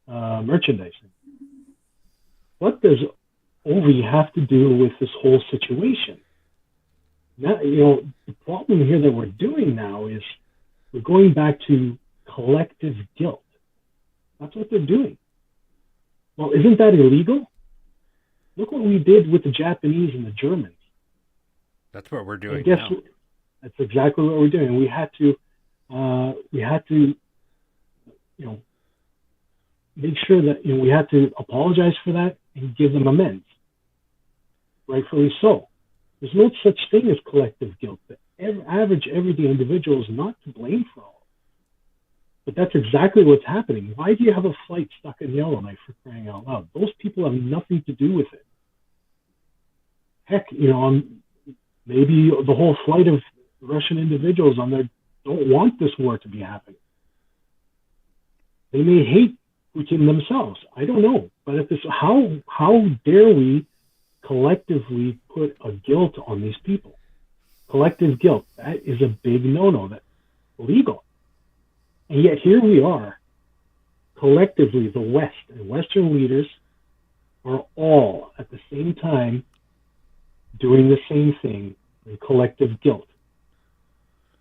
merchandise. What does Ovi have to do with this whole situation? Now, the problem here that we're doing now is we're going back to collective guilt. That's what they're doing. Well, isn't that illegal? Look what we did with the Japanese and the Germans. That's what we're doing now. That's exactly what we're doing. We had to, make sure that we had to apologize for that and give them amends. Rightfully so. There's no such thing as collective guilt. The average, everyday individual is not to blame for all. But that's exactly what's happening. Why do you have a flight stuck in Yellowknife, for crying out loud? Those people have nothing to do with it. Heck, maybe the whole flight of Russian individuals on there don't want this war to be happening. They may hate Putin themselves. I don't know. But if this, how dare we collectively put a guilt on these people? Collective guilt, that is a big no-no. That's illegal. And yet here we are, collectively, the West and Western leaders are all at the same time doing the same thing in collective guilt.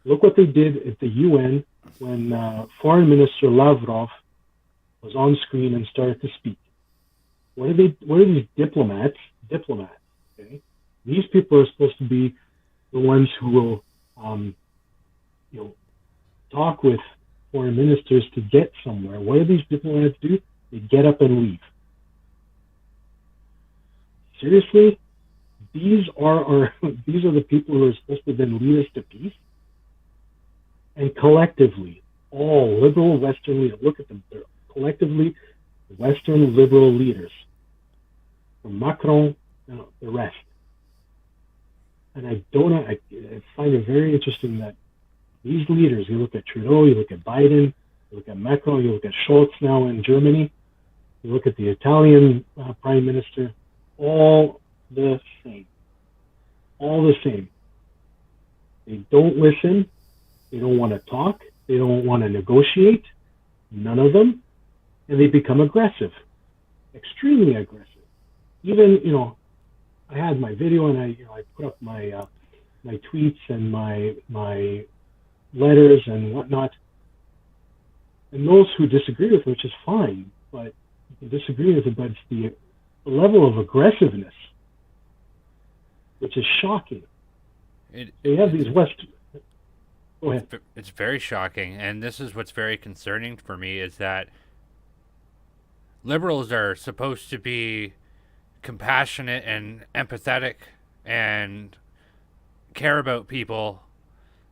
Look what they did at the UN when Foreign Minister Lavrov was on screen and started to speak. What are these diplomats? Okay? These people are supposed to be the ones who will, talk with foreign ministers to get somewhere. What do these diplomats do? They get up and leave. Seriously? These are the people who are supposed to then lead us to peace? And collectively, all liberal Western leaders, look at them, they're collectively Western liberal leaders, from Macron, the rest. And I find it very interesting that these leaders, you look at Trudeau, you look at Biden, you look at Macron, you look at Scholz now in Germany, you look at the Italian Prime Minister, all the same. All the same. They don't listen. They don't want to talk. They don't want to negotiate. None of them. And they become aggressive. Extremely aggressive. even, I had my video and I put up my my tweets and my letters and whatnot. And those who disagree with it, which is fine, but you can disagree with it, but it's the level of aggressiveness, which is shocking. They have these Go ahead. It's very shocking, and this is what's very concerning for me, is that liberals are supposed to be compassionate and empathetic and care about people,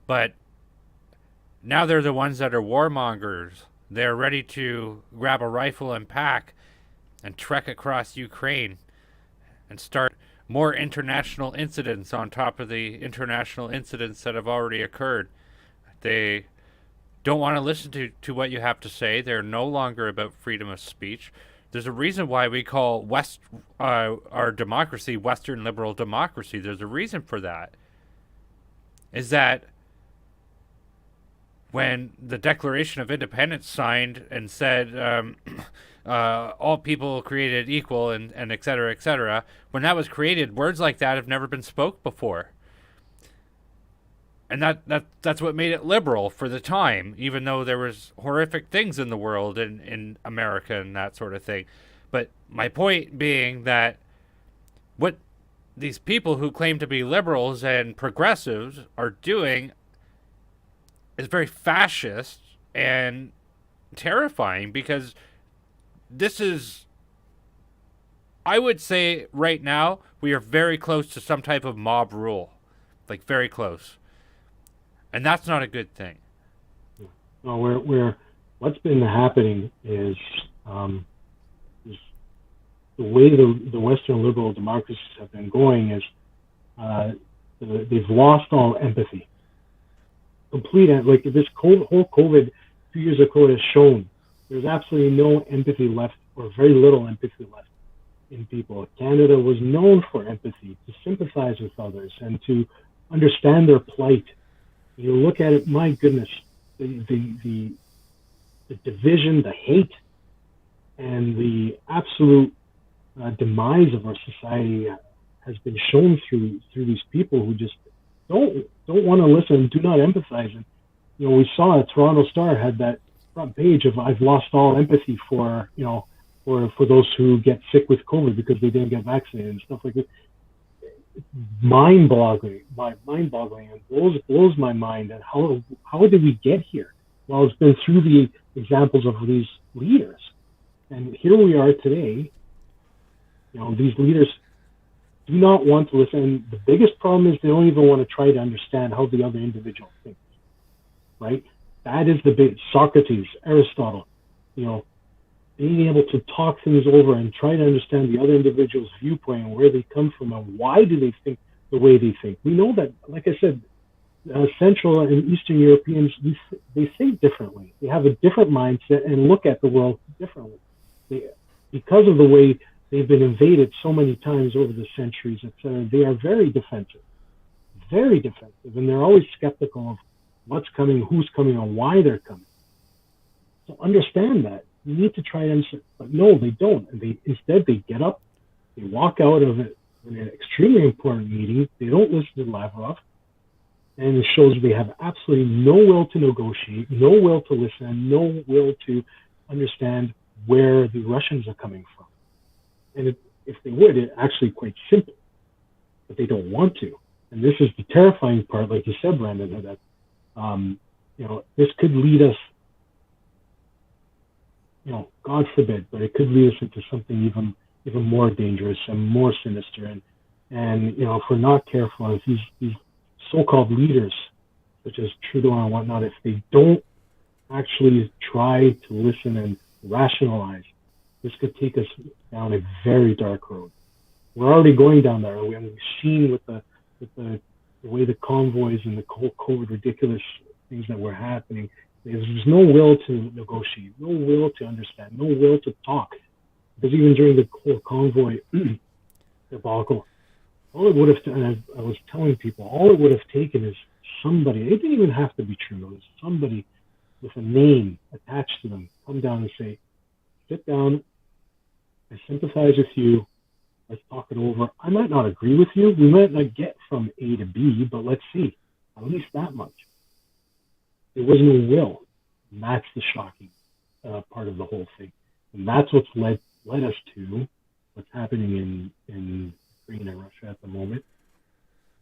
but now they're the ones that are warmongers. They're ready to grab a rifle and pack and trek across Ukraine and start more international incidents on top of the international incidents that have already occurred. They don't want to listen to what you have to say. They're no longer about freedom of speech. There's a reason why we call our democracy Western liberal democracy. There's a reason for that. Is that when the Declaration of Independence signed and said all people created equal and et cetera, when that was created, words like that have never been spoke before. And that's what made it liberal for the time, even though there was horrific things in the world in America and that sort of thing. But my point being that what these people who claim to be liberals and progressives are doing is very fascist and terrifying, because this is, I would say right now, we are very close to some type of mob rule. Like, very close. And that's not a good thing. No, we're what's been happening is the way the Western liberal democracies have been going is they've lost all empathy. Like this whole COVID 2 years ago has shown, there's absolutely no empathy left, or very little empathy left in people. Canada was known for empathy, to sympathize with others and to understand their plight. You look at it, my goodness, the division, the hate, and the absolute demise of our society has been shown through these people who just don't want to listen, do not empathize. And we saw it. Toronto Star had that front page of "I've lost all empathy for those who get sick with COVID because they didn't get vaccinated" and stuff like that. Mind-boggling, and blows my mind. And how did we get here? Well, it's been through the examples of these leaders, and here we are today. These leaders do not want to listen. And the biggest problem is they don't even want to try to understand how the other individual thinks. Right? That is the big Socrates, Aristotle. Being able to talk things over and try to understand the other individual's viewpoint and where they come from and why do they think the way they think. We know that, like I said, Central and Eastern Europeans, they think differently. They have a different mindset and look at the world differently. Because of the way they've been invaded so many times over the centuries, etc., they are very defensive, and they're always skeptical of what's coming, who's coming, and why they're coming. So understand that. You need to try and answer, but no, they don't. And instead they get up, they walk out of it in an extremely important meeting. They don't listen to Lavrov, and it shows they have absolutely no will to negotiate, no will to listen, no will to understand where the Russians are coming from. And if they would, it's actually quite simple, but they don't want to. And this is the terrifying part, like you said, Brandon, that this could lead us. God forbid, but it could lead us into something even more dangerous and more sinister. And if we're not careful, if these so-called leaders, such as Trudeau and whatnot, if they don't actually try to listen and rationalize, this could take us down a very dark road. We're already going down that road, and we've seen with the way the convoys and the whole COVID ridiculous things that were happening. There's no will to negotiate, no will to understand, no will to talk. Because even during the whole convoy debacle, all it would have done, I was telling people, all it would have taken is somebody, it didn't even have to be true, it was somebody with a name attached to them, come down and say, sit down, I sympathize with you, Let's talk it over. I might not agree with you. We might not get from A to B, but let's see. At least that much. There was no will. And that's the shocking part of the whole thing. And that's what's led us to what's happening in Ukraine and Russia at the moment.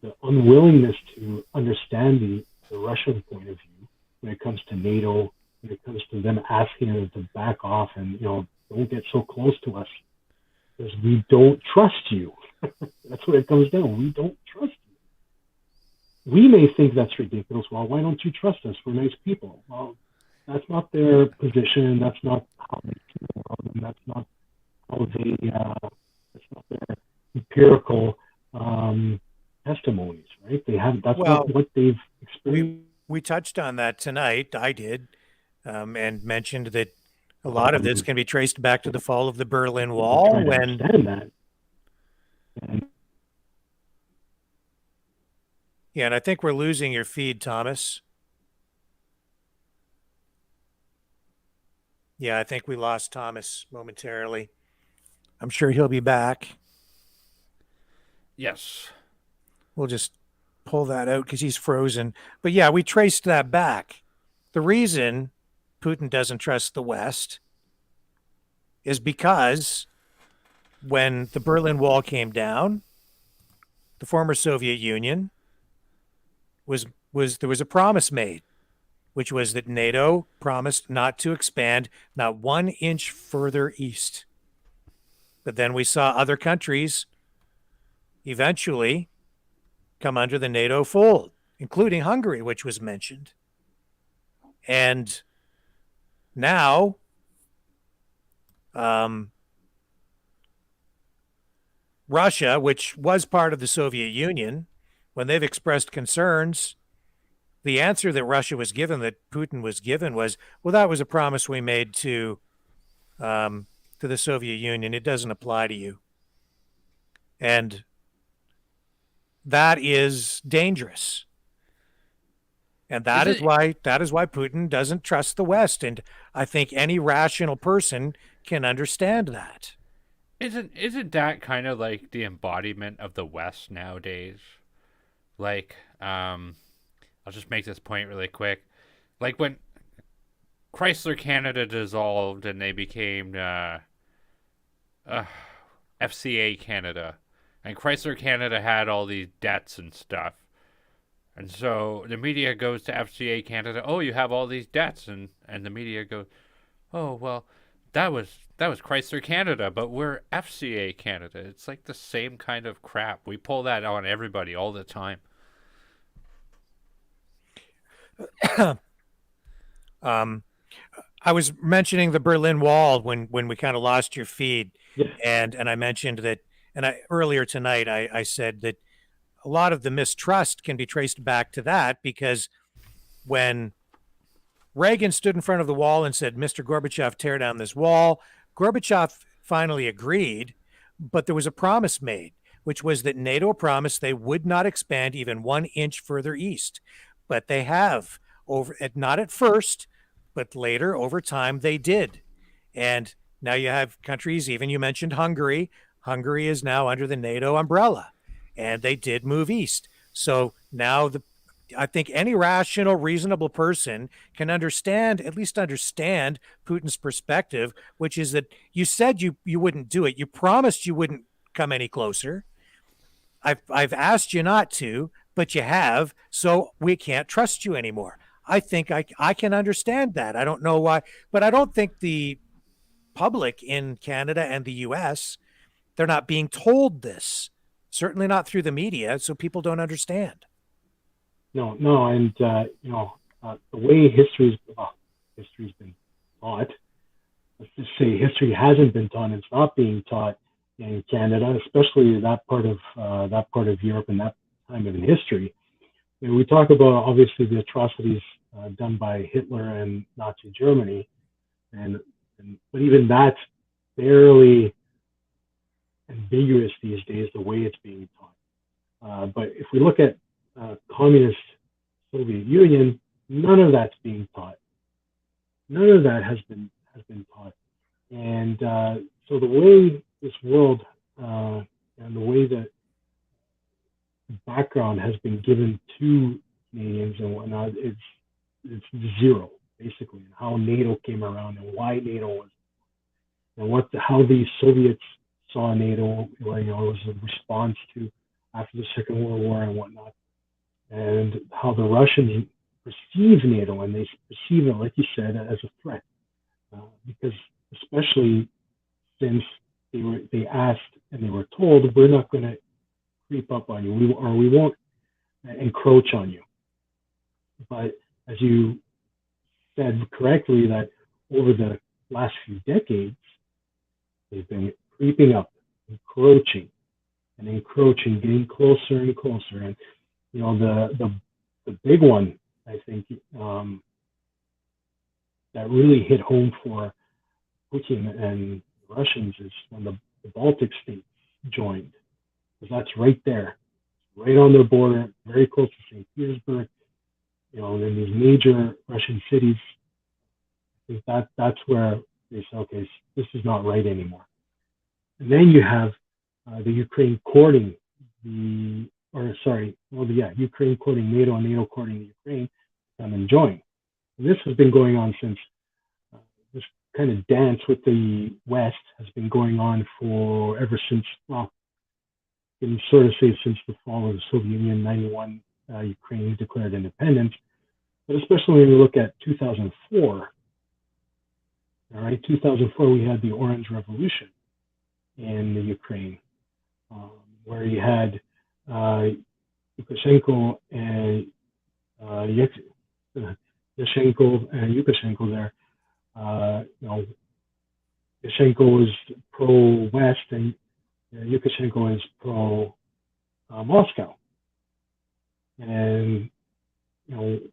The unwillingness to understand the Russian point of view when it comes to NATO, when it comes to them asking them to back off and, don't get so close to us because we don't trust you. That's what it comes down. We don't trust you. We may think that's ridiculous. Well, why don't you trust us? We're nice people. Well, that's not their position. That's not how they see the world, and that's not how that's not their empirical testimonies, right? That's not what they've experienced. We touched on that tonight. I did, and mentioned that a lot of this can be traced back to the fall of the Berlin Wall. Yeah, and I think we're losing your feed, Thomas. Yeah, I think we lost Thomas momentarily. I'm sure he'll be back. Yes. We'll just pull that out because he's frozen. But yeah, we traced that back. The reason Putin doesn't trust the West is because when the Berlin Wall came down, the former Soviet Union there was a promise made, which was that NATO promised not to expand not 1 inch further east. But then we saw other countries eventually come under the NATO fold, including Hungary, which was mentioned. And now Russia, which was part of the Soviet Union, when they've expressed concerns, the answer that Russia was given, that Putin was given, was, well, that was a promise we made to the Soviet Union. It doesn't apply to you. And that is dangerous. And that is why Putin doesn't trust the West. And I think any rational person can understand that. Isn't that kind of like the embodiment of the West nowadays? Like, I'll just make this point really quick. Like when Chrysler Canada dissolved and they became FCA Canada, and Chrysler Canada had all these debts and stuff. And so the media goes to FCA Canada, oh, you have all these debts, and the media goes, oh, well, that was Chrysler Canada, but we're FCA Canada. It's like the same kind of crap. We pull that on everybody all the time. I was mentioning the Berlin Wall when we kind of lost your feed. Yeah. And I mentioned that, and earlier tonight I said that a lot of the mistrust can be traced back to that, because when Reagan stood in front of the wall and said, Mr. Gorbachev, tear down this wall, Gorbachev finally agreed, but there was a promise made, which was that NATO promised they would not expand even 1 inch further east. But they have, not at first, but later, over time, they did. And now you have countries, even you mentioned Hungary. Hungary is now under the NATO umbrella, and they did move east. So now I think any rational, reasonable person can at least understand Putin's perspective, which is that you said you wouldn't do it. You promised you wouldn't come any closer. I've asked you not to, but you have, so we can't trust you anymore. I think I can understand that. I don't know why, but I don't think the public in Canada and the U.S., they're not being told this. Certainly not through the media, so people don't understand. No, and the way history's been taught. Let's just say history hasn't been taught. It's not being taught in Canada, especially that part of Europe and that time of history. And we talk about obviously the atrocities done by Hitler and Nazi Germany, but even that's barely ambiguous these days, the way it's being taught. But if we look at communist Soviet Union, none of that's being taught. None of that has been taught. And so the way this world and the way that background has been given to Canadians and whatnot, it's zero basically, and how NATO came around and why NATO was, and how the Soviets saw NATO. It was a response to after the Second World War and whatnot, and how the Russians perceive NATO, and they perceive it, like you said, as a threat, because especially since they asked and they were told, we're not going to creep up on you, we won't encroach on you. But as you said correctly, that over the last few decades, they've been creeping up, encroaching, getting closer and closer. And the big one, I think, that really hit home for Putin and the Russians is when the Baltic states joined, because that's right there, right on their border, very close to St. Petersburg. And in these major Russian cities, I think that's where they say, okay, this is not right anymore. And then you have the Ukraine courting Ukraine courting NATO and NATO courting the Ukraine to come and join. And this has been going on since this kind of dance with the West has been going on ever since, well, you can sort of say since the fall of the Soviet Union, 91, Ukraine declared independence. But especially when you look at 2004, all right, 2004, we had the Orange Revolution in the Ukraine, where you had Lukashenko and Lukashenko there. Lukashenko is pro-West and Lukashenko is pro-Moscow. And, and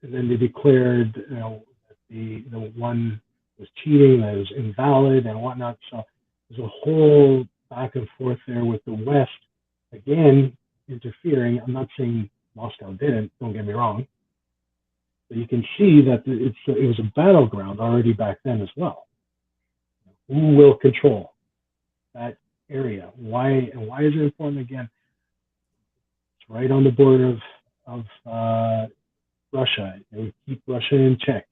then they declared, that the one was cheating, that it was invalid and whatnot. So there's a whole back and forth there with the West, again, interfering. I'm not saying Moscow didn't, don't get me wrong. But you can see that it was a battleground already back then as well. Who will control that area? Why is it important? Again, it's right on the border of Russia. It would keep Russia in check.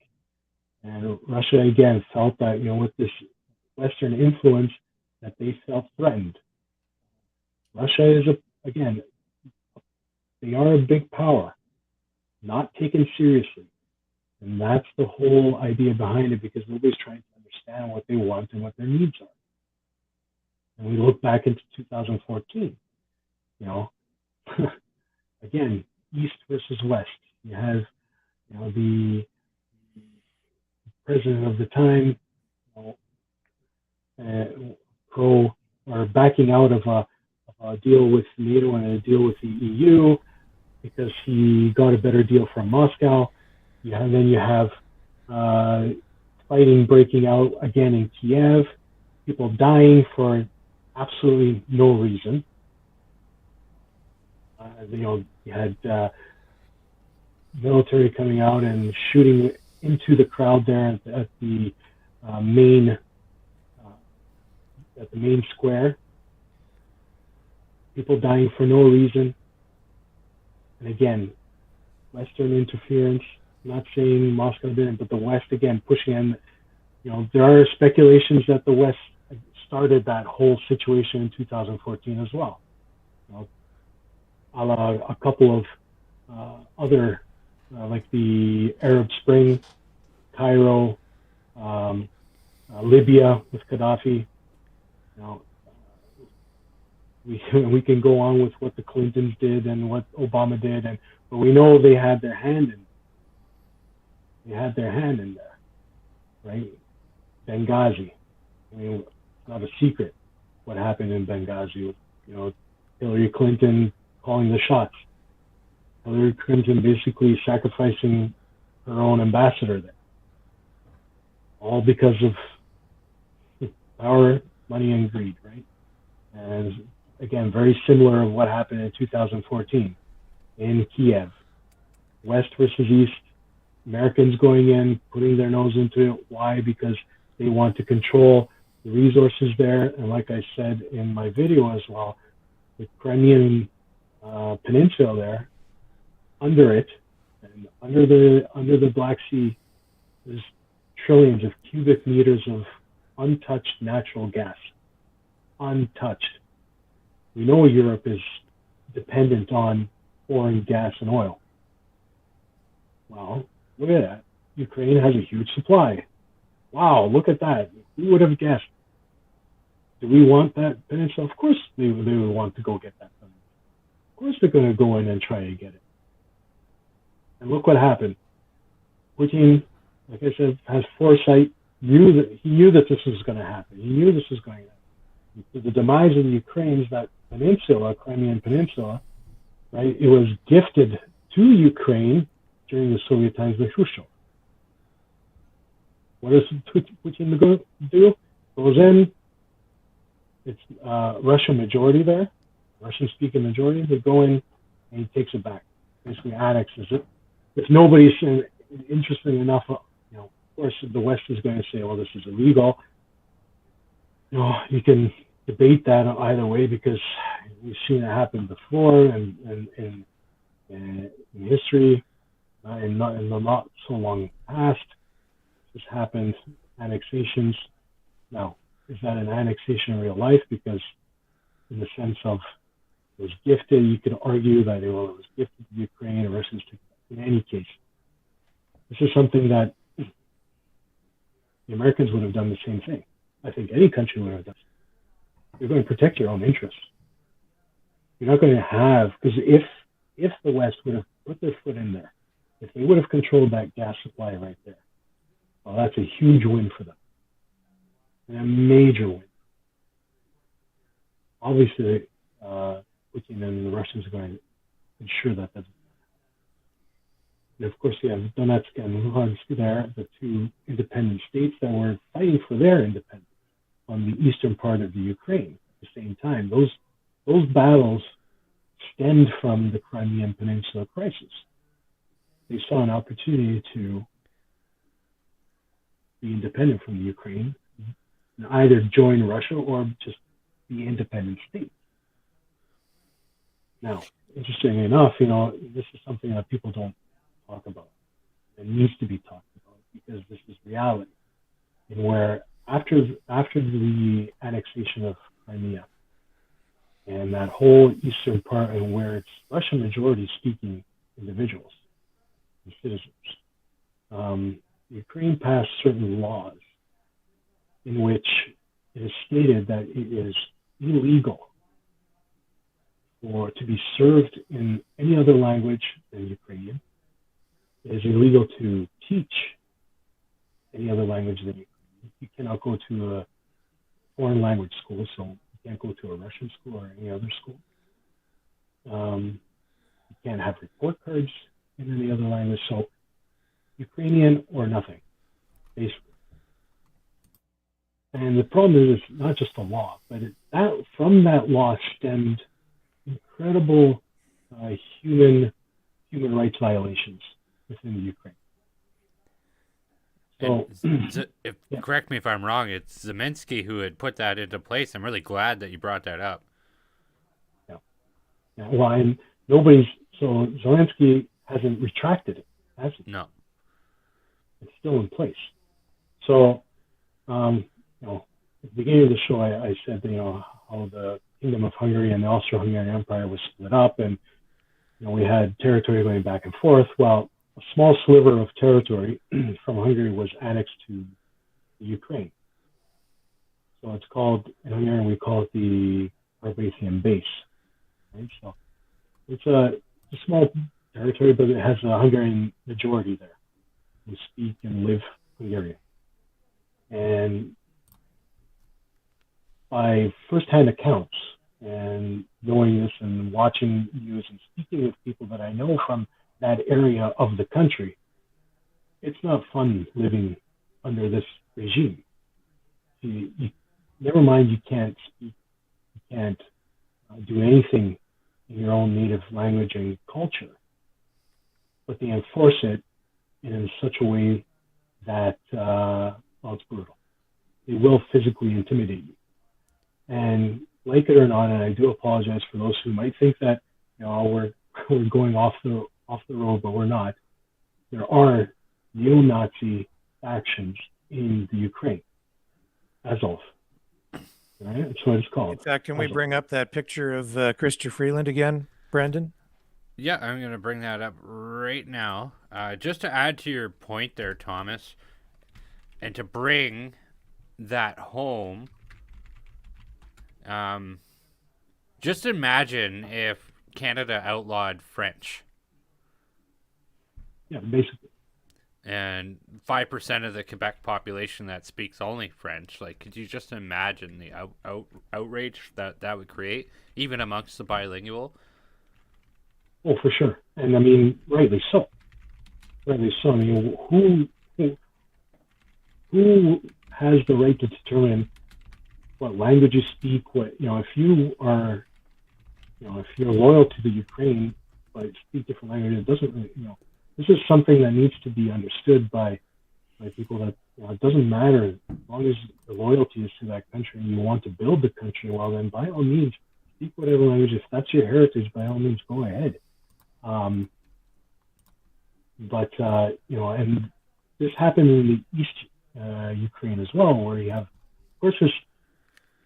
And Russia, again, felt that, with this Western influence, that they felt threatened. Russia is, they are a big power, not taken seriously. And that's the whole idea behind it, because nobody's trying to understand what they want and what their needs are. And we look back into 2014, again, East versus West. You have, the president of the time, backing out of a deal with NATO and a deal with the EU because he got a better deal from Moscow. And then you have fighting breaking out again in Kiev, people dying for absolutely no reason. You had military coming out and shooting into the crowd there at the main square. People dying for no reason. And again, Western interference. I'm not saying Moscow didn't, but the West again pushing in. There are speculations that the West started that whole situation in 2014 as well. A la a couple of other, like the Arab Spring, Cairo, Libya with Gaddafi. We can go on with what the Clintons did and what Obama did, but we know they had their hand in. They had their hand in there, right? Benghazi. It's not a secret what happened in Benghazi. Hillary Clinton calling the shots. Hillary Clinton basically sacrificing her own ambassador there. All because of power, money, and greed, right? And again, very similar to what happened in 2014 in Kiev. West versus East. Americans going in, putting their nose into it. Why? Because they want to control the resources there, and like I said in my video as well, the Crimean Peninsula there, under it, and under the Black Sea, there's trillions of cubic meters of untouched natural gas. Untouched. We know Europe is dependent on foreign gas and oil. Well, look at that. Ukraine has a huge supply. Wow, look at that. Who would have guessed? Do we want that peninsula? Of course they would want to go get that peninsula. Of course they're going to go in and try and get it. And look what happened. Putin, like I said, has foresight. He knew that this was going to happen. He knew this was going to happen. The demise of the Ukraine, that peninsula, Crimean Peninsula, right? It was gifted to Ukraine during the Soviet times by Khrushchev. What does Putin do? Goes in. It's Russian majority there, Russian-speaking majority. They go in and he takes it back, basically annexes it. If nobody's interesting enough, of course, the West is going to say, "Well, this is illegal." You can debate that either way because we've seen it happen before and in history, in the not so long past. This happened, annexations. Now, is that an annexation in real life? Because in the sense of it was gifted, you could argue that it was gifted to Ukraine and Russians took it. In any case, this is something that the Americans would have done the same thing. I think any country would have done. You're going to protect your own interests. You're not going to have, because if the West would have put their foot in there, if they would have controlled that gas supply right there, well, that's a huge win for them. And a major win. Obviously, Putin and the Russians are going to ensure that doesn't happen. And of course, you have Donetsk and Luhansk there, the two independent states that were fighting for their independence on the eastern part of the Ukraine at the same time. Those battles stemmed from the Crimean Peninsula crisis. They saw an opportunity to be independent from the Ukraine, and either join Russia or just be independent states. Now, interestingly enough, this is something that people don't talk about. It needs to be talked about because this is reality. And where after the annexation of Crimea and that whole eastern part, and where it's Russian majority speaking individuals and citizens, Ukraine passed certain laws in which it is stated that it is illegal to be served in any other language than Ukrainian. It is illegal to teach any other language than Ukrainian. You cannot go to a foreign language school, so you can't go to a Russian school or any other school. You can't have report cards in any other language, so Ukrainian or nothing, basically. And the problem is it's not just a law, but from that law stemmed incredible human rights violations within the Ukraine. So, correct me if I'm wrong, it's Zelensky who had put that into place. I'm really glad that you brought that up. Yeah. Well, and so Zelensky hasn't retracted it, has he? No. It's still in place. So, at the beginning of the show, I said, how the Kingdom of Hungary and the Austro-Hungarian Empire was split up, and we had territory going back and forth. Well, a small sliver of territory from Hungary was annexed to the Ukraine. So it's called, in Hungarian, we call it the Carpathian Base. Right? So it's a small territory, but it has a Hungarian majority there who speak and live Hungarian. And by first-hand accounts and knowing this and watching news and speaking with people that I know from that area of the country, it's not fun living under this regime. Never mind you can't speak, you can't do anything in your own native language and culture, but they enforce it in such a way that, it's brutal. they will physically intimidate you. And like it or not, and I do apologize for those who might think that we're going off the road, but we're not. There are neo-Nazi factions in the Ukraine. Azov. Right? That's what it's called. In fact, can we bring up that picture of Christopher Freeland again, Brendan? Yeah, I'm going to bring that up right now. Just to add to your point there, Thomas, and to bring that home, just imagine if Canada outlawed French. Yeah, basically. And 5% of the Quebec population that speaks only French. Like, could you just imagine the outrage that would create, even amongst the bilingual? Oh, for sure. And I mean, rightly so. Rightly so. I mean, who has the right to determine what language you speak? What, if you are, if you're loyal to the Ukraine but speak different languages, it doesn't really, this is something that needs to be understood by people that, it doesn't matter as long as the loyalty is to that country and you want to build the country, well, then by all means, speak whatever language. If that's your heritage, by all means, go ahead. And this happened in the East Ukraine as well, where you have, of course,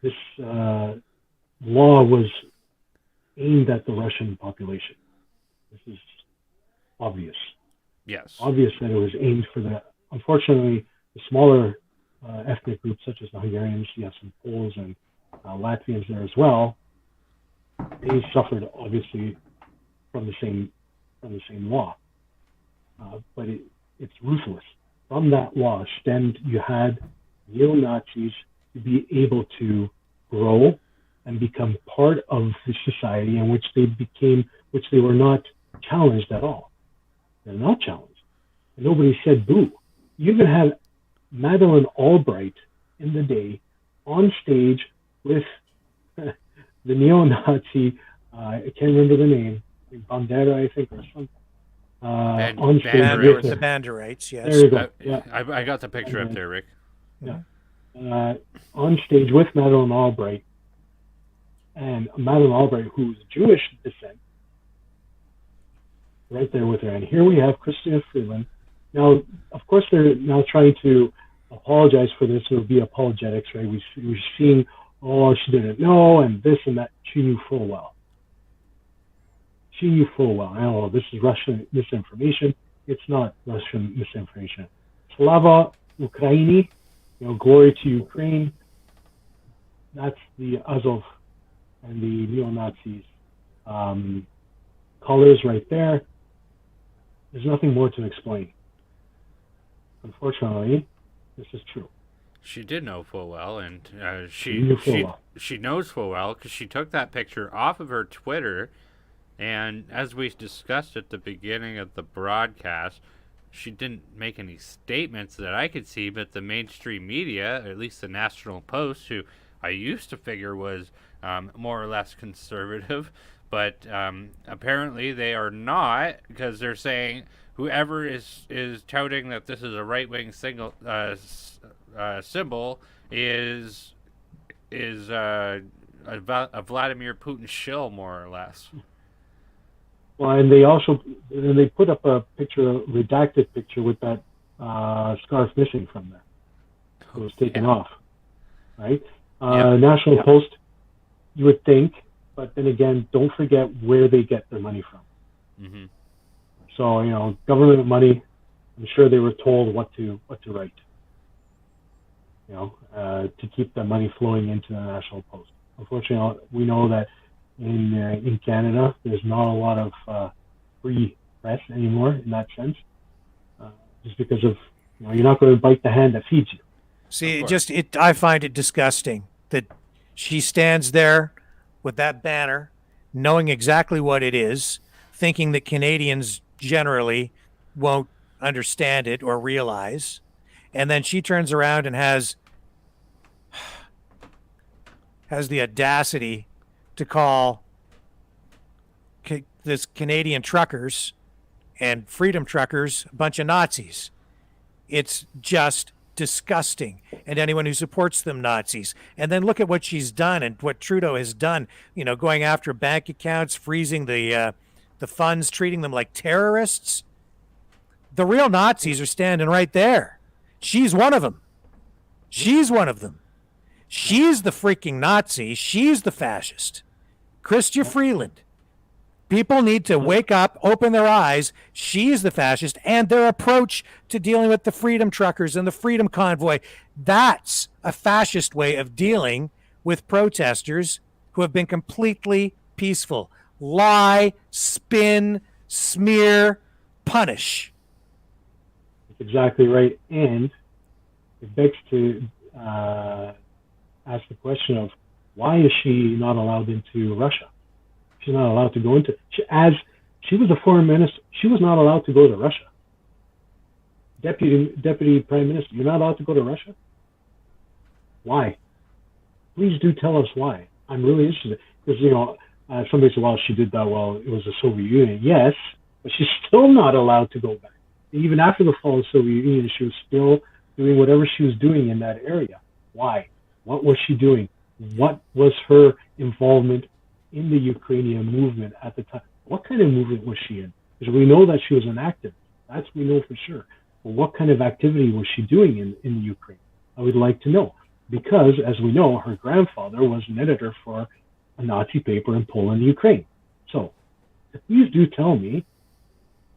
this law was aimed at the Russian population. This is obvious. Yes. Obvious that it was aimed for the, unfortunately, the smaller ethnic groups such as the Hungarians, you have some Poles and Latvians there as well. They suffered obviously from the same law, but it's ruthless. From that law stemmed, you had neo-Nazis to be able to grow and become part of the society in which they were not challenged at all. They're not challenged. And nobody said boo. You even had Madeleine Albright in the day on stage with the neo-Nazi, I can't remember the name, Bandera, I think, or something. On stage with the Banderites, yes. There you go. Yeah. I got the picture up there, Rick. Yeah. On stage with Madeleine Albright, and Madeleine Albright, who's Jewish descent, right there with her. And here we have Christopher Freeland. Now, of course, they're now trying to apologize for this. It would be apologetics, right? We're seeing, she didn't know, and this and that. She knew full well. Oh, this is Russian misinformation. It's not Russian misinformation. Slava Ukraini, glory to Ukraine. That's the Azov and the neo-Nazis colors right there. There's nothing more to explain. Unfortunately, this is true. She did know full well, and she knows full well because she took that picture off of her Twitter, and as we discussed at the beginning of the broadcast, she didn't make any statements that I could see, but the mainstream media, or at least the National Post, who I used to figure was more or less conservative, but apparently they are not, because they're saying whoever is touting that this is a right-wing symbol is a Vladimir Putin shill, more or less. Well, and they put up a picture, a redacted picture with that scarf missing from there. It was taken off, right? National Post, you would think, but then again, don't forget where they get their money from. Mm-hmm. So, government money, I'm sure they were told what to write, to keep the money flowing into the National Post. Unfortunately, we know that in Canada, there's not a lot of free press anymore in that sense, just because of, you're not going to bite the hand that feeds you. See, I find it disgusting that she stands there with that banner, knowing exactly what it is, thinking that Canadians generally won't understand it or realize, and then she turns around and has the audacity to call this Canadian truckers and freedom truckers a bunch of Nazis. It's just disgusting. and anyone who supports them Nazis. And then look at what she's done and what Trudeau has done, going after bank accounts, freezing the funds, treating them like terrorists. The real Nazis are standing right there. She's one of them. She's one of them. She's the freaking Nazi. She's the fascist. Chrystia Freeland. People need to wake up, open their eyes. She's the fascist, and their approach to dealing with the freedom truckers and the freedom convoy. That's a fascist way of dealing with protesters who have been completely peaceful. Lie, spin, smear, punish. That's exactly right. And it begs to ask the question of why is she not allowed into Russia? She's not allowed to go into. As she was a foreign minister, she was not allowed to go to Russia. Deputy Prime Minister, you're not allowed to go to Russia? Why? Please do tell us why. I'm really interested. Because, somebody said, well, she did that while it was the Soviet Union. Yes, but she's still not allowed to go back. Even after the fall of the Soviet Union, she was still doing whatever she was doing in that area. Why? What was she doing? What was her involvement in the Ukrainian movement at the time? What kind of movement was she in? Because we know that she was an activist. That's we know for sure. But what kind of activity was she doing in the Ukraine? I would like to know. Because, as we know, her grandfather was an editor for a Nazi paper in Poland, Ukraine. So, please do tell me,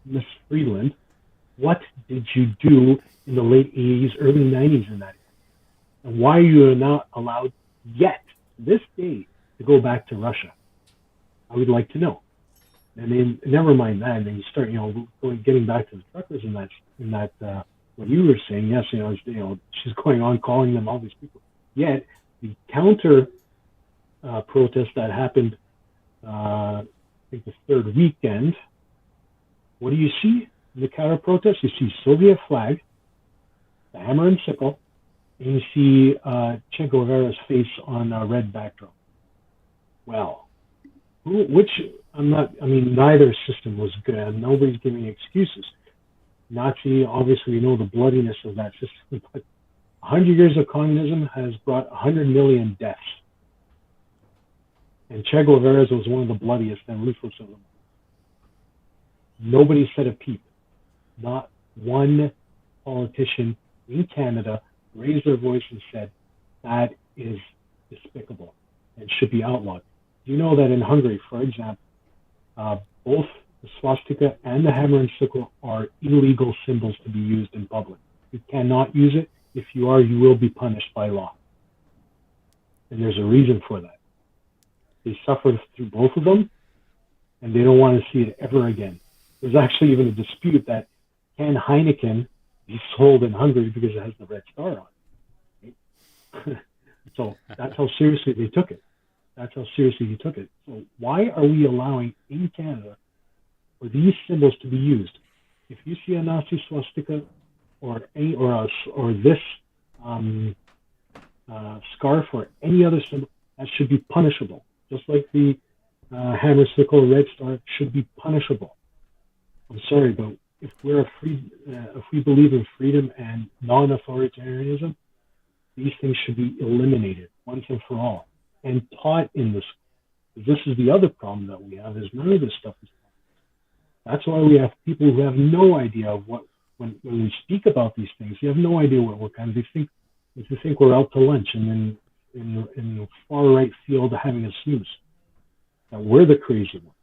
Ms. Freeland, what did you do in the late 80s, early 90s in that area? And why are you not allowed yet, this day, to go back to Russia? I would like to know. And then, never mind that, and then you start, getting back to the truckers in that what you were saying. Yes, she's going on calling them all these people. Yet the counter protest that happened, I think the third weekend. What do you see in the counter protest? You see Soviet flag, the hammer and sickle, and you see Che Guevara's face on a red backdrop. Well, neither system was good. Nobody's giving excuses. Nazi, obviously, we know the bloodiness of that system, but 100 years of communism has brought 100 million deaths. And Che Guevara's was one of the bloodiest and ruthless of them. Nobody said a peep. Not one politician in Canada raised their voice and said, that is despicable and should be outlawed. Do you know that in Hungary, for example, both the swastika and the hammer and sickle are illegal symbols to be used in public? You cannot use it. If you are, you will be punished by law. And there's a reason for that. They suffered through both of them, and they don't want to see it ever again. There's actually even a dispute that can Heineken be sold in Hungary because it has the red star on it. Right? So that's how seriously they took it. That's how seriously he took it. So why are we allowing in Canada for these symbols to be used? If you see a Nazi swastika or this scarf or any other symbol, that should be punishable. Just like the hammer, sickle, red star should be punishable. I'm sorry, but if we believe in freedom and non-authoritarianism, these things should be eliminated once and for all and taught in the school. This is the other problem that we have, is none of this stuff is taught. That's why we have people who have no idea of what, when we speak about these things, you have no idea what we're kind of, they think we're out to lunch and then in the far right field having a snooze. That we're the crazy ones.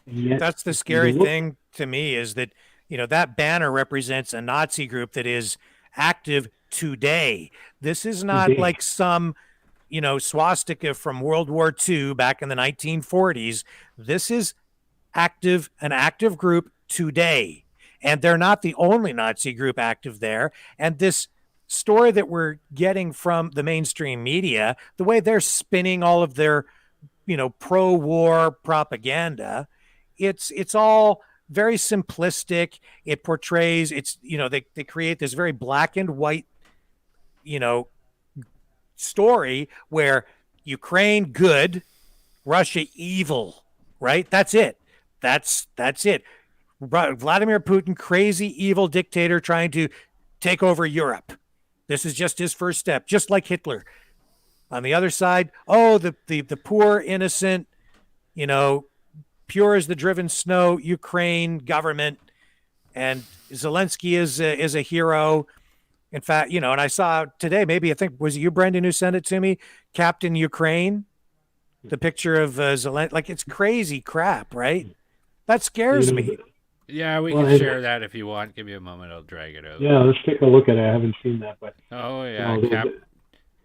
And yet, that's the scary thing to me, is that, that banner represents a Nazi group that is active today. This is not like some, swastika from World War II back in the 1940s. This is an active group today. And they're not the only Nazi group active there. And this story that we're getting from the mainstream media, the way they're spinning all of their, pro-war propaganda, it's all very simplistic. It portrays, they create this very black and white, story where Ukraine good, Russia evil, right? That's it. That's it. Vladimir Putin, crazy evil dictator trying to take over Europe. This is just his first step, just like Hitler. On the other side, oh, the poor, innocent, pure as the driven snow Ukraine government, and Zelensky is a hero. In fact, and I saw today, maybe I think was it you, Brendan, who sent it to me, Captain Ukraine, the picture of Zelensky. Like, it's crazy crap, right? That scares me. Yeah, we can share that if you want. Give me a moment, I'll drag it out. Yeah, let's take a look at it. I haven't seen that, but oh yeah,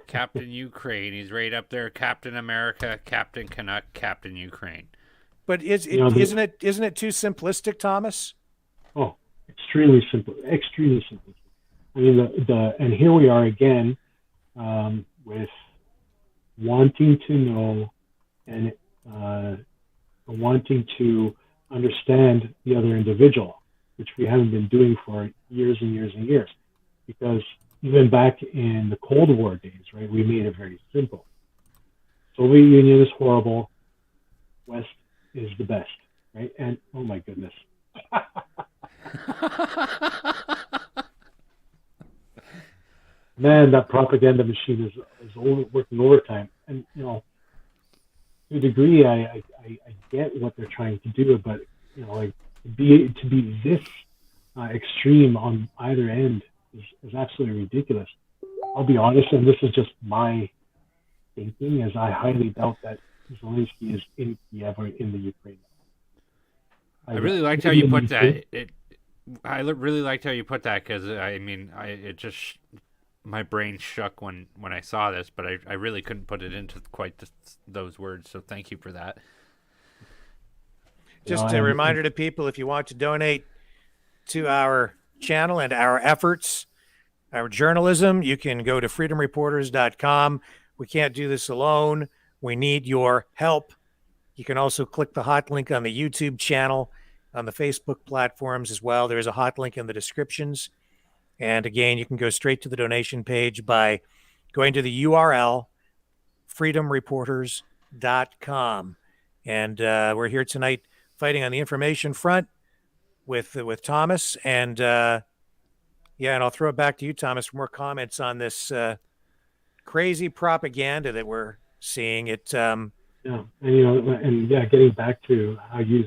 Captain Ukraine. He's right up there. Captain America, Captain Canuck, Captain Ukraine. But isn't it too simplistic, Thomas? Oh, extremely simple. Extremely simple. I mean, and here we are again with wanting to know and wanting to understand the other individual, which we haven't been doing for years and years and years. Because even back in the Cold War days, right, we made it very simple. Soviet Union is horrible. West is the best, right? And oh my goodness. Man, that propaganda machine is working overtime. And, to a degree, I get what they're trying to do, but, like to be this extreme on either end is absolutely ridiculous. I'll be honest, and this is just my thinking, as I highly doubt that Zelensky is in Kiev or in the Ukraine. I really liked how you put that. I really liked how you put that, because my brain shook when I saw this, but I really couldn't put it into quite those words. So thank you for that. Just a reminder to people, if you want to donate to our channel and our efforts, our journalism, you can go to freedomreporters.com. We can't do this alone. We need your help. You can also click the hot link on the YouTube channel, on the Facebook platforms as well. There is a hot link in the descriptions. And again, you can go straight to the donation page by going to the URL, freedomreporters.com. And we're here tonight fighting on the information front with Thomas. And and I'll throw it back to you, Thomas, for more comments on this crazy propaganda that we're seeing. Getting back to how you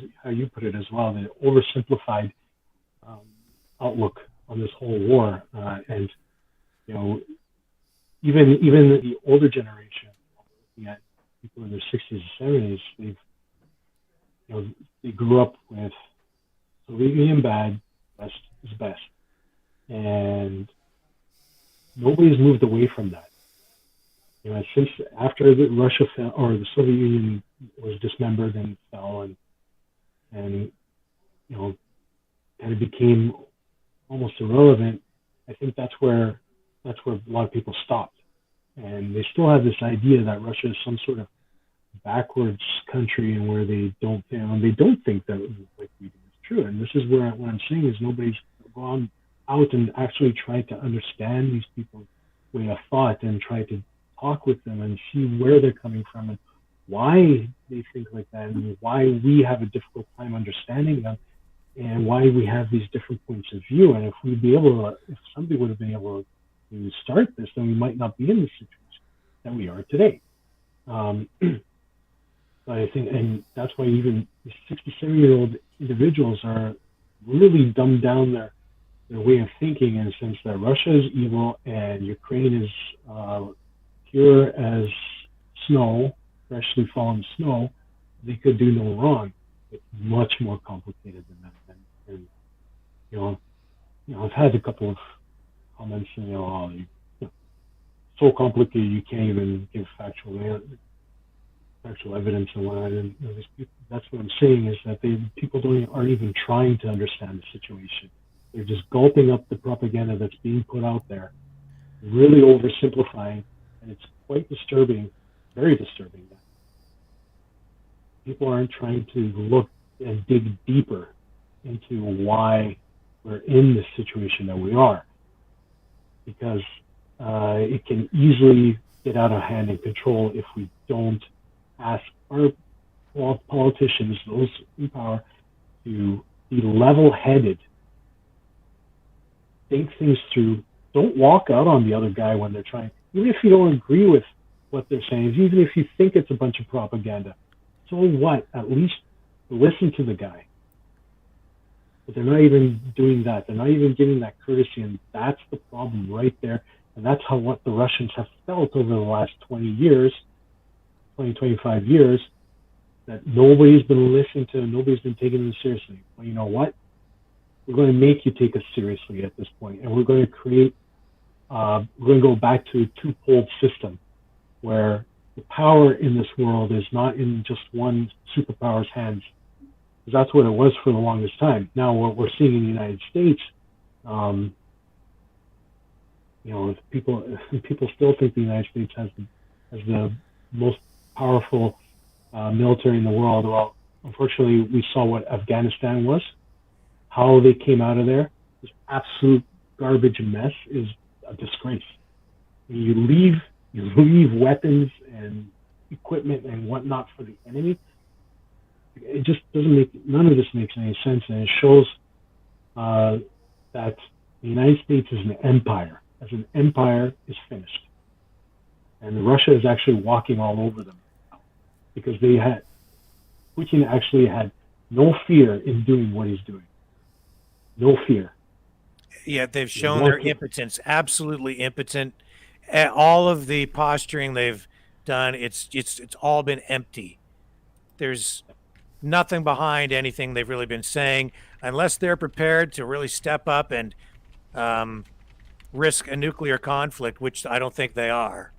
put it as well, the oversimplified outlook on this whole war, and even the older generation, looking at people in their 60s and 70s, they grew up with Soviet Union bad, West is best, and nobody's moved away from that. Since after Russia fell, or the Soviet Union was dismembered and fell, and kind of became almost irrelevant, I think that's where a lot of people stopped, and they still have this idea that Russia is some sort of backwards country, and where they don't think that like we do is true. And this is where what I'm saying is nobody's gone out and actually tried to understand these people's way of thought and try to talk with them and see where they're coming from and why they think like that, and why we have a difficult time understanding them, and why we have these different points of view. And if somebody would have been able to start this, then we might not be in the situation that we are today. But I think, and that's why even 67-year-old individuals are really dumbed down their way of thinking, in the sense that Russia is evil and Ukraine is pure as snow, freshly fallen snow. They could do no wrong. It's much more complicated than that. And I've had a couple of comments, so complicated you can't even give factual evidence and whatnot. And that's what I'm saying, is that people aren't even trying to understand the situation. They're just gulping up the propaganda that's being put out there, really oversimplifying, and it's quite disturbing, very disturbing, that people aren't trying to look and dig deeper into why we're in this situation that we are, because it can easily get out of hand and control if we don't ask our politicians, those in power, to be level-headed, think things through, don't walk out on the other guy when they're trying, even if you don't agree with what they're saying, even if you think it's a bunch of propaganda. So what? At least listen to the guy. But they're not even doing that. They're not even giving that courtesy, and that's the problem right there. And that's what the Russians have felt over the last 20 years, 25 years, that nobody's been listening to, nobody's been taking them seriously. Well, you know what? We're going to make you take us seriously at this point, and we're going to create, we're going to go back to a two-poled system where the power in this world is not in just one superpower's hands. Because that's what it was for the longest time. Now what we're seeing in the United States, people still think the United States has the most powerful military in the world. Well, unfortunately, we saw what Afghanistan was. How they came out of there, this absolute garbage and mess, is a disgrace. You leave weapons and equipment and whatnot for the enemy. It just doesn't make, none of this makes any sense, and it shows that the United States is an empire. As an empire is finished, and Russia is actually walking all over them because Putin actually had no fear in doing what he's doing. No fear. Yeah, they've shown their impotence, absolutely impotent. All of the posturing they've done, it's all been empty. There's nothing behind anything they've really been saying, unless they're prepared to really step up and risk a nuclear conflict, which I don't think they are.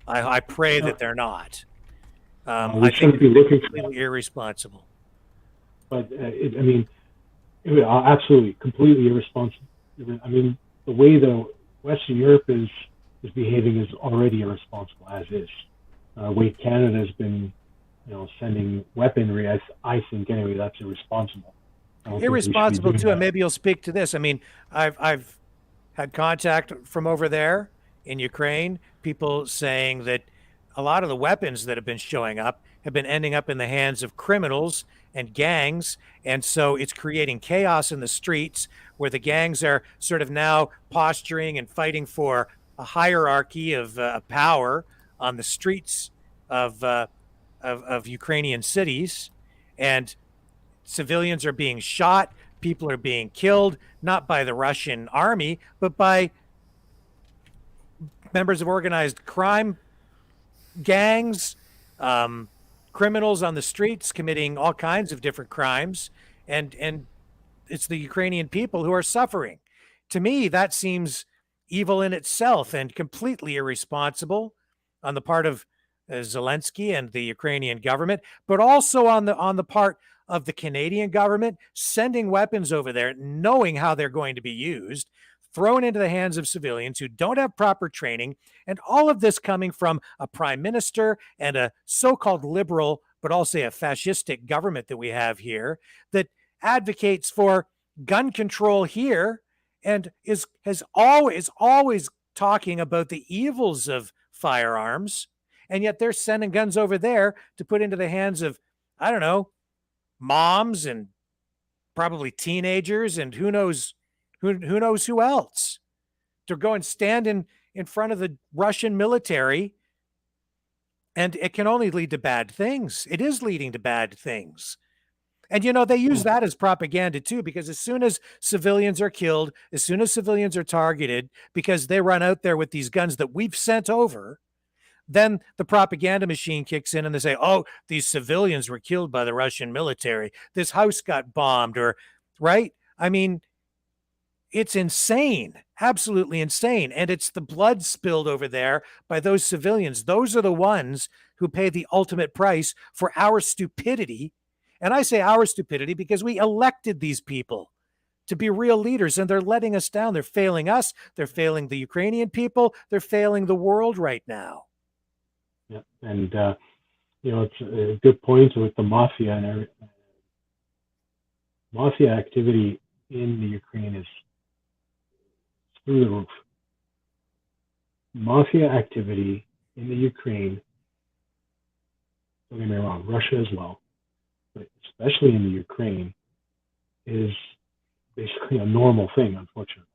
I pray that they're not. I think it's completely irresponsible. But absolutely, completely irresponsible. I mean, the way the Western Europe is behaving is already irresponsible as is. The way Canada has been, sending weaponry, I think anyway, that's irresponsible. Irresponsible too, and maybe you'll speak to this. I mean, I've had contact from over there in Ukraine, people saying that a lot of the weapons that have been showing up have been ending up in the hands of criminals and gangs, and so it's creating chaos in the streets where the gangs are sort of now posturing and fighting for a hierarchy of power on the streets of Ukrainian cities, and civilians are being shot, people are being killed, not by the Russian army, but by members of organized crime gangs, criminals on the streets committing all kinds of different crimes, and it's the Ukrainian people who are suffering. To me, that seems evil in itself and completely irresponsible on the part of Zelensky and the Ukrainian government, but also on the part of the Canadian government, sending weapons over there, knowing how they're going to be used, thrown into the hands of civilians who don't have proper training, and all of this coming from a prime minister and a so-called liberal, but also a fascistic government that we have here that advocates for gun control here and is always talking about the evils of firearms, and yet they're sending guns over there to put into the hands of, I don't know, moms and probably teenagers and who knows who else, to go and stand in front of the Russian military. And it can only lead to bad things. It is leading to bad things. And, they use that as propaganda too, because as soon as civilians are killed, as soon as civilians are targeted, because they run out there with these guns that we've sent over, then the propaganda machine kicks in and they say, oh, these civilians were killed by the Russian military. This house got bombed, or, right? I mean, it's insane, absolutely insane. And it's the blood spilled over there by those civilians. Those are the ones who pay the ultimate price for our stupidity. And I say our stupidity because we elected these people to be real leaders, and they're letting us down. They're failing us. They're failing the Ukrainian people. They're failing the world right now. Yeah, and it's a good point with the mafia and everything. Mafia activity in the Ukraine is through the roof. Mafia activity in the Ukraine, don't get me wrong, Russia as well, but especially in the Ukraine, is basically a normal thing, unfortunately.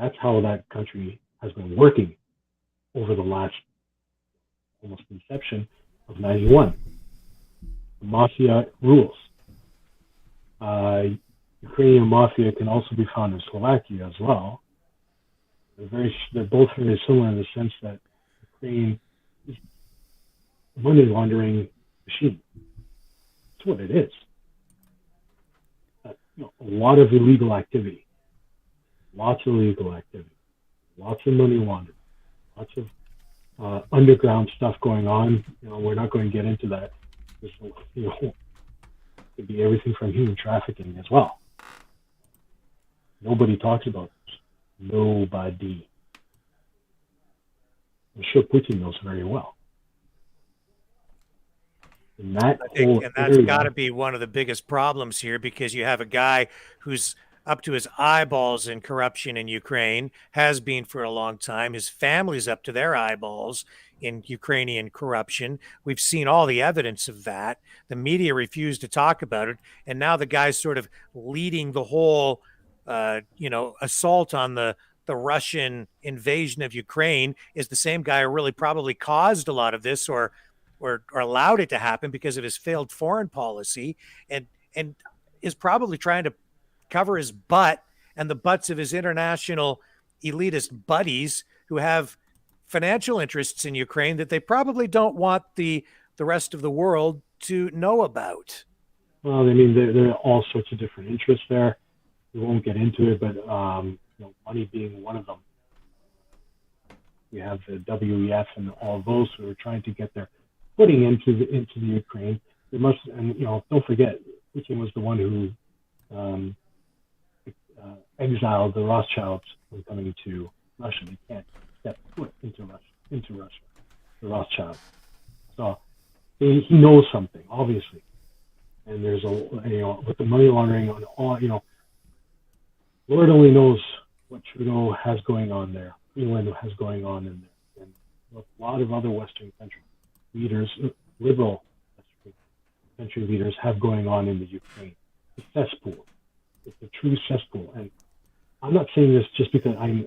That's how that country has been working over the last almost inception of 91. The mafia rules. Ukrainian mafia can also be found in Slovakia as well. They're both very similar in the sense that Ukraine is a money laundering machine. That's what it is. A lot of illegal activity, lots of illegal activity, lots of money laundering, lots of underground stuff going on. We're not going to get into that. It could be everything from human trafficking as well. Nobody talks about this. Nobody. I'm sure Putin knows very well. And that's got to be one of the biggest problems here, because you have a guy who's up to his eyeballs in corruption in Ukraine, has been for a long time. His family's up to their eyeballs in Ukrainian corruption. We've seen all the evidence of that. The media refused to talk about it. And now the guy's sort of leading the whole, assault on the Russian invasion of Ukraine is the same guy who really probably caused a lot of this or allowed it to happen because of his failed foreign policy, and is probably trying to cover his butt and the butts of his international elitist buddies who have financial interests in Ukraine that they probably don't want the rest of the world to know about. Well, I mean, there are all sorts of different interests there. We won't get into it, but money being one of them. We have the WEF and all those who are trying to get their footing into the Ukraine. They must, and don't forget, Putin was the one who exiled the Rothschilds from coming to Russia. They can't step foot into Russia, the Rothschilds. So he knows something, obviously. And there's with the money laundering on all, Lord only knows what Trudeau has going on there, England has going on in there, and a lot of other Western country leaders, liberal Western country leaders have going on in the Ukraine. The cesspool. It's a true cesspool. And I'm not saying this just because I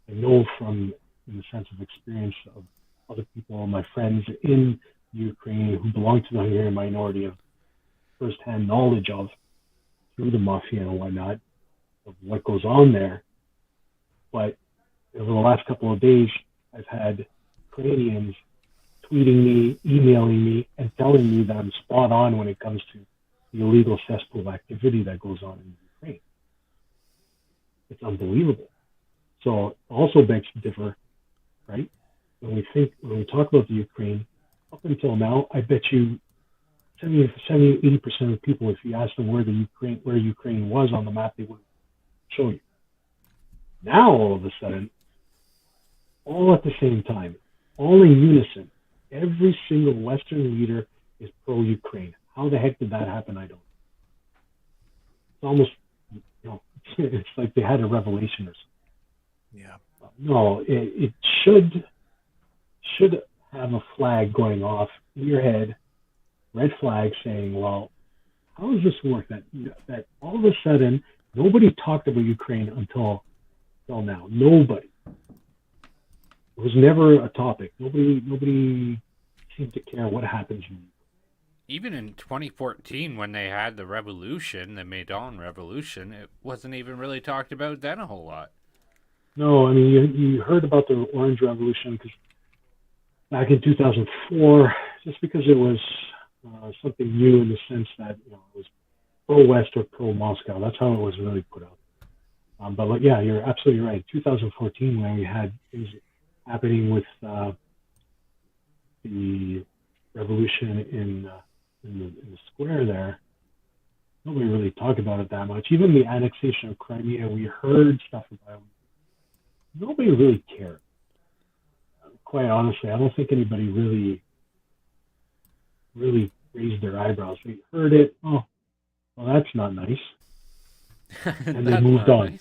know from, in the sense of experience of other people, my friends in Ukraine who belong to the Hungarian minority, of firsthand knowledge of, through the mafia and whatnot, of what goes on there. But over the last couple of days, I've had Ukrainians tweeting me, emailing me, and telling me that I'm spot on when it comes to the illegal cesspool activity that goes on in Ukraine. It's unbelievable. So it also begs to differ, right? When we talk about the Ukraine, up until now, I bet you 80% of people, if you ask them where Ukraine was on the map, they would show you. Now, all of a sudden, all at the same time, all in unison, every single Western leader is pro-Ukraine. How the heck did that happen? I don't know. It's almost, it's like they had a revelation or something. Yeah. No, it should have a flag going off in your head, red flag saying, well, how does this work? That all of a sudden, nobody talked about Ukraine until now. Nobody. It was never a topic. Nobody seemed to care what happens. Even in 2014, when they had the revolution, the Maidan Revolution, it wasn't even really talked about then a whole lot. No, I mean, you heard about the Orange Revolution because back in 2004, just because it was something new in the sense that it was pro-West or pro-Moscow. That's how it was really put out. But yeah, you're absolutely right. 2014, when we had things happening with the revolution in the square there, nobody really talked about it that much. Even the annexation of Crimea, we heard stuff about it. Nobody really cared. Quite honestly, I don't think anybody really raised their eyebrows. They heard it. Oh, well, that's not nice. And they moved on.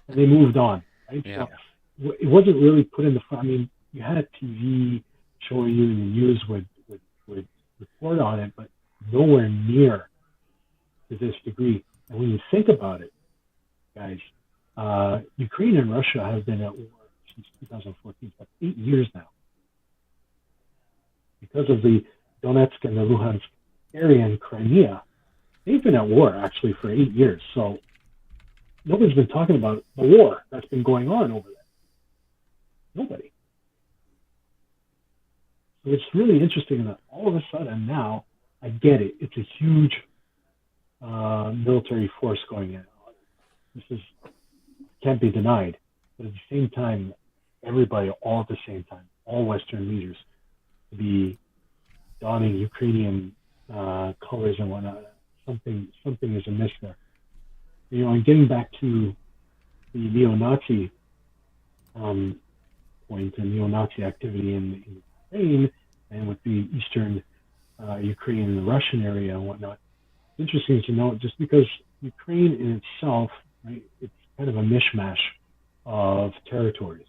And they moved on. Right? Yeah. So it wasn't really put in the front. I mean, you had a TV showing you, and the news would report on it, but nowhere near to this degree. And when you think about it, guys, Ukraine and Russia have been at war since 2014, that's 8 years now. Because of the Donetsk and the Luhansk area in Crimea, they've been at war actually for 8 years. So nobody's been talking about the war that's been going on over there. Nobody. So it's really interesting that all of a sudden now, I get it. It's a huge military force going in. This can't be denied. But at the same time, everybody, all at the same time, all Western leaders, to be donning Ukrainian colors and whatnot, something is amiss there. You know, and getting back to the neo-Nazi point and neo-Nazi activity in Ukraine and with the eastern Ukraine and the Russian area and whatnot, it's interesting to note just because Ukraine in itself, right, it's kind of a mishmash of territories.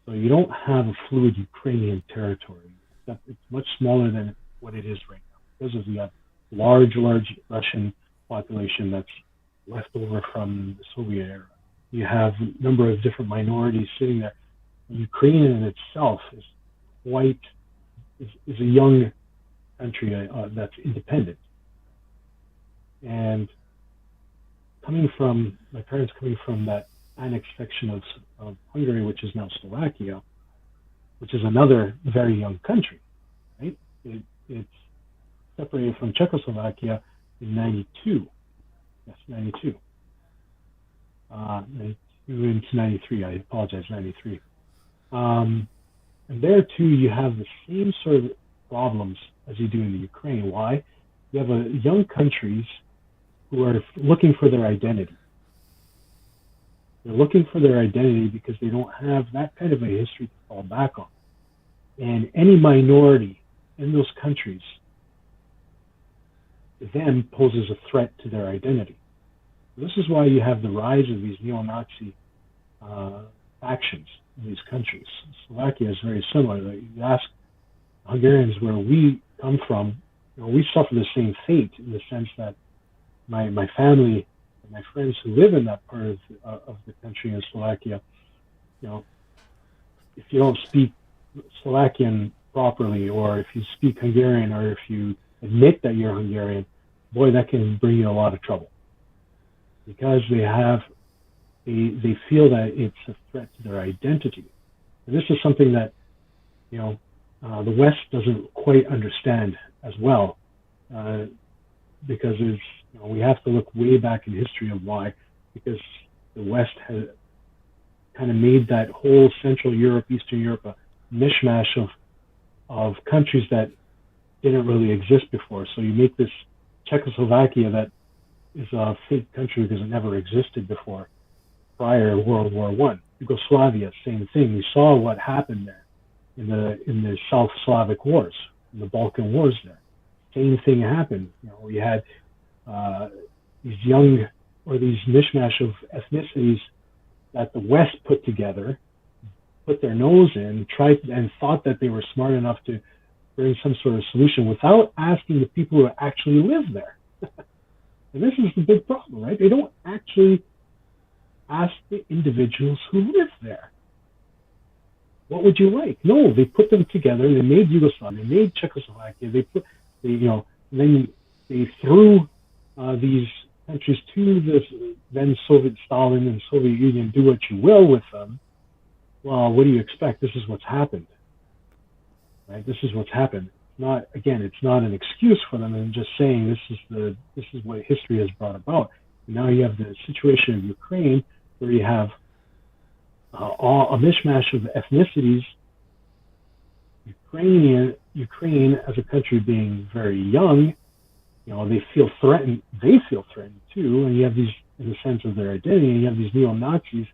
So you don't have a fluid Ukrainian territory. It's much smaller than what it is right now because of the large Russian population that's left over from the Soviet era. You have a number of different minorities sitting there. Ukraine in itself is a young country that's independent. And my parents coming from that annexed section of Hungary, which is now Slovakia, which is another very young country, right? It's separated from Czechoslovakia in 92. Yes, 92. 92 into 93, I apologize, 93. And there too, you have the same sort of problems as you do in the Ukraine. Why? You have young countries who are looking for their identity. They're looking for their identity because they don't have that kind of a history to fall back on. And any minority in those countries, to them, poses a threat to their identity. This is why you have the rise of these neo-Nazi factions in these countries. Slovakia is very similar. You ask Hungarians where we come from, you know, we suffer the same fate in the sense that my family and my friends who live in that part of the country in Slovakia, you know, if you don't speak Slovakian properly, or if you speak Hungarian, or if you admit that you're Hungarian, boy, that can bring you a lot of trouble. Because they feel that it's a threat to their identity. And this is something that, you know, the West doesn't quite understand as well, because we have to look way back in history of why, because the West has kind of made that whole Central Europe, Eastern Europe a mishmash of countries that didn't really exist before. So you make this Czechoslovakia that is a fake country because it never existed before, prior to World War I. Yugoslavia, same thing. We saw what happened there in the South Slavic Wars, in the Balkan Wars there. Same thing happened. You know, we had these mishmash of ethnicities that the West put together, put their nose in, tried and thought that they were smart enough to bring some sort of solution without asking the people who actually live there. And this is the big problem, right? They don't actually ask the individuals who live there. What would you like? No, they put them together. They made Yugoslavia. They made Czechoslovakia. Then they threw these countries to the then Soviet Stalin and Soviet Union. Do what you will with them. Well, what do you expect? This is what's happened, right? This is what's happened. It's not an excuse for them. I'm just saying this is what history has brought about. And now you have the situation of Ukraine, where you have a mishmash of ethnicities. Ukraine as a country being very young, you know, they feel threatened. They feel threatened too. And you have these, in the sense of their identity, and you have these neo-Nazis.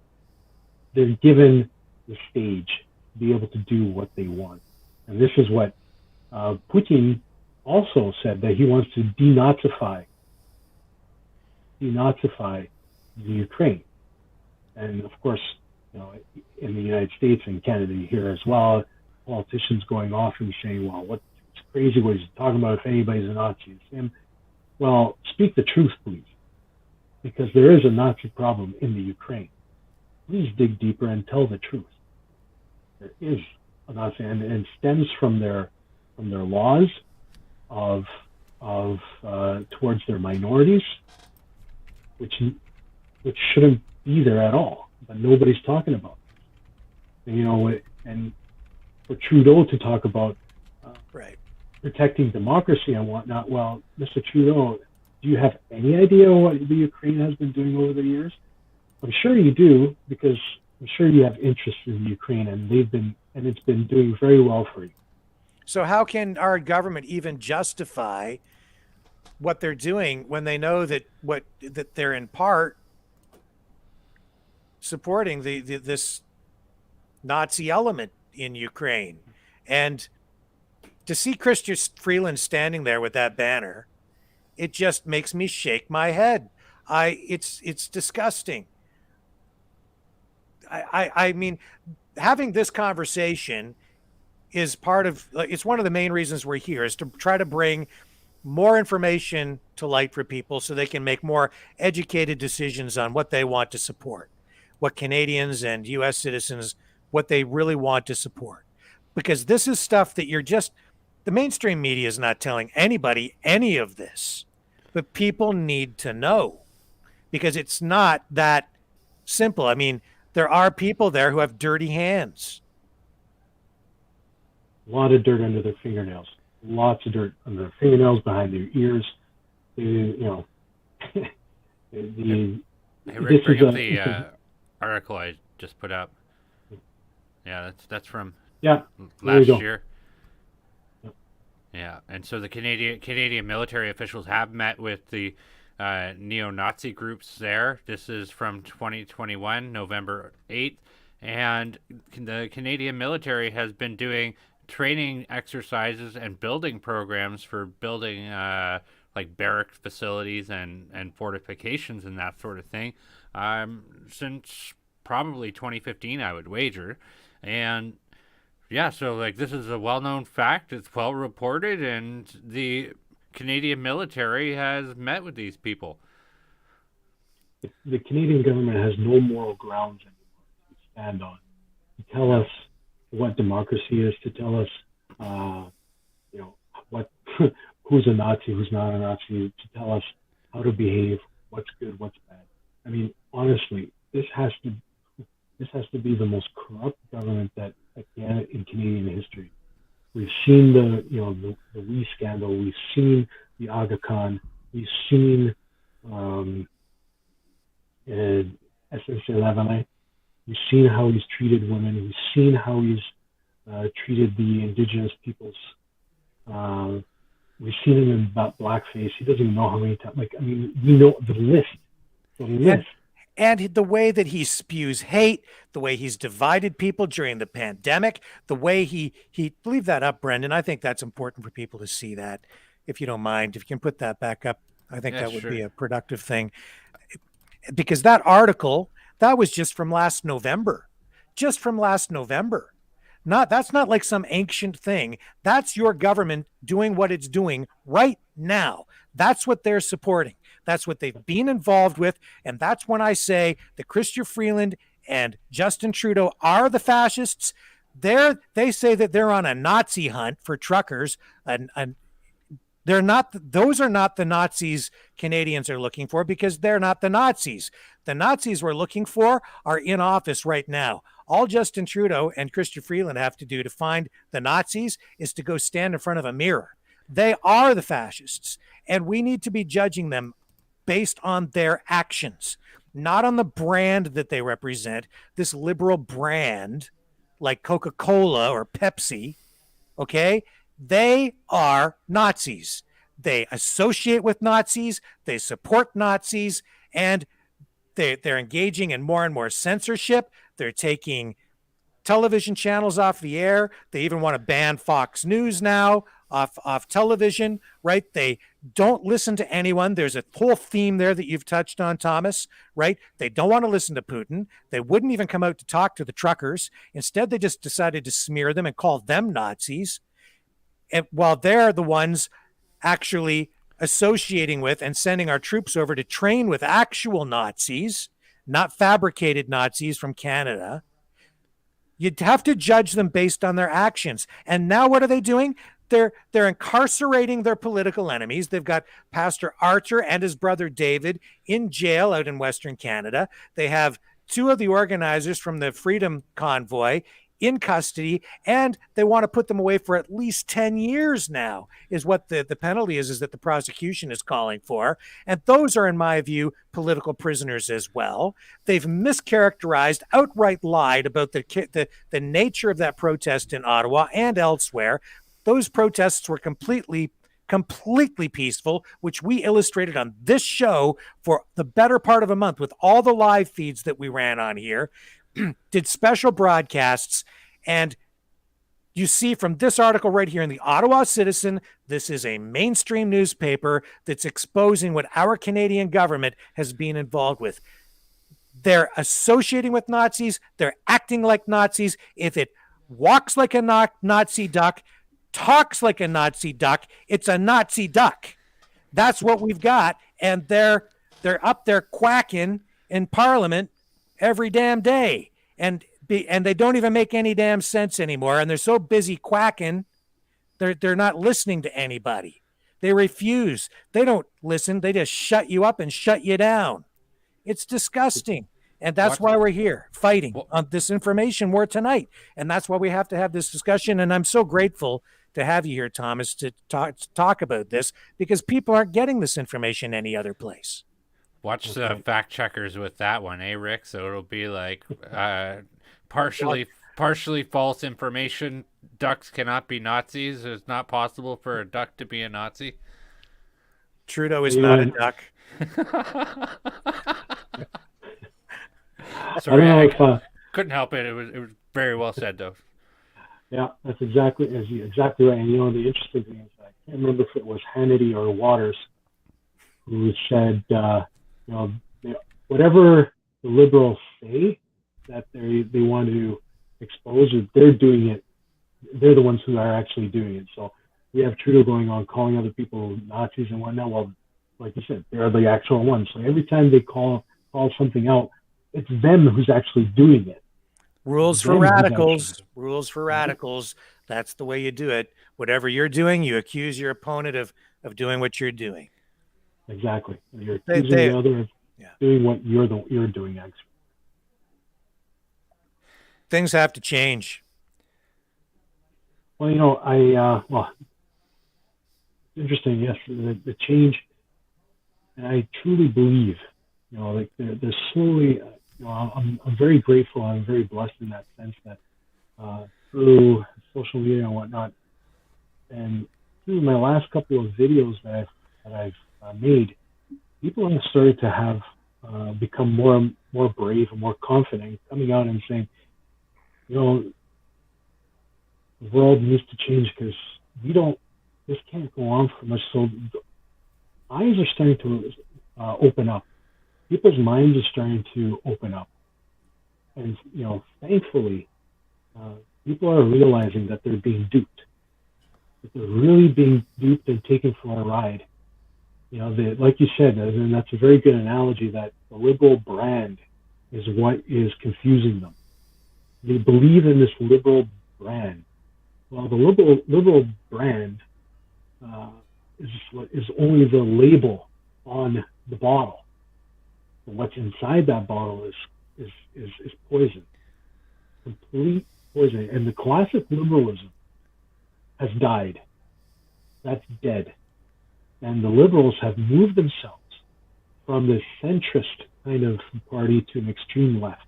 They're given the stage to be able to do what they want. And this is what Putin also said, that he wants to denazify the Ukraine. And of course, you know, in the United States and Canada here as well, politicians going off and saying, well, it's crazy what he's talking about, if anybody's a Nazi, it's him. Well, speak the truth, please. because there is a Nazi problem in the Ukraine. Please dig deeper and tell the truth. There is a Nazi, and it stems from their laws of towards their minorities, which shouldn't be there at all. But nobody's talking about it. And, and for Trudeau to talk about Right. protecting democracy and whatnot, well, Mr. Trudeau, do you have any idea what the Ukraine has been doing over the years? I'm sure you do, because I'm sure you have interest in Ukraine, and it's been doing very well for you. So how can our government even justify what they're doing when they know that they're in part supporting this Nazi element in Ukraine? And to see Chrystia Freeland standing there with that banner, it just makes me shake my head. It's disgusting. I mean, having this conversation is it's one of the main reasons we're here, is to try to bring more information to light for people so they can make more educated decisions on what they want to support, what Canadians and U.S. citizens, what they really want to support. Because this is stuff that the mainstream media is not telling anybody any of this, but people need to know, because it's not that simple. I mean, there are people there who have dirty hands. A lot of dirt under their fingernails. Lots of dirt under their fingernails, behind their ears. Hey, Rick, bring up the article I just put up. Yeah, that's from last year. Yeah, and so the Canadian military officials have met with the neo-Nazi groups there. This is from 2021, November 8th, and the Canadian military has been doing training exercises and building programs for building like barrack facilities and fortifications and that sort of thing since probably 2015, I would wager. And yeah, so like this is a well-known fact. It's well reported, and the Canadian military has met with these people. The Canadian government has no moral grounds anymore to stand on, to tell us what democracy is, to tell us, what who's a Nazi, who's not a Nazi, to tell us how to behave, what's good, what's bad. I mean, honestly, this has to be the most corrupt government that in Canadian history. We've seen the Wee scandal. We've seen the Aga Khan. We've seen SNC-11. We've seen how he's treated women. We've seen how he's treated the Indigenous peoples. We've seen him in blackface. He doesn't even know how many times. We know the list. The list. And the way that he spews hate, the way he's divided people during the pandemic, the way he leave that up, Brendan. I think that's important for people to see that. If you don't mind, if you can put that back up, I think that would be a productive thing. Because that article, that was just from last November. Just from last November. That's not like some ancient thing. That's your government doing what it's doing right now. That's what they're supporting. That's what they've been involved with. And that's when I say that Chrystia Freeland and Justin Trudeau are the fascists. They say that they're on a Nazi hunt for truckers. And they're not. Those are not the Nazis Canadians are looking for, because they're not the Nazis. The Nazis we're looking for are in office right now. All Justin Trudeau and Chrystia Freeland have to do to find the Nazis is to go stand in front of a mirror. They are the fascists, and we need to be judging them based on their actions, not on the brand that they represent, this liberal brand like Coca-Cola or Pepsi, okay? They are Nazis. They associate with Nazis, they support Nazis, and they're engaging in more and more censorship. They're taking television channels off the air. They even want to ban Fox News now off television, right? They don't listen to anyone. There's a whole theme there that you've touched on, Thomas, right? They don't want to listen to Putin. They wouldn't even come out to talk to the truckers. Instead, they just decided to smear them and call them Nazis. And while they're the ones actually associating with and sending our troops over to train with actual Nazis, not fabricated Nazis from Canada. You'd have to judge them based on their actions. And now what are they doing? They're incarcerating their political enemies. They've got Pastor Archer and his brother David in jail out in Western Canada. They have two of the organizers from the Freedom Convoy in custody, and they want to put them away for at least 10 years now, is what the penalty is that the prosecution is calling for. And those are, in my view, political prisoners as well. They've mischaracterized, outright lied about the nature of that protest in Ottawa and elsewhere. Those protests were completely peaceful, which we illustrated on this show for the better part of a month with all the live feeds that we ran on here. Did special broadcasts, and you see from this article right here in the Ottawa Citizen, this is a mainstream newspaper that's exposing what our Canadian government has been involved with. They're associating with Nazis. They're acting like Nazis. If it walks like a Nazi duck, talks like a Nazi duck, it's a Nazi duck. That's what we've got, and they're up there quacking in Parliament every damn day, and they don't even make any damn sense anymore, and they're so busy quacking, they're not listening to anybody. They refuse. They don't listen. They just shut you up and shut you down. It's disgusting, and that's why we're here fighting on this information war tonight, and that's why we have to have this discussion. And I'm so grateful to have you here, Thomas, to talk about this, because people aren't getting this information any other place. Watch the fact checkers with that one, eh, Rick? So it'll be like partially false information. Ducks cannot be Nazis. It's not possible for a duck to be a Nazi. Trudeau is not a duck. Sorry, I couldn't help it. It was very well said, though. Yeah, that's exactly right. And the interesting thing is, I can't remember if it was Hannity or Waters who said, whatever the Liberals say that they want to expose, or they're doing it, they're the ones who are actually doing it. So we have Trudeau going on calling other people Nazis and whatnot. Well, like you said, they're the actual ones. So every time they call something out, it's them who's actually doing it. Rules for radicals. Rules for radicals. That's the way you do it. Whatever you're doing, you accuse your opponent of doing what you're doing. Exactly. You're accusing the other of doing what you're doing, actually. Things have to change. Well, it's interesting. Yes, the change, and I truly believe, they're slowly. I'm very grateful. I'm very blessed in that sense that through social media and whatnot, and through my last couple of videos that I've made, people have started to have become more brave and more confident, coming out and saying, the world needs to change because this can't go on for much. So eyes are starting to open up. People's minds are starting to open up. And, thankfully, people are realizing that they're being duped. That they're really being duped and taken for a ride. Like you said, and that's a very good analogy, that the liberal brand is what is confusing them. They believe in this liberal brand. Well, the liberal brand is only the label on the bottle. What's inside that bottle is poison, complete poison. And the classic liberalism has died. That's dead. And the liberals have moved themselves from this centrist kind of party to an extreme left.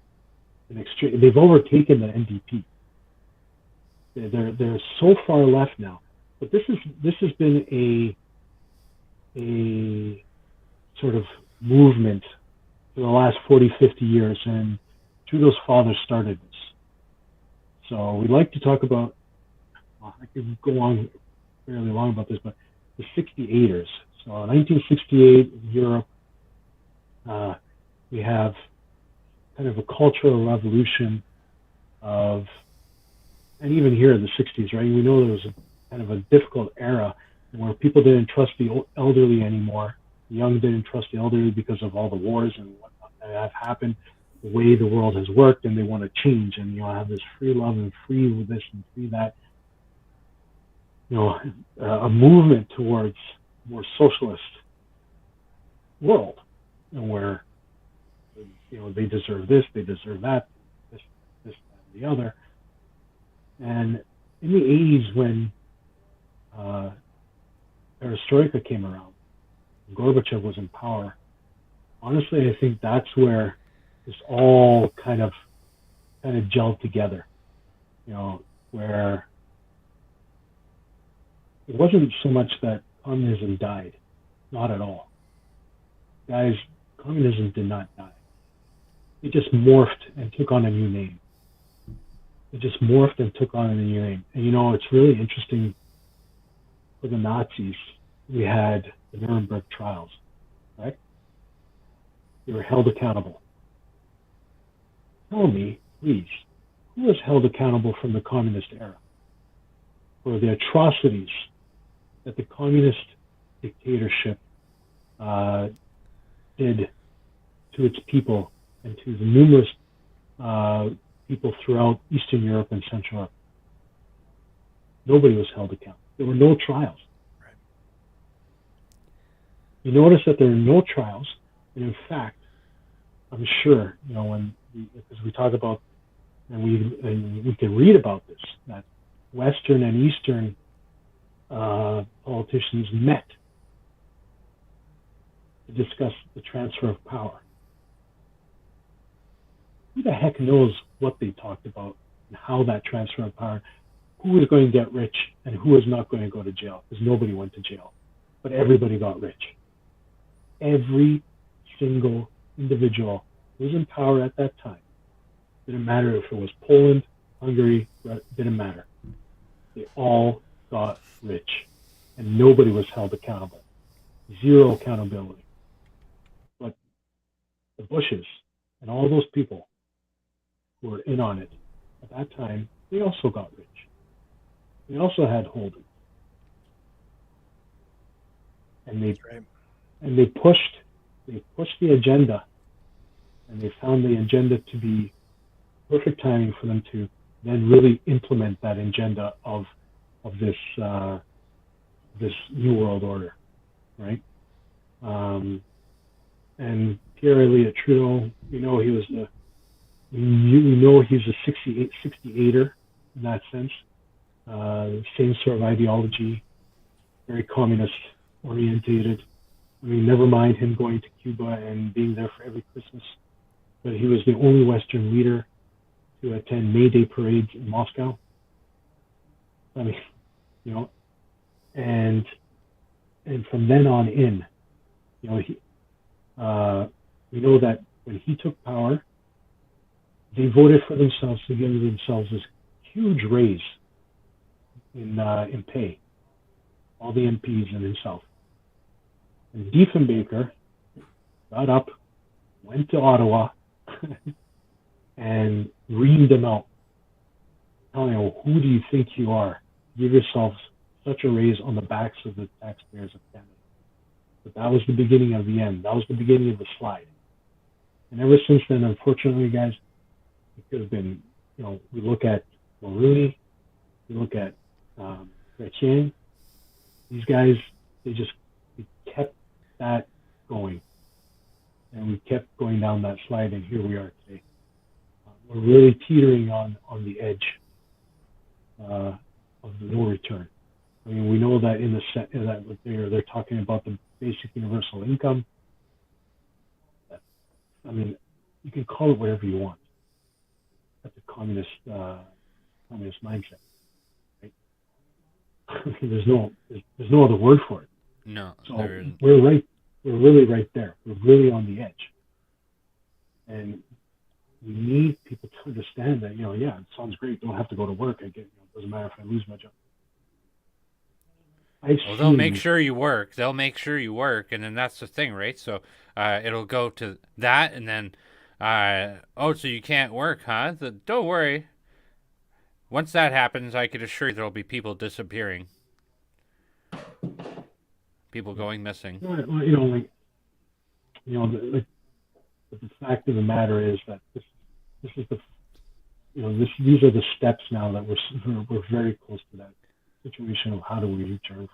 They've overtaken the NDP. They're so far left now. But this has been a sort of movement for the last 40, 50 years, and Trudeau's father started this. So we'd like to talk about, I could go on fairly long about this, but the 68ers. So in 1968 in Europe, we have kind of a cultural revolution and even here in the 60s, right? We know there was kind of a difficult era, where people didn't trust the elderly anymore. The young didn't trust the elderly because of all the wars and whatnot that have happened, the way the world has worked, and they want to change and, you know, have this free love and free this and free that. You know, a movement towards a more socialist world, and where, you know, they deserve this, they deserve that, this, that, and the other. And in the 80s, when Perestroika came around, Gorbachev was in power, honestly, I think that's where this all kind of gelled together. You know, where it wasn't so much that communism died, not at all. Guys, communism did not die. It just morphed and took on a new name. It just morphed and took on a new name. And, you know, it's really interesting. For the Nazis, we had the Nuremberg trials, right? They were held accountable. Tell me, please, who was held accountable from the communist era for the atrocities that the communist dictatorship did to its people and to the numerous people throughout Eastern Europe and Central Europe? Nobody was held accountable. There were no trials. Right. You notice that there are no trials, and in fact, I'm sure, you know, because we talk about, and we can read about this, that Western and Eastern politicians met to discuss the transfer of power. Who the heck knows what they talked about and how that transfer of power, who was going to get rich and who was not going to go to jail, because nobody went to jail, but everybody got rich. Every single individual who was in power at that time, didn't matter if it was Poland, Hungary, didn't matter. They all got rich, and nobody was held accountable. Zero accountability. But the Bushes and all those people who were in on it at that time, they also got rich. They also had holdings. And they pushed the agenda, and they found the agenda to be perfect timing for them to then really implement that agenda of this this new world order, right? And Pierre Elliott Trudeau, we know he's a 68er in that sense. Same sort of ideology, very communist orientated. I mean, never mind him going to Cuba and being there for every Christmas, but he was the only Western leader to attend May Day parades in Moscow. I mean, you know, and from then on in, you know, we know that when he took power, they voted for themselves to give themselves this huge raise in pay, all the MPs and himself. And Diefenbaker got up, went to Ottawa, and reamed them out, telling them, who do you think you are? Give yourselves such a raise on the backs of the taxpayers of Canada. But that was the beginning of the end. That was the beginning of the slide. And ever since then, unfortunately, guys, it could have been, you know, we look at Mulroney, we look at Chrétien, these guys, they kept that going. And we kept going down that slide, and here we are today. We're really teetering on the edge of the no return. I mean, we know that that they're talking about the basic universal income. I mean, you can call it whatever you want. That's a communist mindset, right? I mean, there's no other word for it. No, so there isn't. We're right. We're really right there. We're really on the edge, and we need people to understand that, you know, yeah, it sounds great. Don't have to go to work. I get, you know, it doesn't matter if I lose my job. Well, they'll make sure you work. They'll make sure you work, and then that's the thing, right? So it'll go to that, and then, so you can't work, huh? Don't worry. Once that happens, I can assure you there'll be people disappearing. people going missing. Well, the fact of the matter is that this is the, these are the steps now that we're very close to that situation of how do we return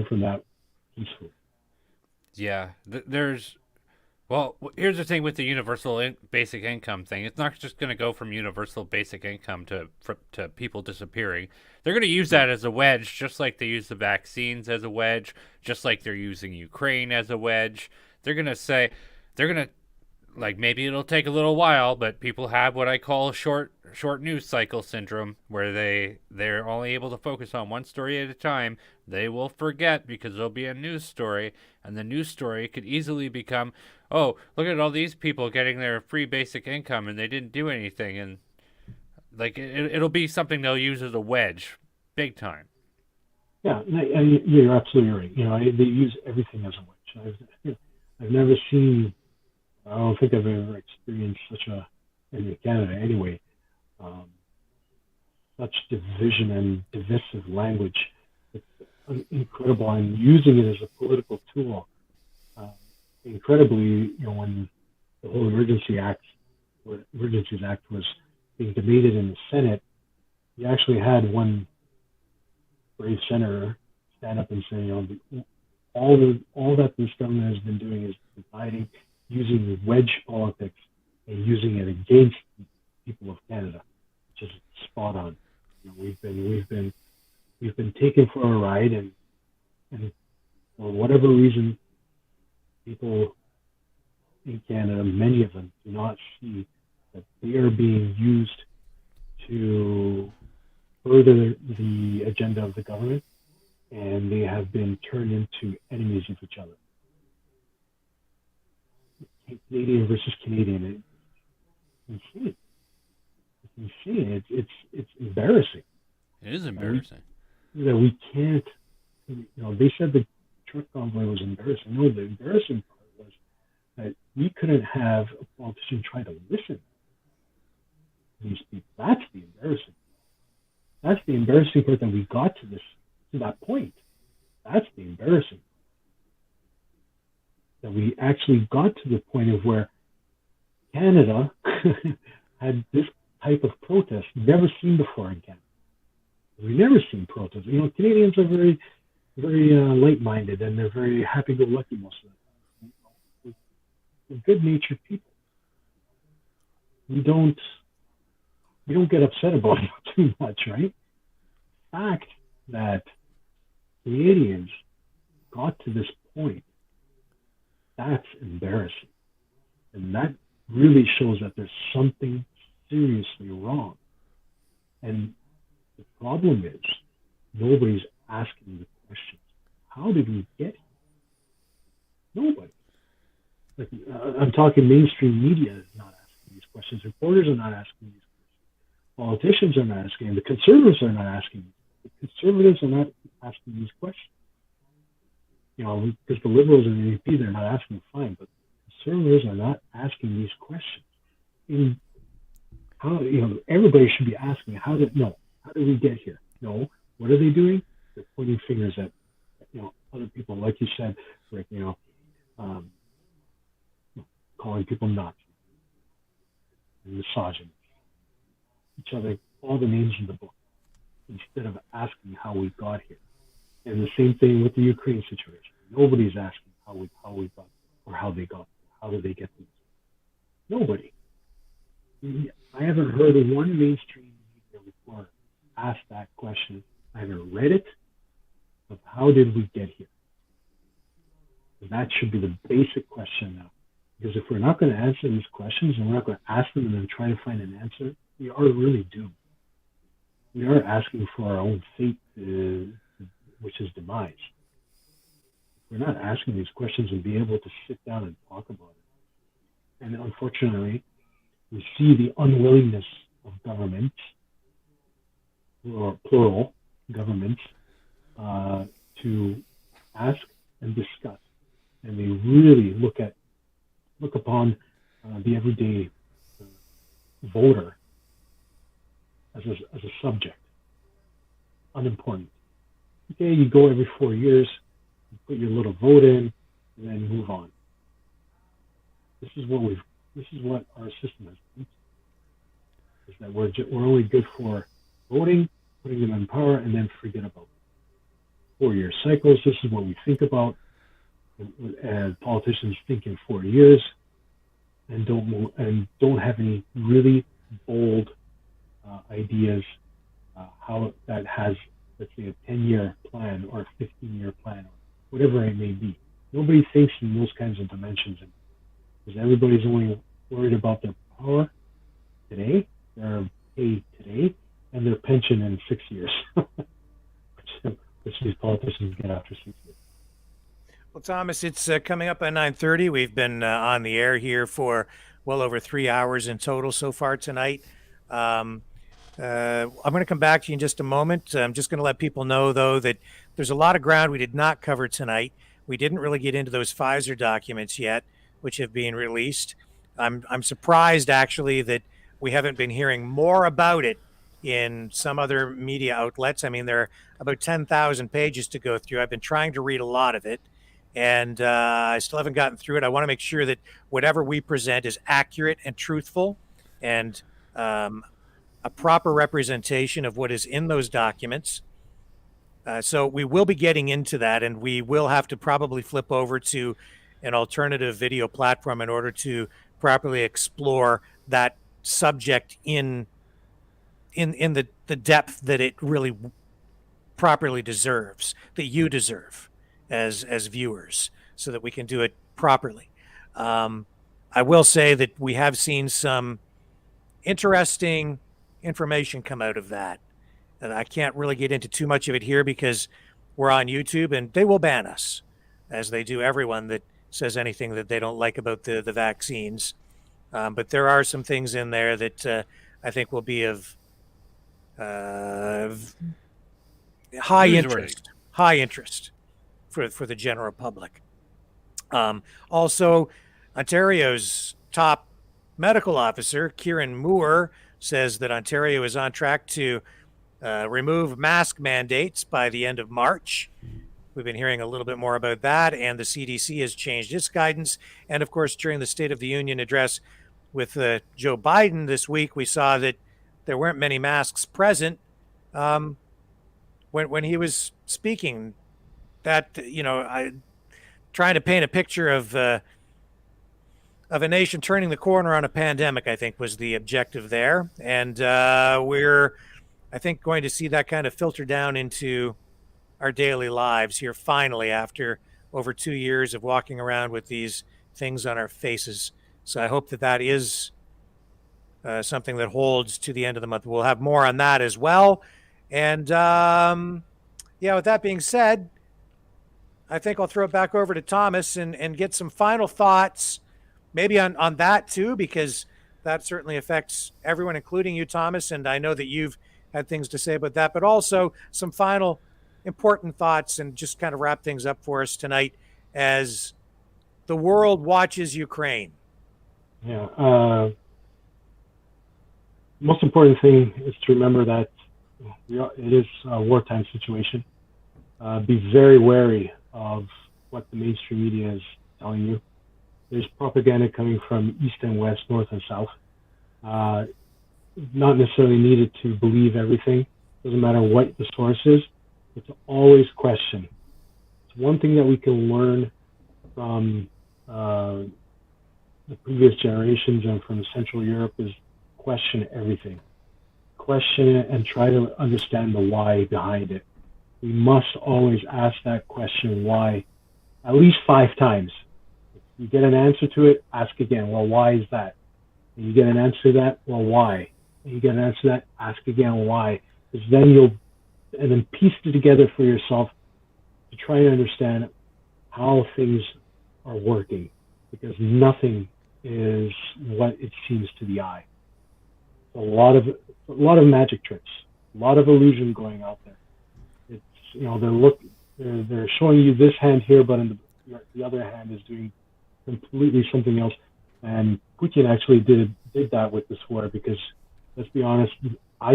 from that peacefully. Yeah, well, here's the thing with the universal basic income thing. It's not just going to go from universal basic income to people disappearing. They're going to use that as a wedge, just like they use the vaccines as a wedge, just like they're using Ukraine as a wedge. They're going to like, maybe it'll take a little while, but people have what I call short news cycle syndrome, where they're only able to focus on one story at a time. They will forget because there'll be a news story, and the news story could easily become, oh, look at all these people getting their free basic income and they didn't do anything, and like it'll be something they'll use as a wedge, big time. Yeah, and you're absolutely right. They use everything as a wedge. I've never seen. I don't think I've ever experienced in Canada anyway, such division and divisive language. It's incredible, and using it as a political tool. Incredibly, when the whole Emergencies Act was being debated in the Senate, you actually had one brave senator stand up and say, all that this government has been doing is dividing, using wedge politics and using it against the people of Canada, which is spot on. We've been taken for a ride, and for whatever reason, people in Canada, many of them, do not see that they are being used to further the agenda of the government, and they have been turned into enemies of each other. Canadian versus Canadian. It's insane. It's insane. It's embarrassing. It is embarrassing. That we can't. They said the truck convoy was embarrassing. No, the embarrassing part was that we couldn't have a politician try to listen to these people. That's the embarrassing. That's the embarrassing part, that we got to that point. That's the embarrassing. That we actually got to the point of where Canada had this type of protest never seen before in Canada. We've never seen protests. Canadians are very, very light-minded, and they're very happy-go-lucky most of the time. We're good-natured people. We don't get upset about it too much, right? The fact that Canadians got to this point, that's embarrassing. And that really shows that there's something seriously wrong. And the problem is, nobody's asking the questions. How did we get here? Nobody. I'm talking mainstream media is not asking these questions. Reporters are not asking these questions. Politicians are not asking. The Conservatives are not asking. The Conservatives are not asking these questions. Because the Liberals and the NDP, they're not asking, fine, but Conservatives are not asking these questions. Everybody should be asking, how did we get here? No, what are they doing? They're pointing fingers at, other people, like you said, Rick, calling people Nazis and misogynist, each other, all the names in the book, instead of asking how we got here. And the same thing with the Ukraine situation. Nobody's asking how we got, or how they got, how did they get these? Nobody. I haven't heard of one mainstream media report ask that question. I haven't read it, of how did we get here? And that should be the basic question now. Because if we're not going to answer these questions, and we're not going to ask them and then try to find an answer, we are really doomed. We are asking for our own fate, which is demise. We're not asking these questions and be able to sit down and talk about it. And unfortunately, we see the unwillingness of governments, or plural governments, to ask and discuss. And they really look upon the everyday voter as a subject, unimportant. Okay, you go every 4 years, you put your little vote in, and then move on. This is what our system has been. Is that we're only good for voting, putting them in power, and then forget about it. 4-year cycles. This is what we think about. And politicians think in 4 years, and don't have any really bold ideas how that has, let's say, a 10-year plan or a 15-year plan, or whatever it may be. Nobody thinks in those kinds of dimensions, because everybody's only worried about their power today, their pay today, and their pension in 6 years, which these politicians get after 6 years. Well, Thomas, it's coming up at 9:30. We've been on the air here for well over 3 hours in total so far tonight. I'm going to come back to you in just a moment. I'm just going to let people know, though, that there's a lot of ground we did not cover tonight. We didn't really get into those Pfizer documents yet, which have been released. I'm surprised, actually, that we haven't been hearing more about it in some other media outlets. I mean, there are about 10,000 pages to go through. I've been trying to read a lot of it, and I still haven't gotten through it. I want to make sure that whatever we present is accurate and truthful, and a proper representation of what is in those documents. So we will be getting into that, and we will have to probably flip over to an alternative video platform in order to properly explore that subject in the depth that it really properly deserves, that you deserve as viewers, so that we can do it properly. I will say that we have seen some interesting information come out of that. And I can't really get into too much of it here because we're on YouTube and they will ban us, as they do everyone that says anything that they don't like about the vaccines. But there are some things in there that I think will be of high interest for the general public. Also, Ontario's top medical officer, Kieran Moore, says that Ontario is on track to remove mask mandates by the end of March. We've been hearing a little bit more about that, and the CDC has changed its guidance. And of course, during the State of the Union address with Joe Biden this week, we saw that there weren't many masks present when he was speaking. That, trying to paint a picture of a nation turning the corner on a pandemic, I think, was the objective there. And we're, I think, going to see that kind of filter down into our daily lives here finally, after over 2 years of walking around with these things on our faces. So I hope that is something that holds to the end of the month. We'll have more on that as well. And with that being said, I think I'll throw it back over to Thomas and get some final thoughts, maybe on that too, because that certainly affects everyone, including you, Thomas. And I know that you've had things to say about that, but also some final important thoughts, and just kind of wrap things up for us tonight as the world watches Ukraine. Yeah. Most important thing is to remember that it is a wartime situation. Be very wary of what the mainstream media is telling you. There's propaganda coming from east and west, north and south. Not necessarily needed to believe everything. Doesn't matter what the source is, but to always question. It's one thing that we can learn from the previous generations and from Central Europe is question everything. Question it and try to understand the why behind it. We must always ask that question, why, at least 5 times. If you get an answer to it, ask again, well, why is that? And you get an answer to that, well, why? And you get an answer to that, ask again, why? Because then piece it together for yourself to try and understand how things are working, because nothing is what it seems to the eye. A lot of magic tricks, a lot of illusion going out there. It's they're showing you this hand here, but the other hand is doing completely something else. And Putin actually did that with this war, because let's be honest, I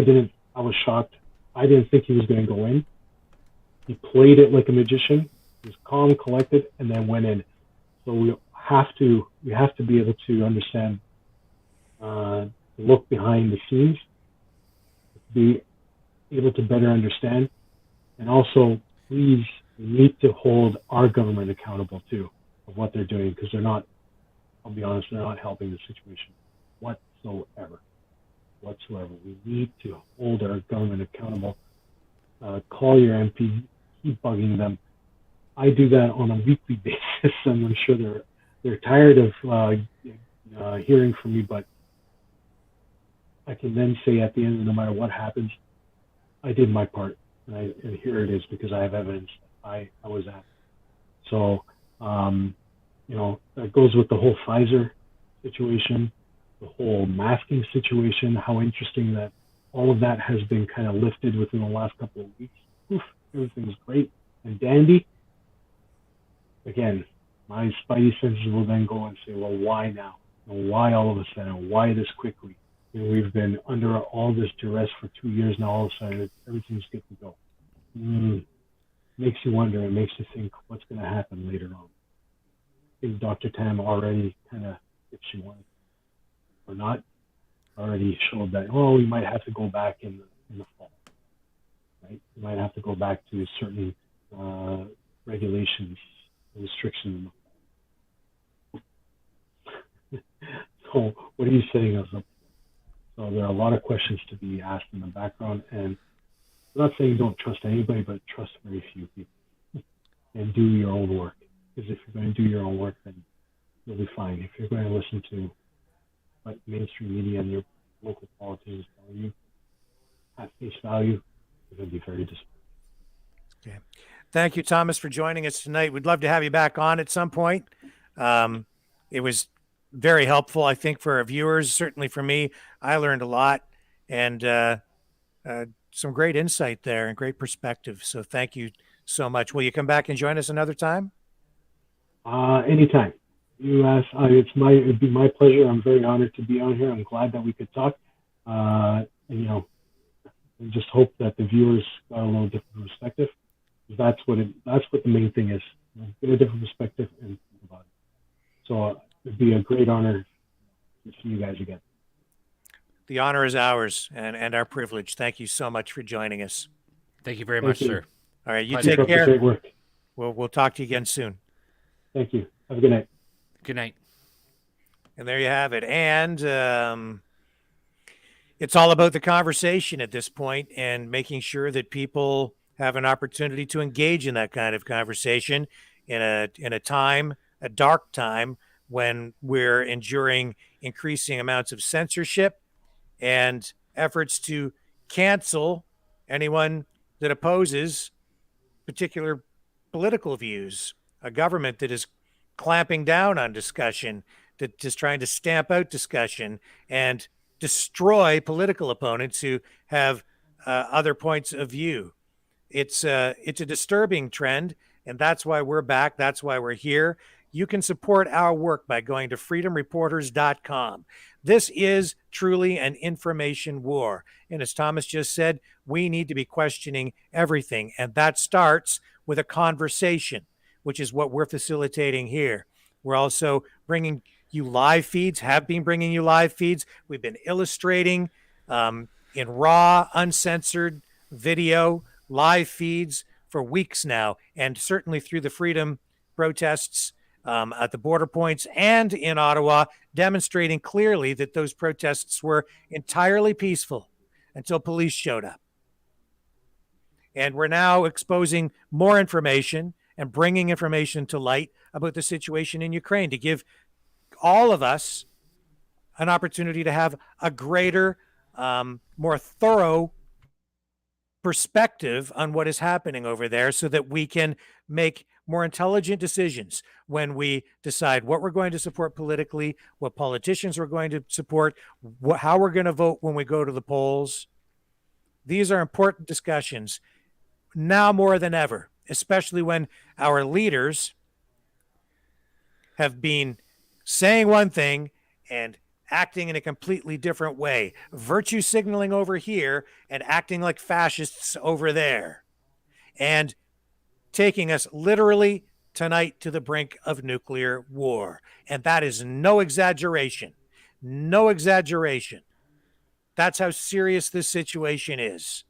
was shocked. I didn't think he was going to go in. He played it like a magician. He was calm, collected, and then went in. So we have to be able to understand, look behind the scenes, be able to better understand, and also, please, we need to hold our government accountable too of what they're doing, because they're not, I'll be honest, they're not helping the situation whatsoever. We need to hold our government accountable. Call your MP, keep bugging them. I do that on a weekly basis, and I'm sure they're tired of hearing from me, but I can then say at the end, no matter what happens, I did my part, and here it is, because I have evidence I was at. So, that goes with the whole Pfizer situation, the whole masking situation, how interesting that all of that has been kind of lifted within the last couple of weeks. Oof, everything's great and dandy. Again, my spidey senses will then go and say, well, why now? And why all of a sudden? Why this quickly? We've been under all this duress for 2 years now. All of a sudden, everything's good to go. Makes you wonder. It makes you think what's going to happen later on. I think Dr. Tam already kind of, if she wanted or not, already showed that, we might have to go back in the fall. Right? We might have to go back to certain regulations, restrictions in the fall. So what are you setting us up for? So there are a lot of questions to be asked in the background, and I'm not saying don't trust anybody, but trust very few people and do your own work. Because if you're going to do your own work, then you'll be fine. If you're going to listen to what mainstream media and your local politicians tell you at face value, you're going to be very disappointed. Okay. Thank you, Thomas, for joining us tonight. We'd love to have you back on at some point. It was very helpful, I think, for our viewers. Certainly for me, I learned a lot, and some great insight there and great perspective. So thank you so much. Will you come back and join us another time? Anytime. You ask, it'd be my pleasure. I'm very honored to be on here. I'm glad that we could talk. And I just hope that the viewers got a little different perspective. That's what the main thing is. Get a different perspective and think about it. So it'd be a great honor to see you guys again. The honor is ours and our privilege. Thank you so much for joining us. Thank you very much, sir. All right, you Pleasure. take care. Great work. We'll talk to you again soon. Thank you. Have a good night. Good night. And there you have it. And it's all about the conversation at this point and making sure that people have an opportunity to engage in that kind of conversation in a time, a dark time, when we're enduring increasing amounts of censorship and efforts to cancel anyone that opposes particular political views, a government that is clamping down on discussion, that is trying to stamp out discussion and destroy political opponents who have other points of view. It's a disturbing trend, and that's why we're back. That's why we're here. You can support our work by going to freedomreporters.com. This is truly an information war. And as Thomas just said, we need to be questioning everything. And that starts with a conversation, which is what we're facilitating here. We're also bringing you live feeds, have been bringing you live feeds. We've been illustrating in raw, uncensored video, live feeds for weeks now, and certainly through the freedom protests at the border points and in Ottawa, demonstrating clearly that those protests were entirely peaceful until police showed up. And we're now exposing more information and bringing information to light about the situation in Ukraine to give all of us an opportunity to have a greater, more thorough perspective on what is happening over there so that we can make more intelligent decisions when we decide what we're going to support politically, what politicians we're going to support, how we're going to vote when we go to the polls. These are important discussions now more than ever, especially when our leaders have been saying one thing and acting in a completely different way, virtue signaling over here and acting like fascists over there. And taking us literally tonight to the brink of nuclear war. And that is no exaggeration. No exaggeration. That's how serious this situation is.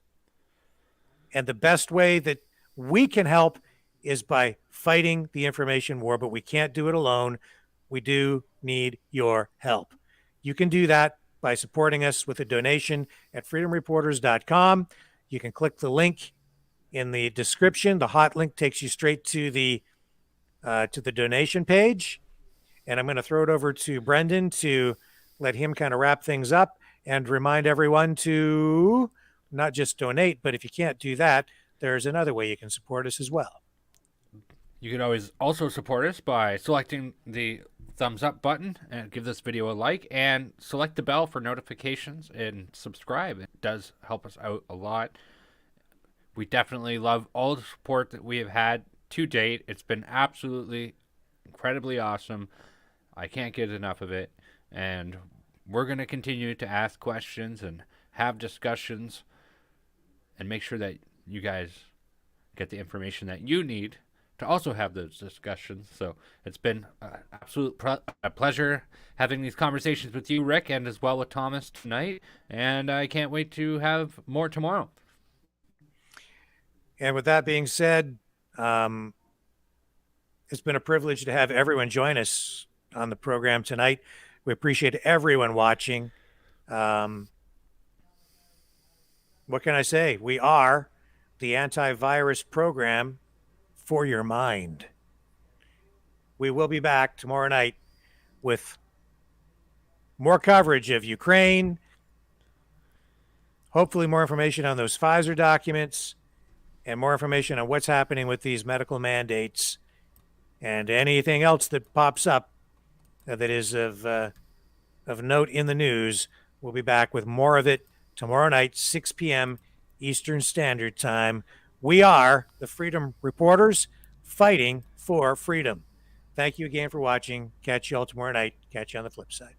And the best way that we can help is by fighting the information war, but we can't do it alone. We do need your help. You can do that by supporting us with a donation at freedomreporters.com. You can click the link in the description. The hot link takes you straight to the donation page. And I'm going to throw it over to Brendan to let him kind of wrap things up and remind everyone to not just donate, but if you can't do that, there's another way you can support us as well. You can always also support us by selecting the thumbs up button and give this video a like, and select the bell for notifications and subscribe. It does help us out a lot. We definitely love all the support that we have had to date. It's been absolutely incredibly awesome. I can't get enough of it, and we're going to continue to ask questions and have discussions and make sure that you guys get the information that you need to also have those discussions. So it's been an absolute pleasure having these conversations with you, Rick, and as well with Thomas tonight. And I can't wait to have more tomorrow. And with that being said, it's been a privilege to have everyone join us on the program tonight. We appreciate everyone watching. What can I say? We are the antivirus program for your mind. We will be back tomorrow night with more coverage of Ukraine, hopefully more information on those Pfizer documents, and more information on what's happening with these medical mandates and anything else that pops up that is of note in the news. We'll be back with more of it tomorrow night, 6 p.m. Eastern Standard Time. We are the Freedom Reporters, fighting for freedom. Thank you again for watching. Catch you all tomorrow night. Catch you on the flip side.